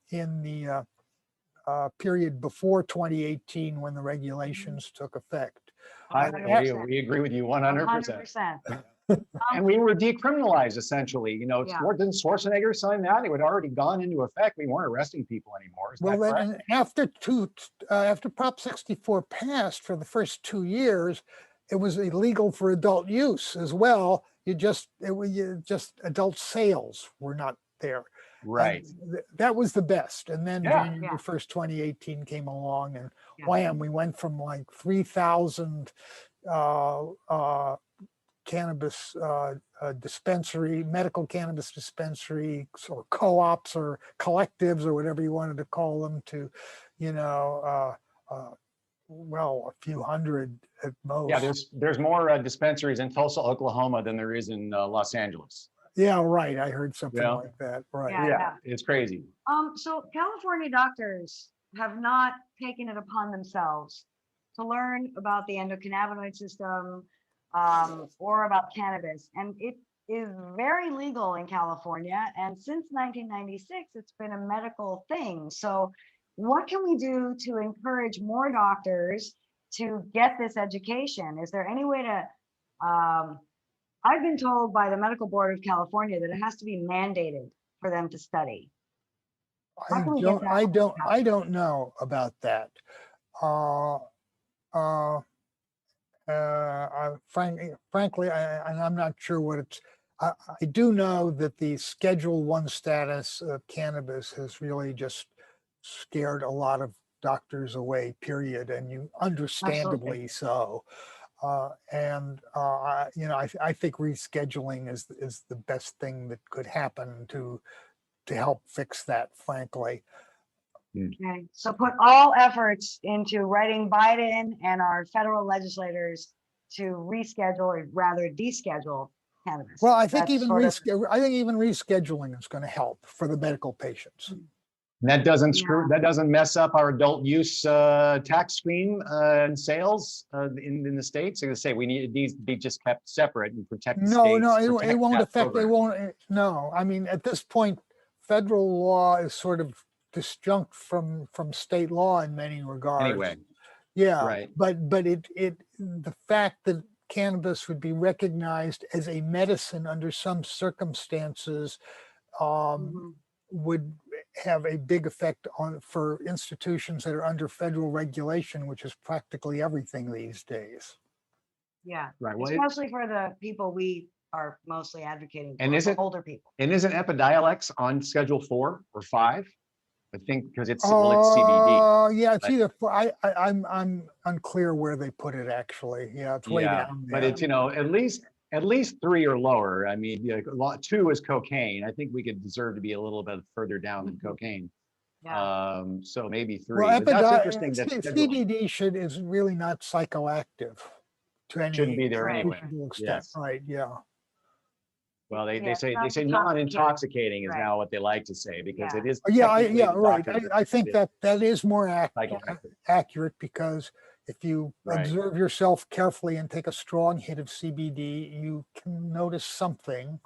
in the period before 2018 when the regulations took effect. We agree with you 100%. 100%. And we were decriminalized essentially. Yeah. Didn't Schwarzenegger sign that? It had already gone into effect. We weren't arresting people anymore. Is Well, that then, correct? and after Prop 64 passed, for the first 2 years, it was illegal for adult use as well. Just adult sales were not there. Right. That was the best. And then Yeah. January 1st, 2018 came along, and Yeah. wham, we went from like 3,000 cannabis medical cannabis dispensaries or co-ops or collectives or whatever you wanted to call them to, a few hundred at most. Yeah, there's more dispensaries in Tulsa, Oklahoma than there is in Los Angeles. Yeah, right. I heard something Yeah. like that. Right. Yeah. It's crazy. So California doctors have not taken it upon themselves to learn about the endocannabinoid system or about cannabis. And it is very legal in California. And since 1996, it's been a medical thing. So what can we do to encourage more doctors to get this education? Is there any way to, I've been told by the Medical Board of California that it has to be mandated for them to study. How can we get that? I don't know about that. Frankly, and I'm not sure what it's. I do know that the Schedule 1 status of cannabis has really just scared a lot of doctors away. Period, and you understandably so. I think rescheduling is the best thing that could happen to help fix that. Frankly. Okay, so put all efforts into writing Biden and our federal legislators to reschedule, or rather deschedule cannabis. Well, I think even rescheduling is going to help for the medical patients. And that doesn't mess up our adult use tax scheme and sales in the states. So they say we need these to be just kept separate and protect the states. No, it won't affect. It won't. No, I mean at this point, federal law is sort of disjunct from state law in many regards. Anyway, yeah, right. But the fact that cannabis would be recognized as a medicine under some circumstances would have a big effect for institutions that are under federal regulation, which is practically everything these days. Yeah, right. Well, especially for the people we are mostly advocating for, and older people. And isn't Epidiolex on Schedule 4 or 5? I think because it's CBD. Yeah, it's either. I'm unclear where they put it actually. Yeah, it's way down there. But it's at least 3 or lower. I mean, 2 is cocaine. I think we could deserve to be a little bit further down than cocaine. Yeah. So maybe 3. Well, but that's interesting. That CBD is really not psychoactive to any shouldn't be there anyway. extent. Yes. Right. Yeah. Well, they Yeah, say not non-intoxicating is Right. now what they like to say because Yeah. it is. Yeah, technically the right. doctor I think that that is more psychoactive. accurate because if you Right. observe yourself carefully and take a strong hit of CBD, you can notice something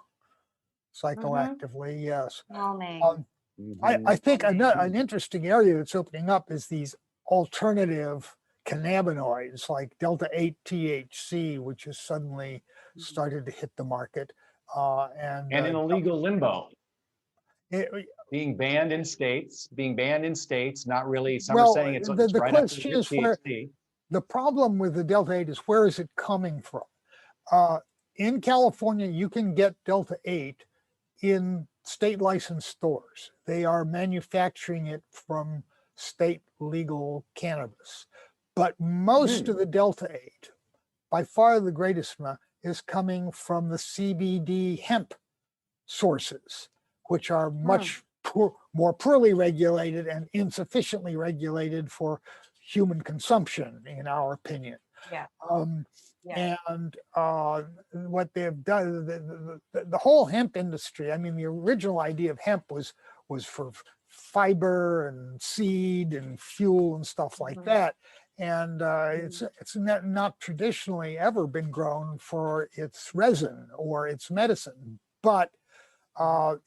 psychoactively. Yes. Calming. Um, I Mhm. think an interesting area that's opening up is these alternative cannabinoids like Delta 8 THC, which has suddenly started to hit the market. And in a legal limbo, it- being banned in states, not really, some are well, saying it's the right up to question is where THC. the problem with the Delta 8 is where is it coming from? In California, you can get Delta 8 in state licensed stores. They are manufacturing it from state legal cannabis. But most of the Delta 8, by far the greatest amount, is coming from the CBD hemp sources, which are much more poorly regulated and insufficiently regulated for human consumption, in our opinion. Yeah. And what they've done, the whole hemp industry, I mean, the original idea of hemp was for fiber and seed and fuel and stuff like that. And it's not traditionally ever been grown for its resin or its medicine, but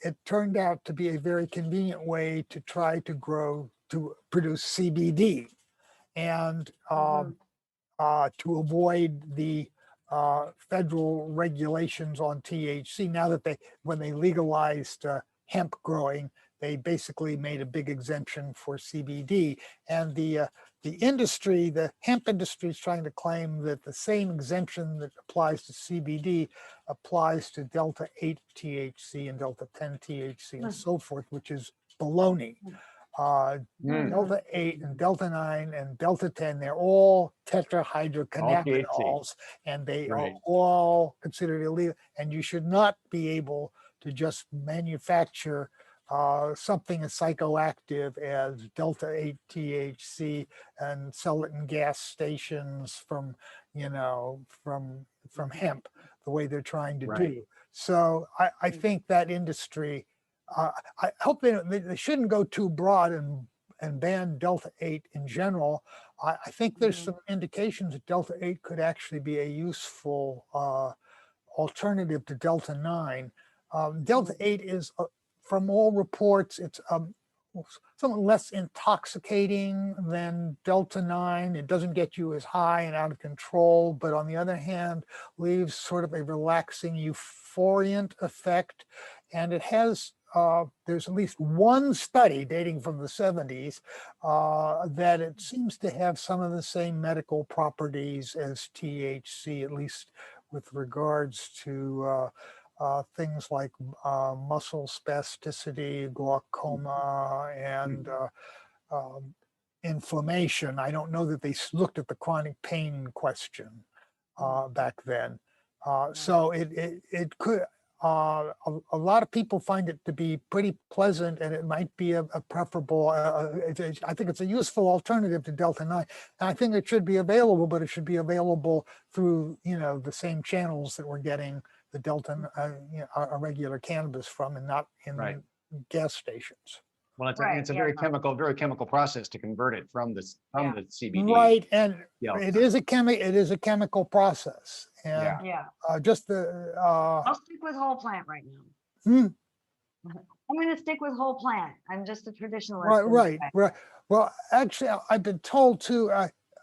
it turned out to be a very convenient way to try to produce CBD. And to avoid the federal regulations on THC. Now that when they legalized hemp growing, they basically made a big exemption for CBD. And the industry, the hemp industry, is trying to claim that the same exemption that applies to CBD applies to Delta 8 THC and Delta 10 THC and so forth, which is baloney. Delta 8 and Delta 9 and Delta 10, they're all tetrahydrocannabinols, and they are all considered illegal. And you should not be able to just manufacture something as psychoactive as Delta 8 THC and sell it in gas stations from hemp, the way they're trying to do. So I think that industry, I hope they shouldn't go too broad and ban Delta 8 in general. I think there's some indications that Delta 8 could actually be a useful alternative to Delta 9. Delta 8 is, from all reports, it's somewhat less intoxicating than Delta 9. It doesn't get you as high and out of control, but on the other hand, leaves sort of a relaxing euphoriant effect. And it has, there's at least one study dating from the 70s that it seems to have some of the same medical properties as THC, at least with regards to things like muscle spasticity, glaucoma, and inflammation. I don't know that they looked at the chronic pain question back then. So it could, a lot of people find it to be pretty pleasant, and it might be a preferable, I think it's a useful alternative to Delta 9. And I think it should be available, but it should be available through, the same channels that we're getting the Delta, a regular cannabis from, and not in gas stations. Well, it's a very chemical process to convert it from the CBD. Right, and it is a chemical process. And just the I'll stick with whole plant right now. I'm going to stick with whole plant. I'm just a traditionalist. Right. Well, actually, I've been told too.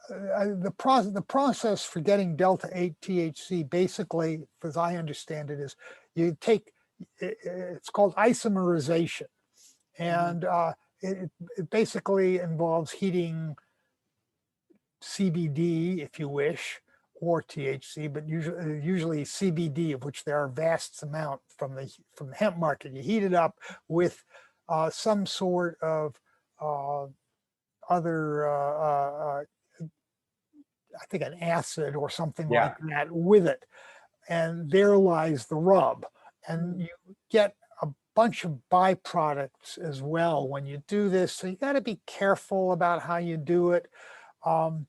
The process for getting Delta 8 THC, basically, as I understand it, is you take, it's called isomerization, and it basically involves heating CBD, if you wish, or THC, but usually CBD, of which there are vast amounts from the hemp market. You heat it up with some sort of other, I think an acid or something like that with it. And there lies the rub. And you get a bunch of byproducts as well when you do this. So you got to be careful about how you do it. And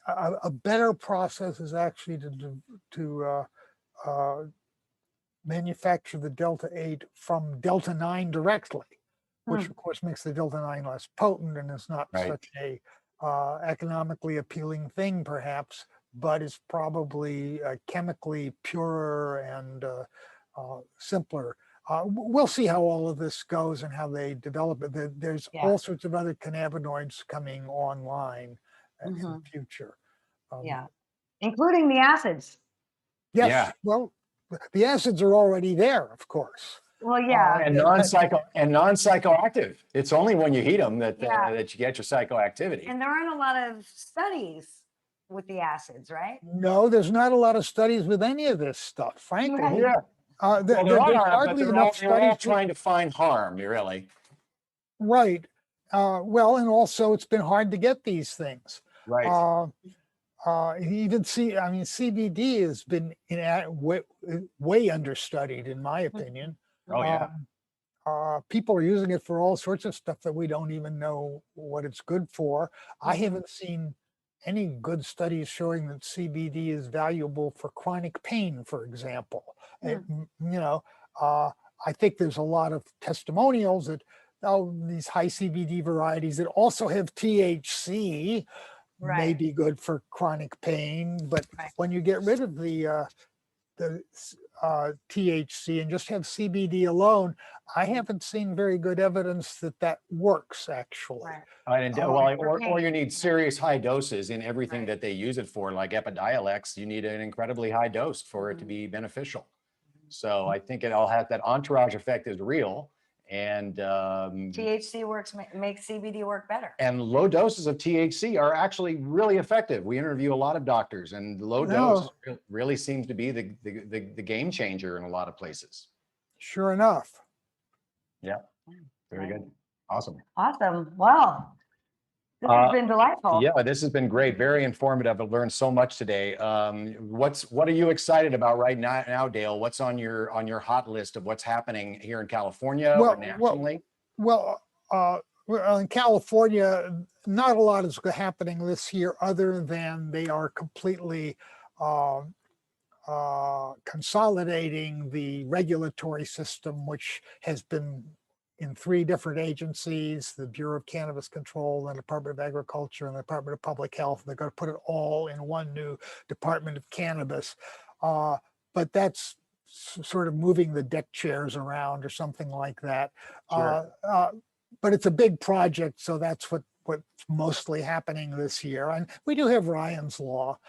a better process is actually to manufacture the Delta 8 from Delta 9 directly, which Hmm. of course makes the Delta 9 less potent and is not Right. such a economically appealing thing perhaps, but is probably chemically purer and simpler. We'll see how all of this goes and how they develop it. There's Yeah. all sorts of other cannabinoids coming online in the Mhm. future. Yeah, including the acids. Yes, Yeah. well, the acids are already there, of course. Well, yeah, And non-psychoactive. It's only when you heat them that Yeah. that you get your psychoactivity. and there aren't a lot of studies with the acids, right? No, there's not a lot of studies with any of this stuff, frankly. Right. Yeah. Well, there There's are, but hardly they're enough all studies. trying to find harm, really. Right. Well, and also it's been hard to get these things. Right. Even CBD has been way understudied, in my opinion. Oh, yeah. People are using it for all sorts of stuff that we don't even know what it's good for. I haven't seen any good studies showing that CBD is valuable for chronic pain, for example. I think there's a lot of testimonials that these high CBD varieties that also have THC may Right. be good for chronic pain, but Right. when you get rid of the THC and just have CBD alone, I haven't seen very good evidence that that works actually. Right. And, Oh, well, for or pain. you need serious high doses in everything Right. that they use it for, like Epidiolex. You need an incredibly high dose for it to Mhm. be beneficial. So I think it all has that entourage effect is real, and THC makes CBD work better. low doses of THC are actually really effective. We interview a lot of doctors, and low No. dose really seems to be the game changer in a lot of places. Sure enough. Yeah, very good, awesome. Awesome. Well, this has been delightful. Yeah, this has been great, very informative. I've learned so much today. What are you excited about right now, Dale? What's on your hot list of what's happening here in California or nationally? Well, in California, not a lot is happening this year other than they are completely consolidating the regulatory system, which has been in 3 different agencies, the Bureau of Cannabis Control, the Department of Agriculture, and the Department of Public Health. They're going to put it all in one new Department of Cannabis. But that's sort of moving the deck chairs around or something like that. Sure. But it's a big project, so that's what's mostly happening this year. And we do have Ryan's Law.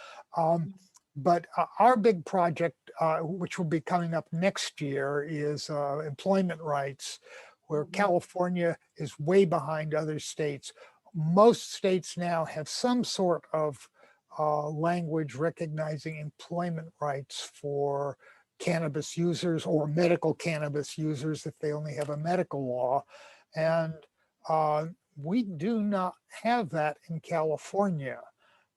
But our big project, which will be coming up next year, is employment rights, where California is way behind other states. Most states now have some sort of language recognizing employment rights for cannabis users or medical cannabis users if they only have a medical law. And we do not have that in California.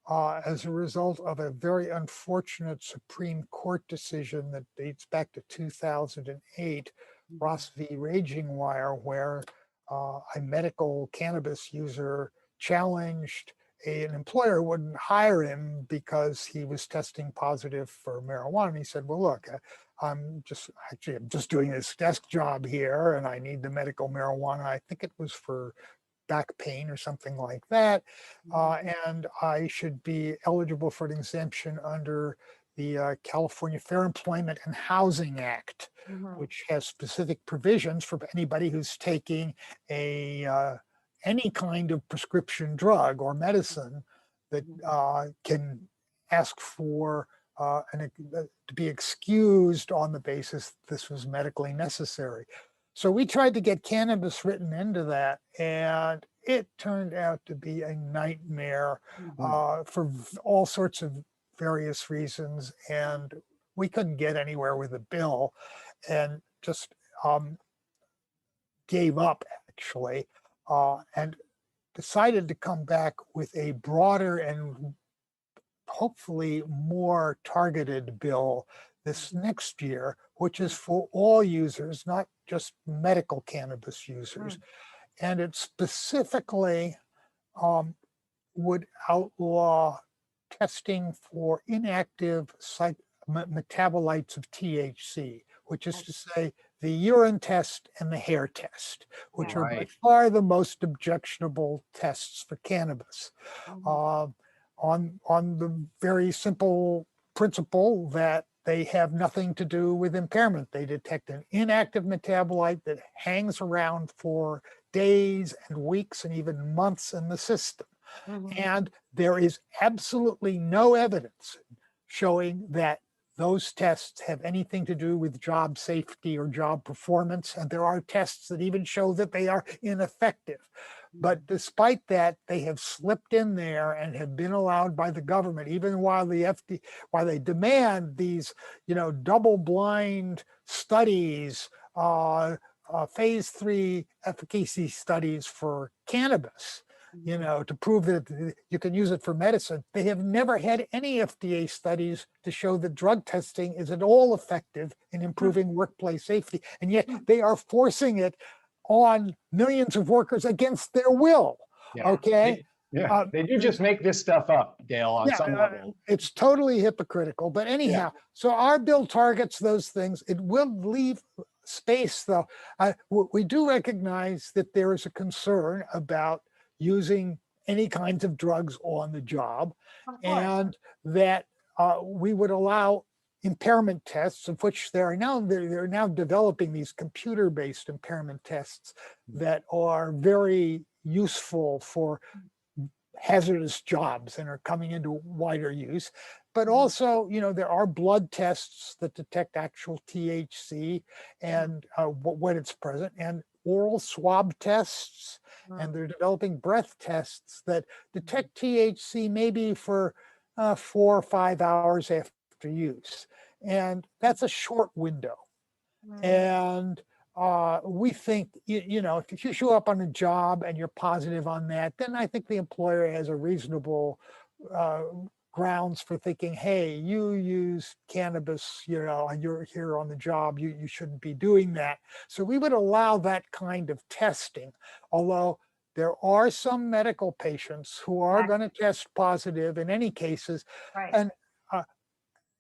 As a result of a very unfortunate Supreme Court decision that dates back to 2008, Ross v. Raging Wire, where a medical cannabis user challenged an employer who wouldn't hire him because he was testing positive for marijuana. And he said, well, look, I'm just doing this desk job here and I need the medical marijuana. I think it was for back pain or something like that. And I should be eligible for an exemption under the California Fair Employment and Housing Act, which has specific provisions for anybody who's taking any kind of prescription drug or medicine that can ask for to be excused on the basis this was medically necessary. So we tried to get cannabis written into that, and it turned out to be a nightmare for all sorts of various reasons. And we couldn't get anywhere with the bill and just gave up, actually, and decided to come back with a broader and hopefully more targeted bill this next year, which is for all users, not just medical cannabis users. And it specifically would outlaw testing for inactive metabolites of THC, which is to say the urine test and the hair test, which are by Right. far the most objectionable tests for cannabis. On the very simple principle that they have nothing to do with impairment. They detect an inactive metabolite that hangs around for days and weeks and even months in the system. And there is absolutely no evidence showing that those tests have anything to do with job safety or job performance. And there are tests that even show that they are ineffective. But despite that, they have slipped in there and have been allowed by the government, even while while they demand these, double-blind studies, phase 3 efficacy studies for cannabis, to prove that you can use it for medicine. They have never had any FDA studies to show that drug testing is at all effective in improving workplace safety. And yet they are forcing it on millions of workers against their will. Yeah. Okay. They do just make this stuff up, Dale, on some level. It's totally hypocritical. But anyhow, so our bill targets those things. It will leave space, though. We do recognize that there is a concern about using any kinds of drugs on the job, and that we would allow impairment tests, of which they're now developing these computer-based impairment tests that are very useful for hazardous jobs and are coming into wider use. But also, there are blood tests that detect actual THC and when it's present, and oral swab tests, and they're developing breath tests that detect THC maybe for 4 or 5 hours after use. And that's a short window. And we think, if you show up on a job and you're positive on that, then I think the employer has a reasonable grounds for thinking, hey, you use cannabis, and you're here on the job, you shouldn't be doing that. So we would allow that kind of testing, although there are some medical patients who are going to test positive in any cases. And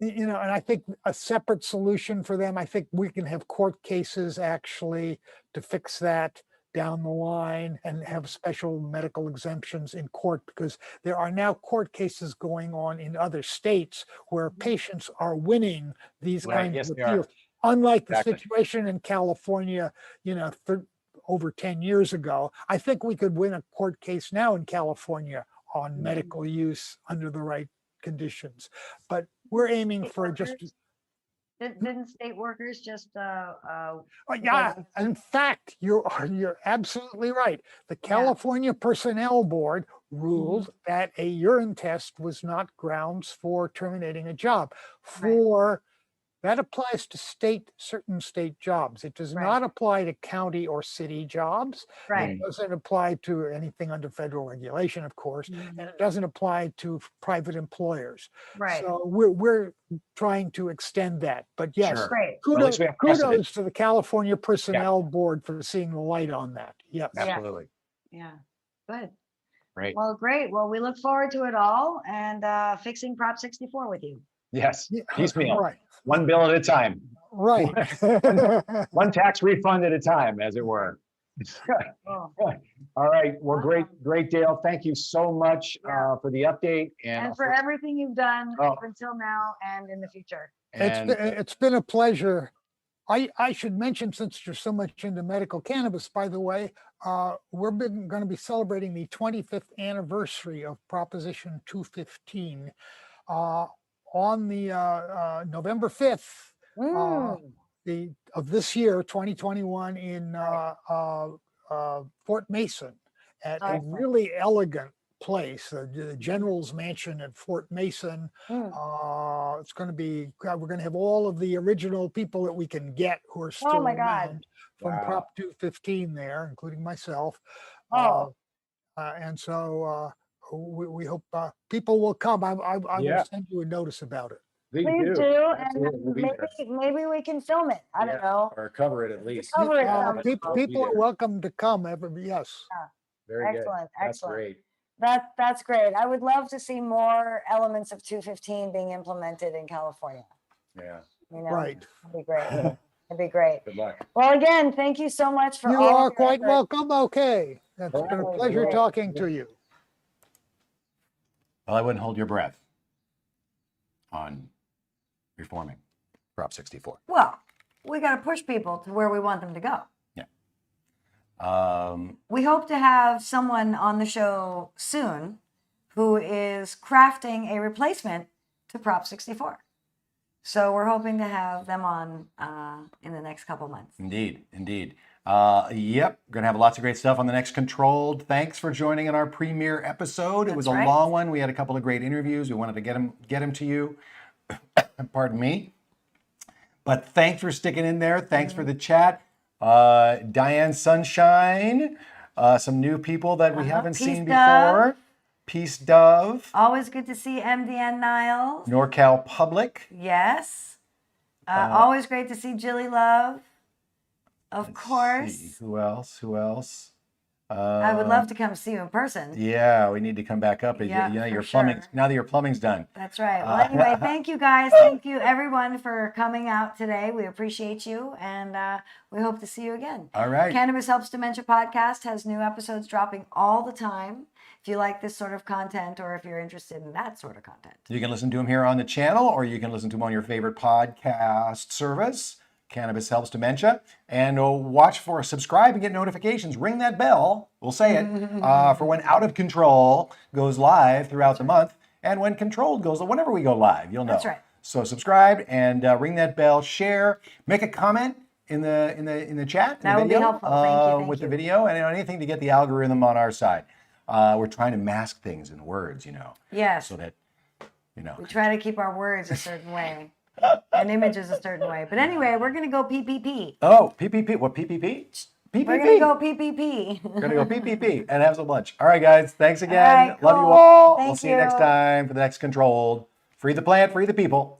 and I think a separate solution for them, I think we can have court cases actually to fix that down the line and have special medical exemptions in court, because there are now court cases going on in other states where patients are winning these kinds of appeals. Unlike the situation in California, over 10 years ago. I think we could win a court case now in California on medical use under the right conditions. But we're aiming for just... Didn't state workers just in fact, you're absolutely right. The California Personnel Board ruled that a urine test was not grounds for terminating a job. That applies to certain state jobs. It does not apply to county or city jobs. It doesn't apply to anything under federal regulation, of course, and it doesn't apply to private employers. So we're trying to extend that. But yes, kudos to the California Personnel Board for seeing the light on that. Yes, absolutely. Yeah, good. Great. Well, great. Well, we look forward to it all and fixing Prop 64 with you. Yes, piecemeal. Right. One bill at a time. Right. one tax refund at a time, as it were. All right. Well, great, Dale. Thank you so much for the update and for everything you've done up until now and in the future. It's been a pleasure. I should mention, since you're so much into medical cannabis, by the way, we're going to be celebrating the 25th anniversary of Proposition 215 on the November 5th of this year, 2021, in Fort Mason at a really elegant place, the General's Mansion at Fort Mason. It's going to be, we're going to have all of the original people that we can get who are still around from Prop 215 there, including myself. And so we hope people will come. I will send you a notice about it. Please do. And maybe we can film it. I don't know. Or cover it at least. People are welcome to come. Yes. Very excellent. good. That's great. That's great. I would love to see more elements of 215 being implemented in California. Yeah. That'd be great. That'd be great. Good luck. Well, again, thank you so much for You all are of your quite efforts. welcome. Okay. It's been a pleasure talking to you. Well, I wouldn't hold your breath on reforming Prop 64. Well, we got to push people to where we want them to go. We hope to have someone on the show soon who is crafting a replacement to Prop 64. So we're hoping to have them on in the next couple months. Indeed, indeed. Yep, we're gonna have lots of great stuff on the next Controlled. Thanks for joining in our premiere episode. It was a That's right. long one. We had a couple of great interviews. We wanted to get them to you. Pardon me. But thanks for sticking in there. Thanks for the chat. Diane Sunshine, some new people that we haven't Peace seen Dove. before. Peace Dove, Always good to see MDN Niles. NorCal Public. Yes. Always great to see Jilly Love. Of Let's course. see, who else? I would love to come see you in person. Yeah, we need to come back up. Yeah, You know, for your plumbing. sure. Now that your plumbing's done. That's right. Well, anyway, thank you guys. Thank you everyone for coming out today. We appreciate you, and we hope to see you again. All right. Cannabis Helps Dementia podcast has new episodes dropping all the time. If you like this sort of content, or if you're interested in that sort of content. You can listen to them here on the channel, or you can listen to them on your favorite podcast service, Cannabis Helps Dementia. And subscribe and get notifications. Ring that bell, we'll say it, for when Out of Control goes live throughout the month. And when Controlled goes, whenever we go live, you'll know. That's right. So subscribe and ring that bell, share, make a comment in the chat. That would be helpful. Thank with you. the video, and anything to get the algorithm on our side. We're trying to mask things in words, Yes. so that, We try to keep our words a certain way and images a certain way. But anyway, we're going to go PPP. Oh, PPP. What, PPP? PPP. We're going to go PPP. We're going to go PPP and have some lunch. All right, guys. Thanks again. All right, Love you cool. all. We'll Thank see you next you. time for the next Controlled. Free the plant, free the people.